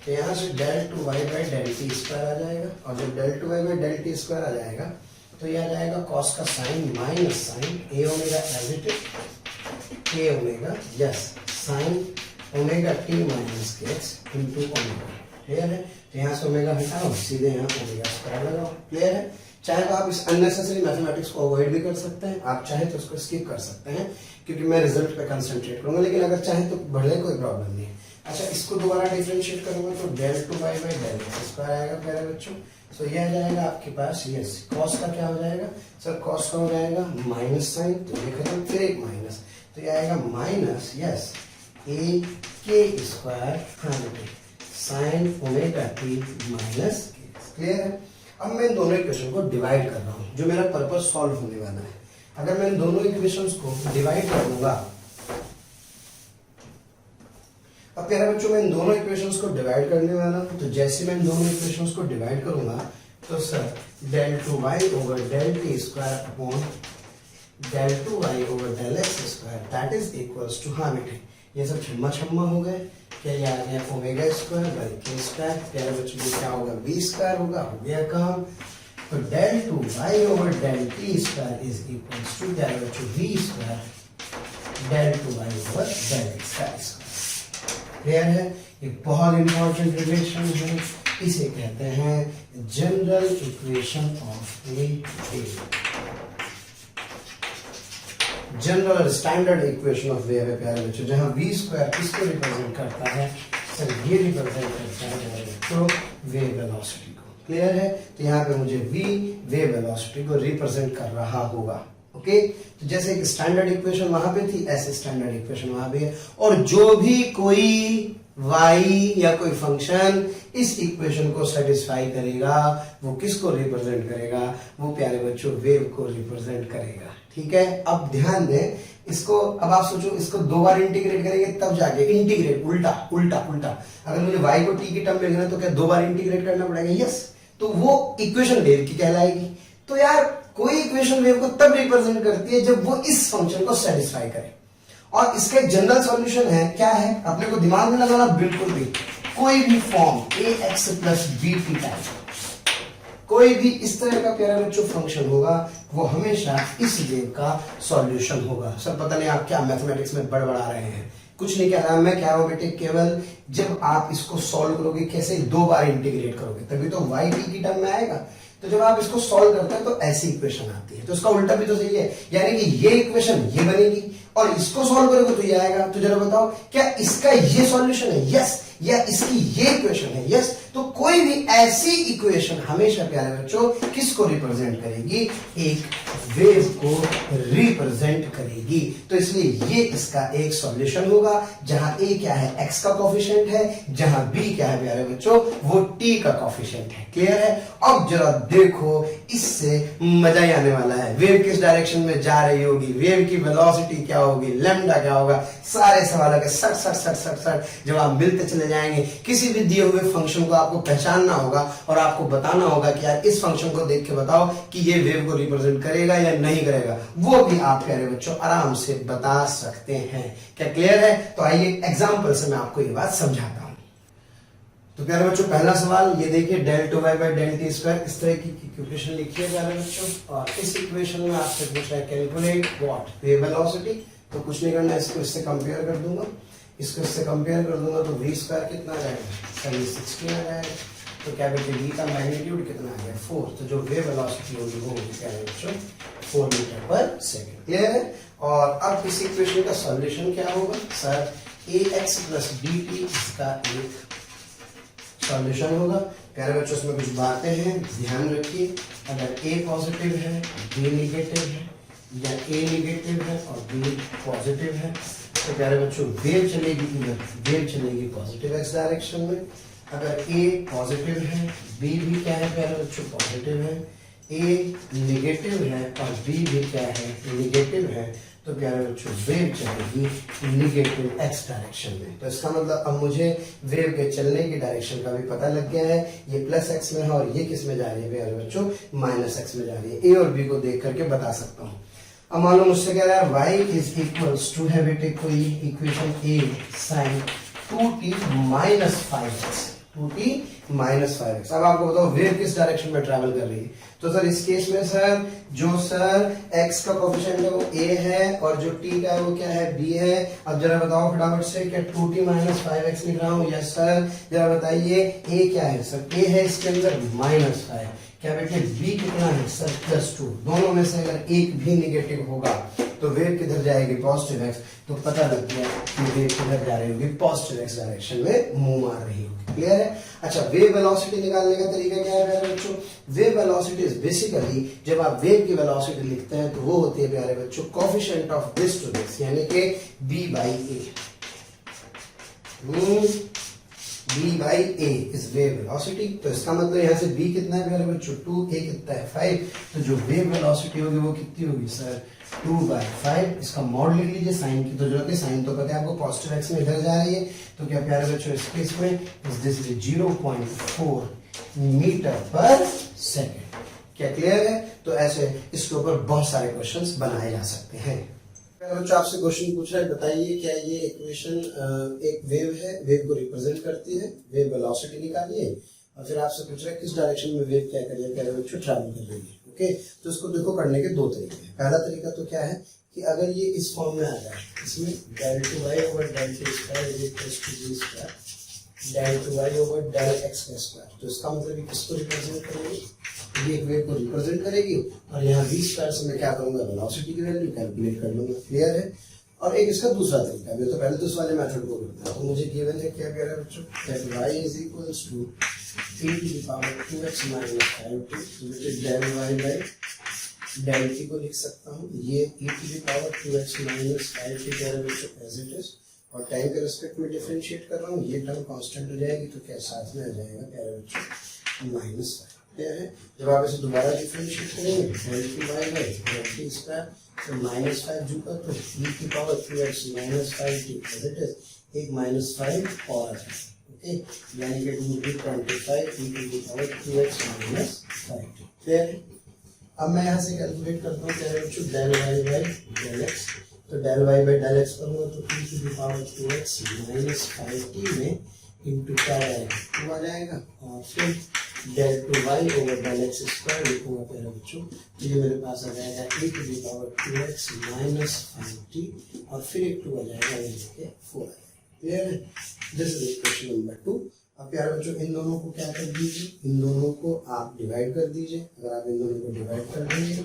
तो यहाँ से del two y by del t square आ जाएगा, और जब del two y by del t square आ जाएगा तो ये आ जाएगा कॉस का sine minus sine a omega as it is a omega yes sine omega t minus k x into omega, clear है। तो यहाँ से ओमेगा हटाओ, सीधे यहाँ ओमेगा स्क्वायर लगाओ, क्लियर है। चाहे तो आप इस अननेसेसरी मैथमेटिक्स को अवॉइड भी कर सकते हैं, आप चाहे तो उसको स्किप कर सकते हैं क्योंकि मैं रिजल्ट पे कंसंट्रेट करूंगा, लेकिन अगर चाहे तो बढ़े कोई प्रॉब्लम नहीं है। अच्छा इसको दोबारा डिफरेंशिएट करूंगा तो del two y by del x square आएगा प्यारे बच्चों। तो यह आ जाएगा आपके पास यस कॉस का क्या हो जाएगा सर, कॉस का हो जाएगा माइनस साइन, तो ये खत्म फिर एक माइनस, तो ये आएगा माइनस यस ए के स्क्वायर हाँ बेटे साइन ओमेगा टी माइनस के, क्लियर है। अब मैं इन दोनों इक्वेशन को डिवाइड कर रहा हूँ, जो मेरा पर्पस सॉल्व होने वाला है। अगर मैं इन दोनों इक्वेशंस को डिवाइड कर दूंगा, अब प्यारे बच्चों मैं इन दोनों इक्वेशंस को डिवाइड करने वाला हूं, तो जैसे मैं इन दोनों इक्वेशंस को डिवाइड करूंगा तो sir del 2y over del t square upon del 2y over del x square that is equals to, हाँ बेटे ये सब छम्मा छम्मा हो गए, क्या ये आ गया ओमेगा स्क्वायर बाई के स्क्वायर, प्यारे बच्चों ये क्या होगा v स्क्वायर होगा, हो गया काम। तो del 2y over del t square is equals to प्यारे बच्चों v square del 2y over del x square. Clear है? ये बहुत इंपॉर्टेंट रिलेशन है, इसे कहते हैं general equation of a general और स्टैंडर्ड इक्वेशन ऑफ वेव है प्यारे बच्चों, जहां v स्क्वायर किसको रिप्रेजेंट करता है सर, ये रिप्रेजेंट करता है तो वेव वेलोसिटी को। क्लियर है? तो यहाँ पे मुझे v वेव वेलोसिटी को रिप्रेजेंट कर रहा होगा। ओके, तो जैसे एक स्टैंडर्ड इक्वेशन वहां पे थी, ऐसे स्टैंडर्ड इक्वेशन वहां पे है, और जो भी कोई y या कोई फंक्शन इस इक्वेशन को सेटिस्फाई करेगा वो किसको रिप्रेजेंट करेगा, वो प्यारे बच्चों वेव को रिप्रेजेंट करेगा। ठीक है, अब ध्यान दें इसको, अब आप सोचो इसको दो बार इंटीग्रेट करेंगे तब जाके, इंटीग्रेट उल्टा उल्टा उल्टा, अगर मुझे y को t की टर्म में लिखना है तो क्या दो बार इंटीग्रेट करना पड़ेगा? यस, तो वो इक्वेशन वेव की कहलाएगी। तो यार कोई इक्वेशन वेव को तब रिप्रेजेंट करती है जब वो इस फंक्शन को सेटिस्फाई करे, और इसका एक जनरल सॉल्यूशन है, क्या है अपने को दिमाग में लगाना, बिल्कुल भी कोई भी form ax plus bt type, कोई भी इस तरह का प्यारा बच्चों फंक्शन होगा वो हमेशा इस वेव का सॉल्यूशन होगा। सर पता नहीं आप क्या मैथमेटिक्स में बड़बड़ा रहे हैं, कुछ नहीं कह रहा मैं, कह रहा हूं बेटे केवल जब आप इसको सॉल्व करोगे, कैसे दो बार इंटीग्रेट करोगे तभी तो y t की टर्म में आएगा। तो जब आप इसको सॉल्व करते हैं तो ऐसी इक्वेशन आती है, तो इसका उल्टा भी तो सही है, यानी कि ये इक्वेशन ये बनेगी और इसको सॉल्व करोगे तो ये आएगा। तो जरा बताओ क्या इसका ये सॉल्यूशन है? यस, या इसकी ये इक्वेशन है? यस। तो कोई भी ऐसी इक्वेशन हमेशा प्यारे बच्चों किसको रिप्रेजेंट करेगी? एक वेव को रिप्रेजेंट करेगी। तो इसलिए ये इसका एक सॉल्यूशन होगा, जहां a क्या है, x का कोफिशिएंट है, जहां b क्या है प्यारे बच्चों, वो t का कोफिशिएंट है। क्लियर है? अब जरा देखो, इससे मजा ही आने वाला है। वेव किस डायरेक्शन में जा रही होगी, वेव की वेलोसिटी क्या होगी, लैम्डा क्या होगा, सारे सवालों के सट सट सट सट सट जवाब मिलते चले जाएंगे। किसी भी दिए हुए फंक्शन को आपको पहचानना होगा और आपको बताना होगा कि यार इस फंक्शन को देख के बताओ कि ये वेव को रिप्रेजेंट करेगा या नहीं करेगा, वो भी आप प्यारे बच्चों आराम से बता सकते हैं। क्या क्लियर है? तो आइए एग्जांपल से मैं आपको ये बात समझाता हूं। तो प्यारे बच्चों पहला सवाल ये देखिए, del 2y by del t square, इस तरह की इक्वेशन लिखिए प्यारे बच्चों, और इस इक्वेशन में आपसे पूछा है कैलकुलेट व्हाट वेव वेलोसिटी। तो कुछ नहीं करना, इसको इससे कंपेयर कर दूंगा, इसको इससे कंपेयर कर दूंगा तो v स्क्वायर कितना आ जाएगा, सर 16 आ जाएगा। तो क्या बेटे v का मैग्नीट्यूड कितना आ गया 4, तो जो वेव वेलोसिटी होगी वो होगी क्या बच्चों 4 मीटर पर सेकंड। क्लियर है? और अब इस इक्वेशन का सॉल्यूशन क्या होगा, सर ax प्लस bt इसका एक सॉल्यूशन होगा। प्यारे बच्चों इसमें कुछ बातें हैं, ध्यान रखिए। अगर a पॉजिटिव है, b नेगेटिव है, या a नेगेटिव है और b पॉजिटिव है, तो प्यारे बच्चों वेव चलेगी इधर, वेव चलेगी पॉजिटिव x डायरेक्शन में। अगर a पॉजिटिव है, b भी क्या है प्यारे बच्चों पॉजिटिव है, a नेगेटिव है और b भी क्या है नेगेटिव है, तो प्यारे बच्चों वेव चलेगी निगेटिव x डायरेक्शन में। तो इसका मतलब अब मुझे वेव के चलने की डायरेक्शन का भी पता लग गया है, ये प्लस x में है और ये किस में जा रही है प्यारे बच्चों माइनस x में जा रही है। a और b को देख करके बता सकता हूँ। अब मान लो मुझसे कह रहा है y इज इक्वल्स टू है बेटे कोई equation a sin 2t minus 5x, 2t minus 5x। अब आपको बताओ वेव किस डायरेक्शन में ट्रैवल कर रही है। तो सर इस केस में सर जो सर x का कोफिशिएंट है वो a है और जो t का है वो क्या है b है। अब जरा बताओ फटाफट से, क्या 2t माइनस 5x लिख रहा हूँ? Yes sir. जरा बताइए a क्या है सर, a है इसके अंदर माइनस 5, क्या बेटे b कितना है सर +2। दोनों में से अगर एक भी निगेटिव होगा तो वेव किधर जाएगी पॉजिटिव x, तो पता लग गया कि वेव किधर जा रही होगी पॉजिटिव x डायरेक्शन में मूव मार रही होगी। क्लियर है? अच्छा, वेव वेलोसिटी निकालने का तरीका क्या है प्यारे बच्चों? वेव वेलोसिटी इज बेसिकली जब आप वेव की वेलोसिटी लिखते हैं तो वो होती है प्यारे बच्चों coefficient of this to this, यानी कि b by a। b by a is wave velocity. तो इसका मतलब यहाँ से b कितना है प्यारे बच्चों 2, a कितना है 5, तो जो वेव वेलोसिटी होगी वो कितनी होगी सर 2/5। इसका मॉड लिख लीजिए, साइन की तो जरूरत नहीं, साइन तो पता है आपको पॉजिटिव एक्स में इधर जा रही है, तो क्या प्यारे बच्चों इस केस में दिस इज 0.4 मीटर पर सेकेंड। क्या क्लियर है? तो ऐसे इसके ऊपर बहुत सारे क्वेश्चंस बनाए जा सकते हैं। बच्चों आपसे क्वेश्चन पूछ रहा है, बताइए क्या ये इक्वेशन एक वेव है, वेव को रिप्रेजेंट करती है, वेव वेलोसिटी निकालिए, और फिर आपसे पूछ रहा है किस डायरेक्शन में वेव क्या कर रही है, प्यारे बच्चों ट्रैवल कर रही है। ओके, तो इसको देखो करने के दो तरीके हैं। पहला तरीका तो क्या है कि अगर ये इस फॉर्म में आ जाए, इसमें del two y over del t square is equal to v square del two y over del x का स्क्वायर, तो इसका मतलब ये किसको रिप्रेजेंट करेगी, ये एक वेव को रिप्रेजेंट करेगी, और यहाँ v स्क्वायर से मैं क्या करूंगा वेलोसिटी की वैल्यू कैलकुलेट कर लूंगा। क्लियर है? और एक इसका दूसरा तरीका भी, तो पहले तो इस वाले मेथड को करते हैं। तो मुझे गिवन है क्या कह रहा है बच्चों, that y is equals to e to the power 2x minus 5t, तो del y by del t को लिख सकता हूँ, ये e to the power 2x minus 5t कह रहा है बच्चों एज इट इज, और टाइम के रिस्पेक्ट में डिफरेंशिएट कर रहा हूँ, ये टर्म कांस्टेंट हो जाएगी, तो क्या साथ में आ जाएगा प्यारे बच्चों -5। क्या है, जब आप इसे दोबारा डिफरेंशिएट करेंगे del two y by del t square, तो -5 जुका तो e की पावर 2x minus 5t as it is, एक -5 और है। ओके, यानी कि 2 25 e to the power 2x minus 5t। Clear है? अब मैं यहाँ से कैलकुलेट करता हूँ क्या बच्चों del y by del x, तो del y by del x करूँगा तो e to the power 2x minus 5t में इंटू क्या आएगा 2 आ जाएगा, और फिर del two y over del x square लिखूंगा प्यारे बच्चों, तो ये मेरे पास आ जाएगा e to the power 2x minus 5t, और फिर एक 2 आ जाएगा, ये लेके 4 आ जाएगा। क्लियर है? This is equation number 2। अब प्यारे बच्चों इन दोनों को क्या कर दीजिए, इन दोनों को आप डिवाइड कर दीजिए। अगर आप इन दोनों को डिवाइड कर देंगे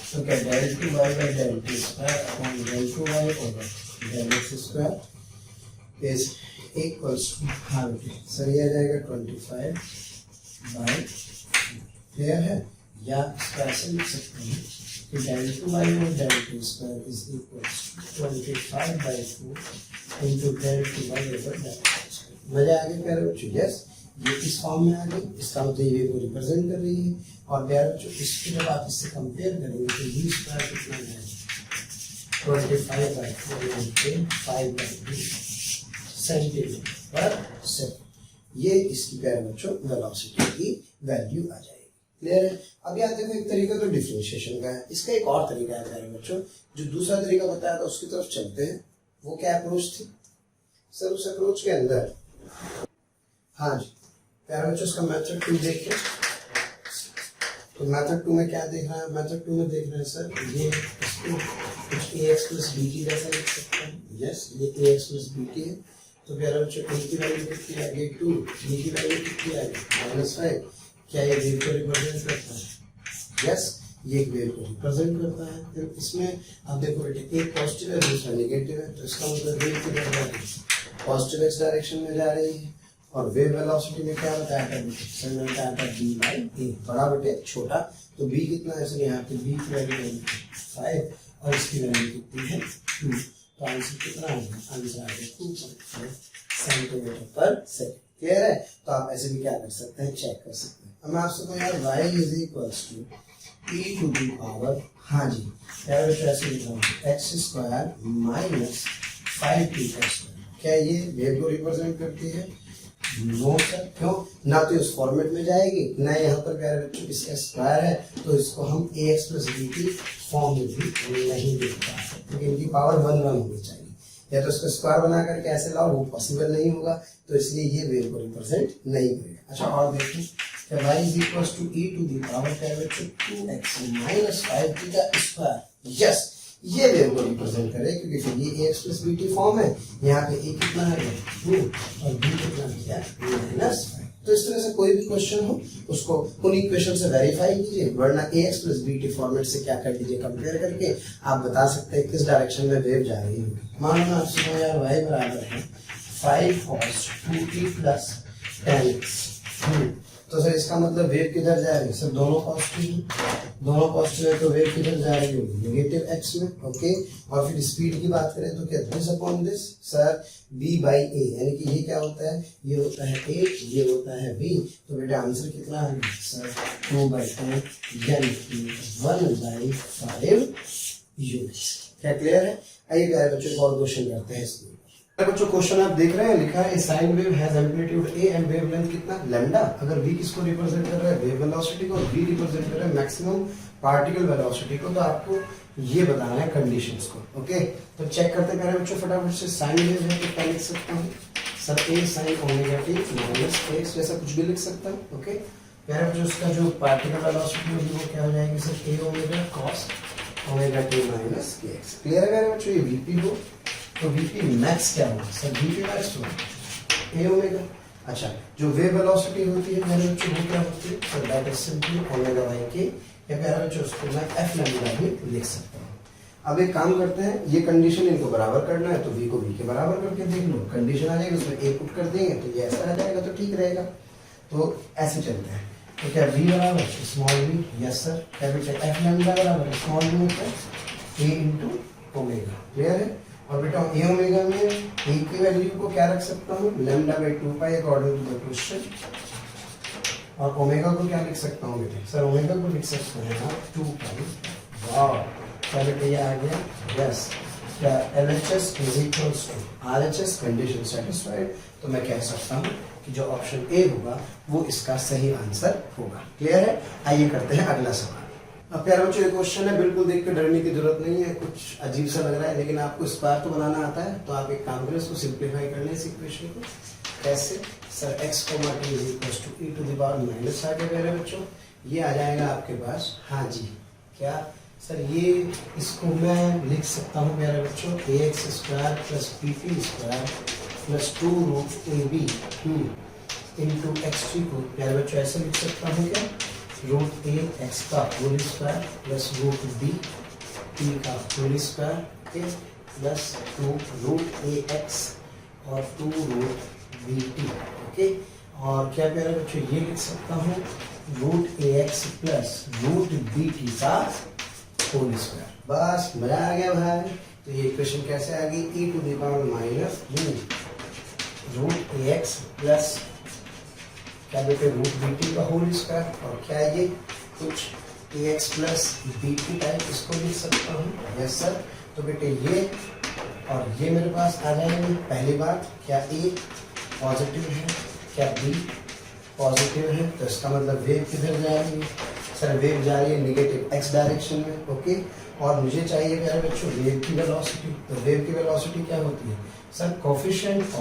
तो क्या del two y by del t square upon del two y over del x square is equals to, हाँ सर ये आ जाएगा 25 बाई, क्लियर है? या इसको ऐसे लिख सकते हैं कि del two y over del t square is equals to 25 by 2 into del two y over del x square. मजा आ गया प्यारे बच्चों? यस, ये इस फॉर्म में आ गई, इसका मतलब ये को रिप्रेजेंट कर रही है, और प्यारे बच्चों इसको जब आप इससे कंपेयर करेंगे तो v स्क्वायर कितना है 25 बाई 4 इंटू 5 बाई 2 सेंटीमीटर पर सेकंड, ये इसकी प्यारे बच्चों वेलोसिटी की वैल्यू आ जाएगी। क्लियर है? अब यहाँ देखो एक तरीका तो डिफरेंशिएशन का है, इसका एक और तरीका है प्यारे बच्चों, जो दूसरा तरीका बताया था उसकी तरफ चलते हैं। वो क्या अप्रोच थी सर? उस अप्रोच के अंदर, हाँ जी प्यारे बच्चों इसका मेथड 2 देखिए, तो मेथड 2 में क्या देख रहा है, मेथड 2 में देख रहे हैं सर ये इसको कुछ ax प्लस bt जैसा लिख सकते हैं। यस, ये ax प्लस bt है, तो प्यारे बच्चों a की वैल्यू कितनी आ गई 2, b की वैल्यू कितनी आ गई -5। क्या ये वेव को रिप्रेजेंट करता है? यस, ये एक वेव को रिप्रेजेंट करता है। फिर इसमें आप देखो बेटे एक पॉजिटिव है दूसरा नेगेटिव है, तो इसका मतलब वेव किधर जा रही है, पॉजिटिव एक्स डायरेक्शन में जा रही है, और वेव वेलोसिटी में क्या बताया था सर, मैंने बताया था b बाई a, बड़ा बटे छोटा, तो b कितना है सर, यहाँ पे b की वैल्यू 5 और इसकी वैल्यू कितनी है 2, तो आंसर कितना आएगा, आंसर आएगा 2.5 सेंटीमीटर पर सेकंड। क्लियर है? तो आप ऐसे भी क्या कर सकते हैं, चेक कर सकते हैं। अब मैं आपसे कहूँ यार y is equals to e to the power, हाँ जी यार ऐसे लिख रहा हूँ x स्क्वायर माइनस 5t का स्क्वायर, क्या ये वेव को रिप्रेजेंट करती है? नो सर, क्यों? ना तो इस फॉर्मेट में जाएगी, ना यहाँ पर प्यारे बच्चों इसका स्क्वायर है, तो इसको हम ax प्लस bt फॉर्म में भी नहीं देख पाते, क्योंकि इनकी पावर 1 होनी चाहिए, या तो इसका स्क्वायर बना करके ऐसे लाओ, वो पॉसिबल नहीं होगा, तो इसलिए ये वेव को रिप्रेजेंट नहीं करेगा। अच्छा और देखिए y is equals to e to the power प्यारे बच्चों 2x माइनस 5t का स्क्वायर। यस, ये वेव को रिप्रेजेंट करे, क्योंकि फिर ये ax प्लस bt फॉर्म है, यहाँ पे a कितना है 2 और b कितना है -5। तो इस तरह से कोई भी क्वेश्चन हो उसको उन इक्वेशन से वेरीफाई कीजिए, वरना ax प्लस bt फॉर्मेट से क्या कर लीजिए, कंपेयर करके आप बता सकते हैं किस डायरेक्शन में वेव जा रही है। मान लो आपसे कहो यार y बराबर है 5 cos 2t प्लस 10x, तो सर इसका मतलब वेव किधर जा रही है? सर दोनों पॉजिटिव है तो वेव किधर जा रही होगी? नेगेटिव एक्स में। ओके, और फिर स्पीड की बात करें तो क्या this upon this sir b by a, यानी कि ये क्या होता है? ये होता है a, ये होता है b। तो बेटा आंसर कितना है सर? 2/10 यानी कि 1/5 यूनिट्स। क्या क्लियर है? आइए प्यारे बच्चों एक और क्वेश्चन करते हैं इसमें। बच्चों क्वेश्चन आप देख रहे हैं, लिखा है sine wave has amplitude a and wavelength कितना? लैम्डा। अगर v किसको रिप्रेजेंट कर रहा है? वेव वेलोसिटी को, और v रिप्रेजेंट कर रहा है मैक्सिमम पार्टिकल वेलोसिटी को। तो आपको ये बताना है कंडीशंस को। ओके, तो चेक करते हैं प्यारे बच्चों फटाफट से। साइन वेव है तो क्या लिख सकता हूँ sir? a sin omega t minus x, जैसा कुछ भी लिख सकता हूँ। ओके प्यारे बच्चों, उसका जो पार्टिकल वेलोसिटी होगी वो क्या हो जाएगी sir? a omega cos omega t minus kx। Clear है प्यारे बच्चों? ये vp हो तो vp मैक्स क्या होगा सर? vp मैक्स होगा a ओमेगा। अच्छा, जो वेव वेलोसिटी होती है प्यारे बच्चों वो क्या होती है sir? That is simply omega by k, या प्यारे बच्चों उसको मैं f लैम्डा भी लिख सकता हूँ। अब एक काम करते हैं, ये कंडीशन इनको बराबर करना है तो v को v के बराबर करके देख लो। कंडीशन आ जाएगी उसमें a पुट कर देंगे तो ये ऐसा आ जाएगा, तो ठीक रहेगा। तो ऐसे चलते हैं। तो क्या v बराबर small v? Yes sir. Capital f lambda बराबर स्मॉल v होता है a इंटू ओमेगा। क्लियर है? और बेटा ए ओमेगा में ए की वैल्यू को क्या रख सकता हूँ? Lambda by 2 according to the question. और ओमेगा को क्या लिख सकता हूँ बेटे? सर ओमेगा को लिख सकते हैं आप 2 पाई। वाह, क्या बेटे ये आ गया? यस। क्या LHS is equals to RHS? Condition satisfied. तो मैं कह सकता हूँ कि जो ऑप्शन ए होगा वो इसका सही आंसर होगा। क्लियर है? आइए करते हैं अगला सवाल। अब प्यारे बच्चों ये क्वेश्चन है, बिल्कुल देख के डरने की जरूरत नहीं है। कुछ अजीब सा लग रहा है लेकिन आपको इस बार तो बनाना आता है। तो आप एक काम करें, इसको सिंप्लीफाई कर लें इस इक्वेशन को। कैसे sir? x, t is equals to e to the power minus आ गया प्यारे बच्चों। ये आ जाएगा आपके पास। हाँ जी, क्या सर? ये इसको मैं लिख सकता हूँ प्यारे बच्चों ax square plus pt square plus 2 root ab into x3 को प्यारे बच्चों ऐसे लिख सकता हूँ क्या? रूट ए एक्स का whole square plus root b t का whole square plus 2 root a x और 2 रूट बी टी। ओके, और क्या प्यारे बच्चों ये लिख सकता हूँ root a x plus root b t का होल स्क्वायर। बस मजा आ गया भाई। तो ये इक्वेशन कैसे आ गई? e to the power minus root a x plus क्या बेटे रूट बी टी का होल स्क्वायर, और क्या ये कुछ a x plus b t type इसको लिख सकता हूँ। Yes sir. तो बेटे ये और ये मेरे पास आ जाएंगे। पहली बात, क्या ए पॉजिटिव है, क्या बी पॉजिटिव है, तो इसका मतलब वेव किधर जाएगी सर? वेव जा रही है नेगेटिव एक्स डायरेक्शन में। ओके, और मुझे चाहिए प्यारे बच्चों वेव की वेलोसिटी। तो वेव की वेलोसिटी क्या होती है sir? Coefficient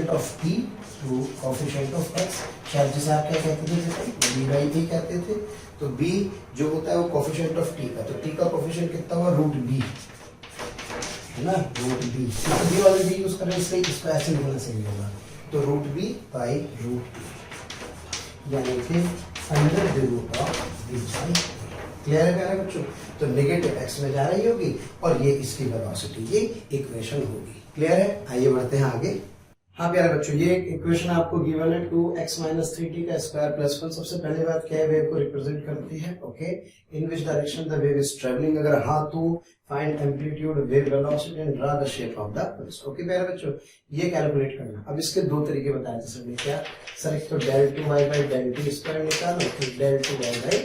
of t to coefficient of x. शायद जिसे आप क्या कहते थे? बी बाई ए कहते थे। तो बी जो होता है वो कोफिशिएंट ऑफ टी का, तो टी का कोफिशिएंट कितना हुआ? रूट बी है ना, रूट बी। तो बी वाले बी यूज करें, इसलिए इसको ऐसे लिखना सही होगा। तो root b by root b, यानी कि under the root of b by. Clear है प्यारे बच्चों? तो नेगेटिव एक्स में जा रही होगी और ये इसकी वेलोसिटी, ये इक्वेशन होगी। क्लियर है? आइए बढ़ते हैं आगे। हाँ प्यारे बच्चों, ये इक्वेशन आपको गिवन है 2x माइनस 3t का स्क्वायर प्लस 1। सबसे पहले बात क्या है? वेव को रिप्रेजेंट करती है। Okay, in which direction the wave is travelling. अगर हाँ तो find amplitude, wave velocity and draw the shape of the pulse. Okay प्यारे बच्चों, ये कैलकुलेट करना। अब इसके दो तरीके बताए थे सर ने। क्या सर? एक तो del 2y by del t square निकालो, फिर del 2y by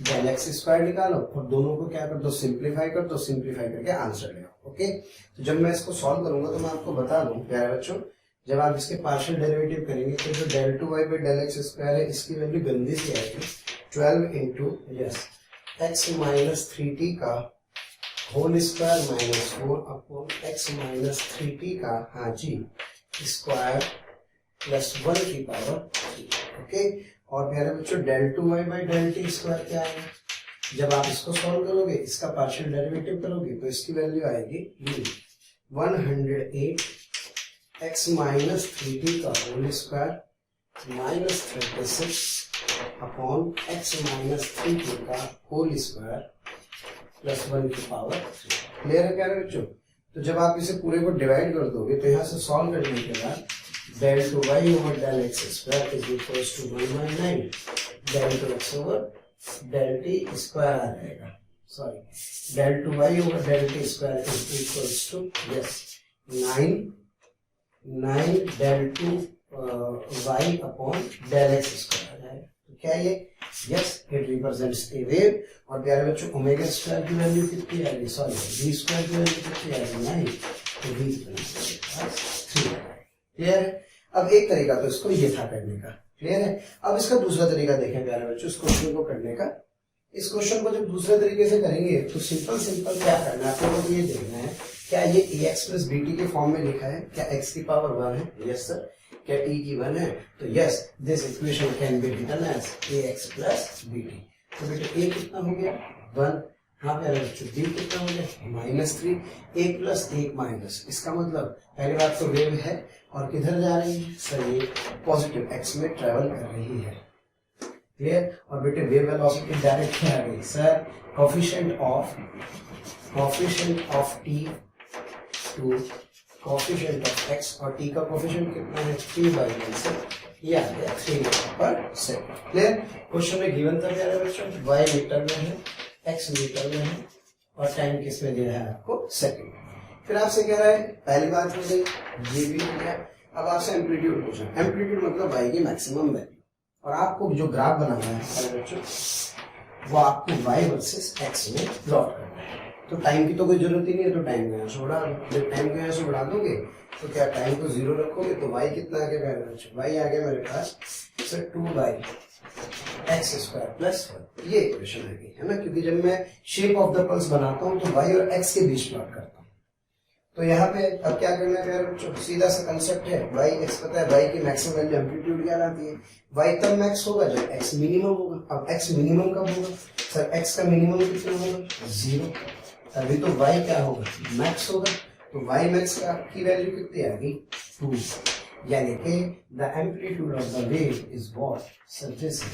del x square निकालो, और दोनों को क्या कर दो? सिंप्लीफाई कर दो। सिंप्लीफाई करके आंसर ले आओ। ओके, तो जब मैं इसको सॉल्व करूंगा तो मैं आपको बता दूं प्यारे बच्चों, जब आप इसके पार्शियल डेरिवेटिव करेंगे तो जो del 2y by del x square है इसकी वैल्यू गंदी सी आएगी 12 इंटू एक्स माइनस 3t का whole square minus 4 upon x minus 3t का, हाँ जी, स्क्वायर प्लस 1 की पावर 3। ओके, और प्यारे बच्चों del 2y by del t square क्या है? जब आप इसको सॉल्व करोगे, इसका पार्शियल डेरिवेटिव करोगे तो इसकी वैल्यू आएगी 108 एक्स माइनस 3t का whole square minus 36 upon x minus 3t का होल स्क्वायर प्लस 1 की पावर 3। क्लियर है प्यारे बच्चों? तो जब आप इसे पूरे को डिवाइड कर दोगे तो यहाँ से सॉल्व करने के बाद del to y over del x square is equals to 1 by 9 del to x over del t square आ जाएगा, sorry del to y over del t square is equals to yes 9 del to y upon del x square आ जाएगा। तो क्या ये yes it represents A wave. और प्यारे बच्चों omega square की value कितनी आ गई, सॉरी वी स्क्वायर की वैल्यू कितनी आ गई 9, तो वी 3 क्लियर है। अब एक तरीका तो इसको ये था करने का, क्लियर है। अब इसका दूसरा तरीका देखें प्यारे बच्चों इस क्वेश्चन को करने का। इस क्वेश्चन को जब दूसरे तरीके से करेंगे तो सिंपल क्या करना है आप लोगों को, ये देखना है क्या ये ax प्लस बी टी के फॉर्म में लिखा है, क्या x की पावर 1 है, यस सर। क्या t की 1 है, तो yes this equation can be written as ax plus b t. तो बेटे a कितना हो गया 1, हाँ प्यारे बच्चों b कितना हो गया -3, 1 प्लस 1 माइनस, इसका मतलब पहली बात तो वेव है और किधर जा रही है सर, ये पॉजिटिव x में ट्रेवल कर रही है, क्लियर। और बेटे वेव वेलोसिटी डायरेक्ट क्या आ गई sir, coefficient of t to coefficient of x, और t का कोफिशिएंट कितना है 3/1 से ये आ गया 3 मीटर पर सेकंड, क्लियर। क्वेश्चन में गिवन था प्यारे बच्चों y मीटर में है, x मीटर में है और टाइम किस में दिया है आपको सेकंड। फिर आपसे कह रहा है पहली बात हो गई ये भी हो गया। अब आपसे एम्पलीट्यूड पूछा, एम्पलीट्यूड मतलब y की मैक्सिमम वैल्यू, और आपको जो ग्राफ बनाना है प्यारे बच्चों वो आपको y वर्सेस x में प्लॉट करना है। तो टाइम की तो कोई जरूरत ही नहीं है, तो टाइम को यहाँ से बढ़ा दो, जब टाइम को यहाँ से बढ़ा दोगे तो क्या टाइम को 0 रखोगे तो y कितना आ गया प्यारे बच्चों, y आ गया मेरे पास सर 2/x स्क्वायर प्लस 1, ये इक्वेशन आ गई है ना, क्योंकि जब मैं शेप ऑफ द पल्स बनाता हूँ तो y और x के बीच प्लॉट करता हूँ। तो यहाँ पे अब क्या करना है प्यारे बच्चों, सीधा सा कंसेप्ट है y x पता है y की मैक्सिमम वैल्यू एम्पलीट्यूड क्या लाती है, y तब मैक्स होगा जब x मिनिमम होगा। अब x मिनिमम कब होगा सर, x का मिनिमम कितना होगा 0, तभी तो y क्या होगा मैक्स होगा। तो y मैक्स का की वैल्यू कितनी आ गई 2, यानी कि the amplitude of the wave is what sir, this is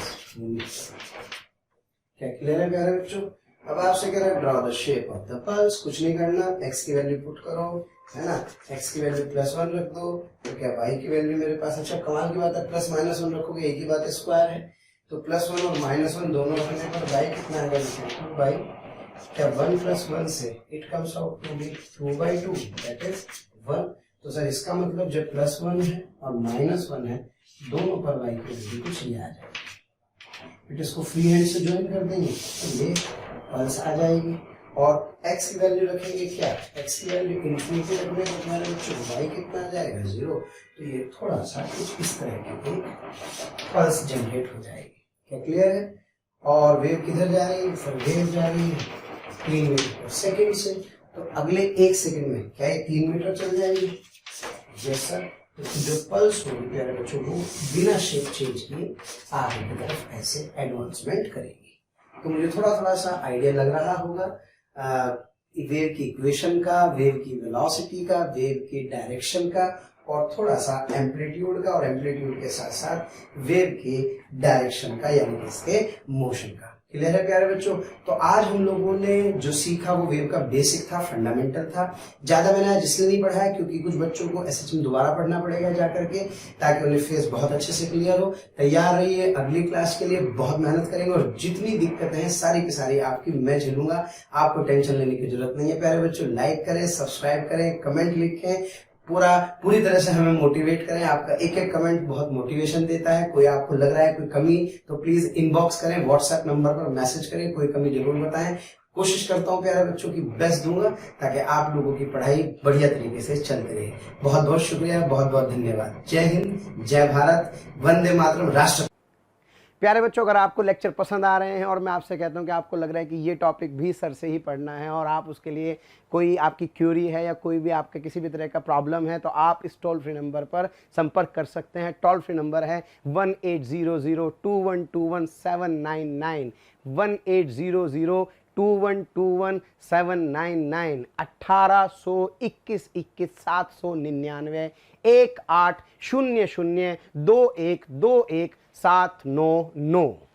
क्या क्लियर है प्यारे बच्चों। अब आपसे कह रहा है draw the shape of the pulse, कुछ नहीं करना, x की वैल्यू पुट करो है ना, x की वैल्यू +1 रख दो, तो क्या y की वैल्यू मेरे पास, अच्छा कमाल की बात है +-1 रखोगे एक ही बात स्क्वायर है, तो +1 और -1 दोनों रखने पर y कितना आएगा 2/, क्या 1 + 1 से it comes out to be 2/2 that is 1। तो सर इसका मतलब जब +1 है और -1 है दोनों पर y की वैल्यू कुछ नहीं आ जाएगी, फिर इसको फ्री हैंड से ज्वाइन कर देंगे तो ये पल्स आ जाएगी। और x की वैल्यू रखेंगे क्या, x की वैल्यू इन्फिनिटी रखने पर हमारे बच्चों y कितना आ जाएगा 0, तो ये थोड़ा सा कुछ इस तरह की एक पल्स जनरेट हो जाएगी, क्या क्लियर है। और वेव किधर जा रही है सर, वेव जा रही है 3 मीटर सेकेंड से, तो अगले 1 सेकेंड में क्या ये 3 मीटर चल जाएगी, यस सर। तो जो पल्स होगी प्यारे बच्चों को बिना शेप चेंज किए आगे की तरफ ऐसे एडवांसमेंट करेगी। तो मुझे थोड़ा सा आइडिया लग रहा होगा वेव की इक्वेशन का, वेव की वेलोसिटी का, वेव की डायरेक्शन का, और थोड़ा सा एम्पलीट्यूड का, और एम्पलीट्यूड के साथ साथ वेव की डायरेक्शन का यानी कि इसके मोशन का। क्लियर है प्यारे बच्चों। तो आज हम लोगों ने जो सीखा वो वेव का बेसिक था, फंडामेंटल था। ज्यादा मैंने आज इसलिए नहीं पढ़ाया क्योंकि कुछ बच्चों को एसएचएम दोबारा पढ़ना पड़ेगा जाकर के, ताकि उन्हें फेस बहुत अच्छे से क्लियर हो। तैयार रहिए अगली क्लास के लिए, बहुत मेहनत करेंगे और जितनी दिक्कतें हैं सारी की सारी आपकी मैं झेलूंगा, आपको टेंशन लेने की जरूरत नहीं है प्यारे बच्चों। लाइक करें, सब्सक्राइब करें, कमेंट लिखें, पूरी तरह से हमें मोटिवेट करें। आपका एक एक कमेंट बहुत मोटिवेशन देता है। कोई आपको लग रहा है कोई कमी तो प्लीज इनबॉक्स करें, व्हाट्सएप नंबर पर मैसेज करें, कोई कमी जरूर बताएं। कोशिश करता हूं प्यारे बच्चों की बेस्ट दूंगा ताकि आप लोगों की पढ़ाई बढ़िया तरीके से चलती रहे। बहुत बहुत शुक्रिया, बहुत बहुत धन्यवाद। जय हिंद, जय भारत, वंदे मातरम, राष्ट्र। प्यारे बच्चों, अगर आपको लेक्चर पसंद आ रहे हैं और मैं आपसे कहता हूं कि आपको लग रहा है कि ये टॉपिक भी सर से ही पढ़ना है और आप उसके लिए कोई आपकी क्यूरी है या कोई भी आपके किसी भी तरह का प्रॉब्लम है, तो आप इस टोल फ्री नंबर पर संपर्क कर सकते हैं। टोल फ्री नंबर है 18002121 799 1800212799 1821 799 18002121 799।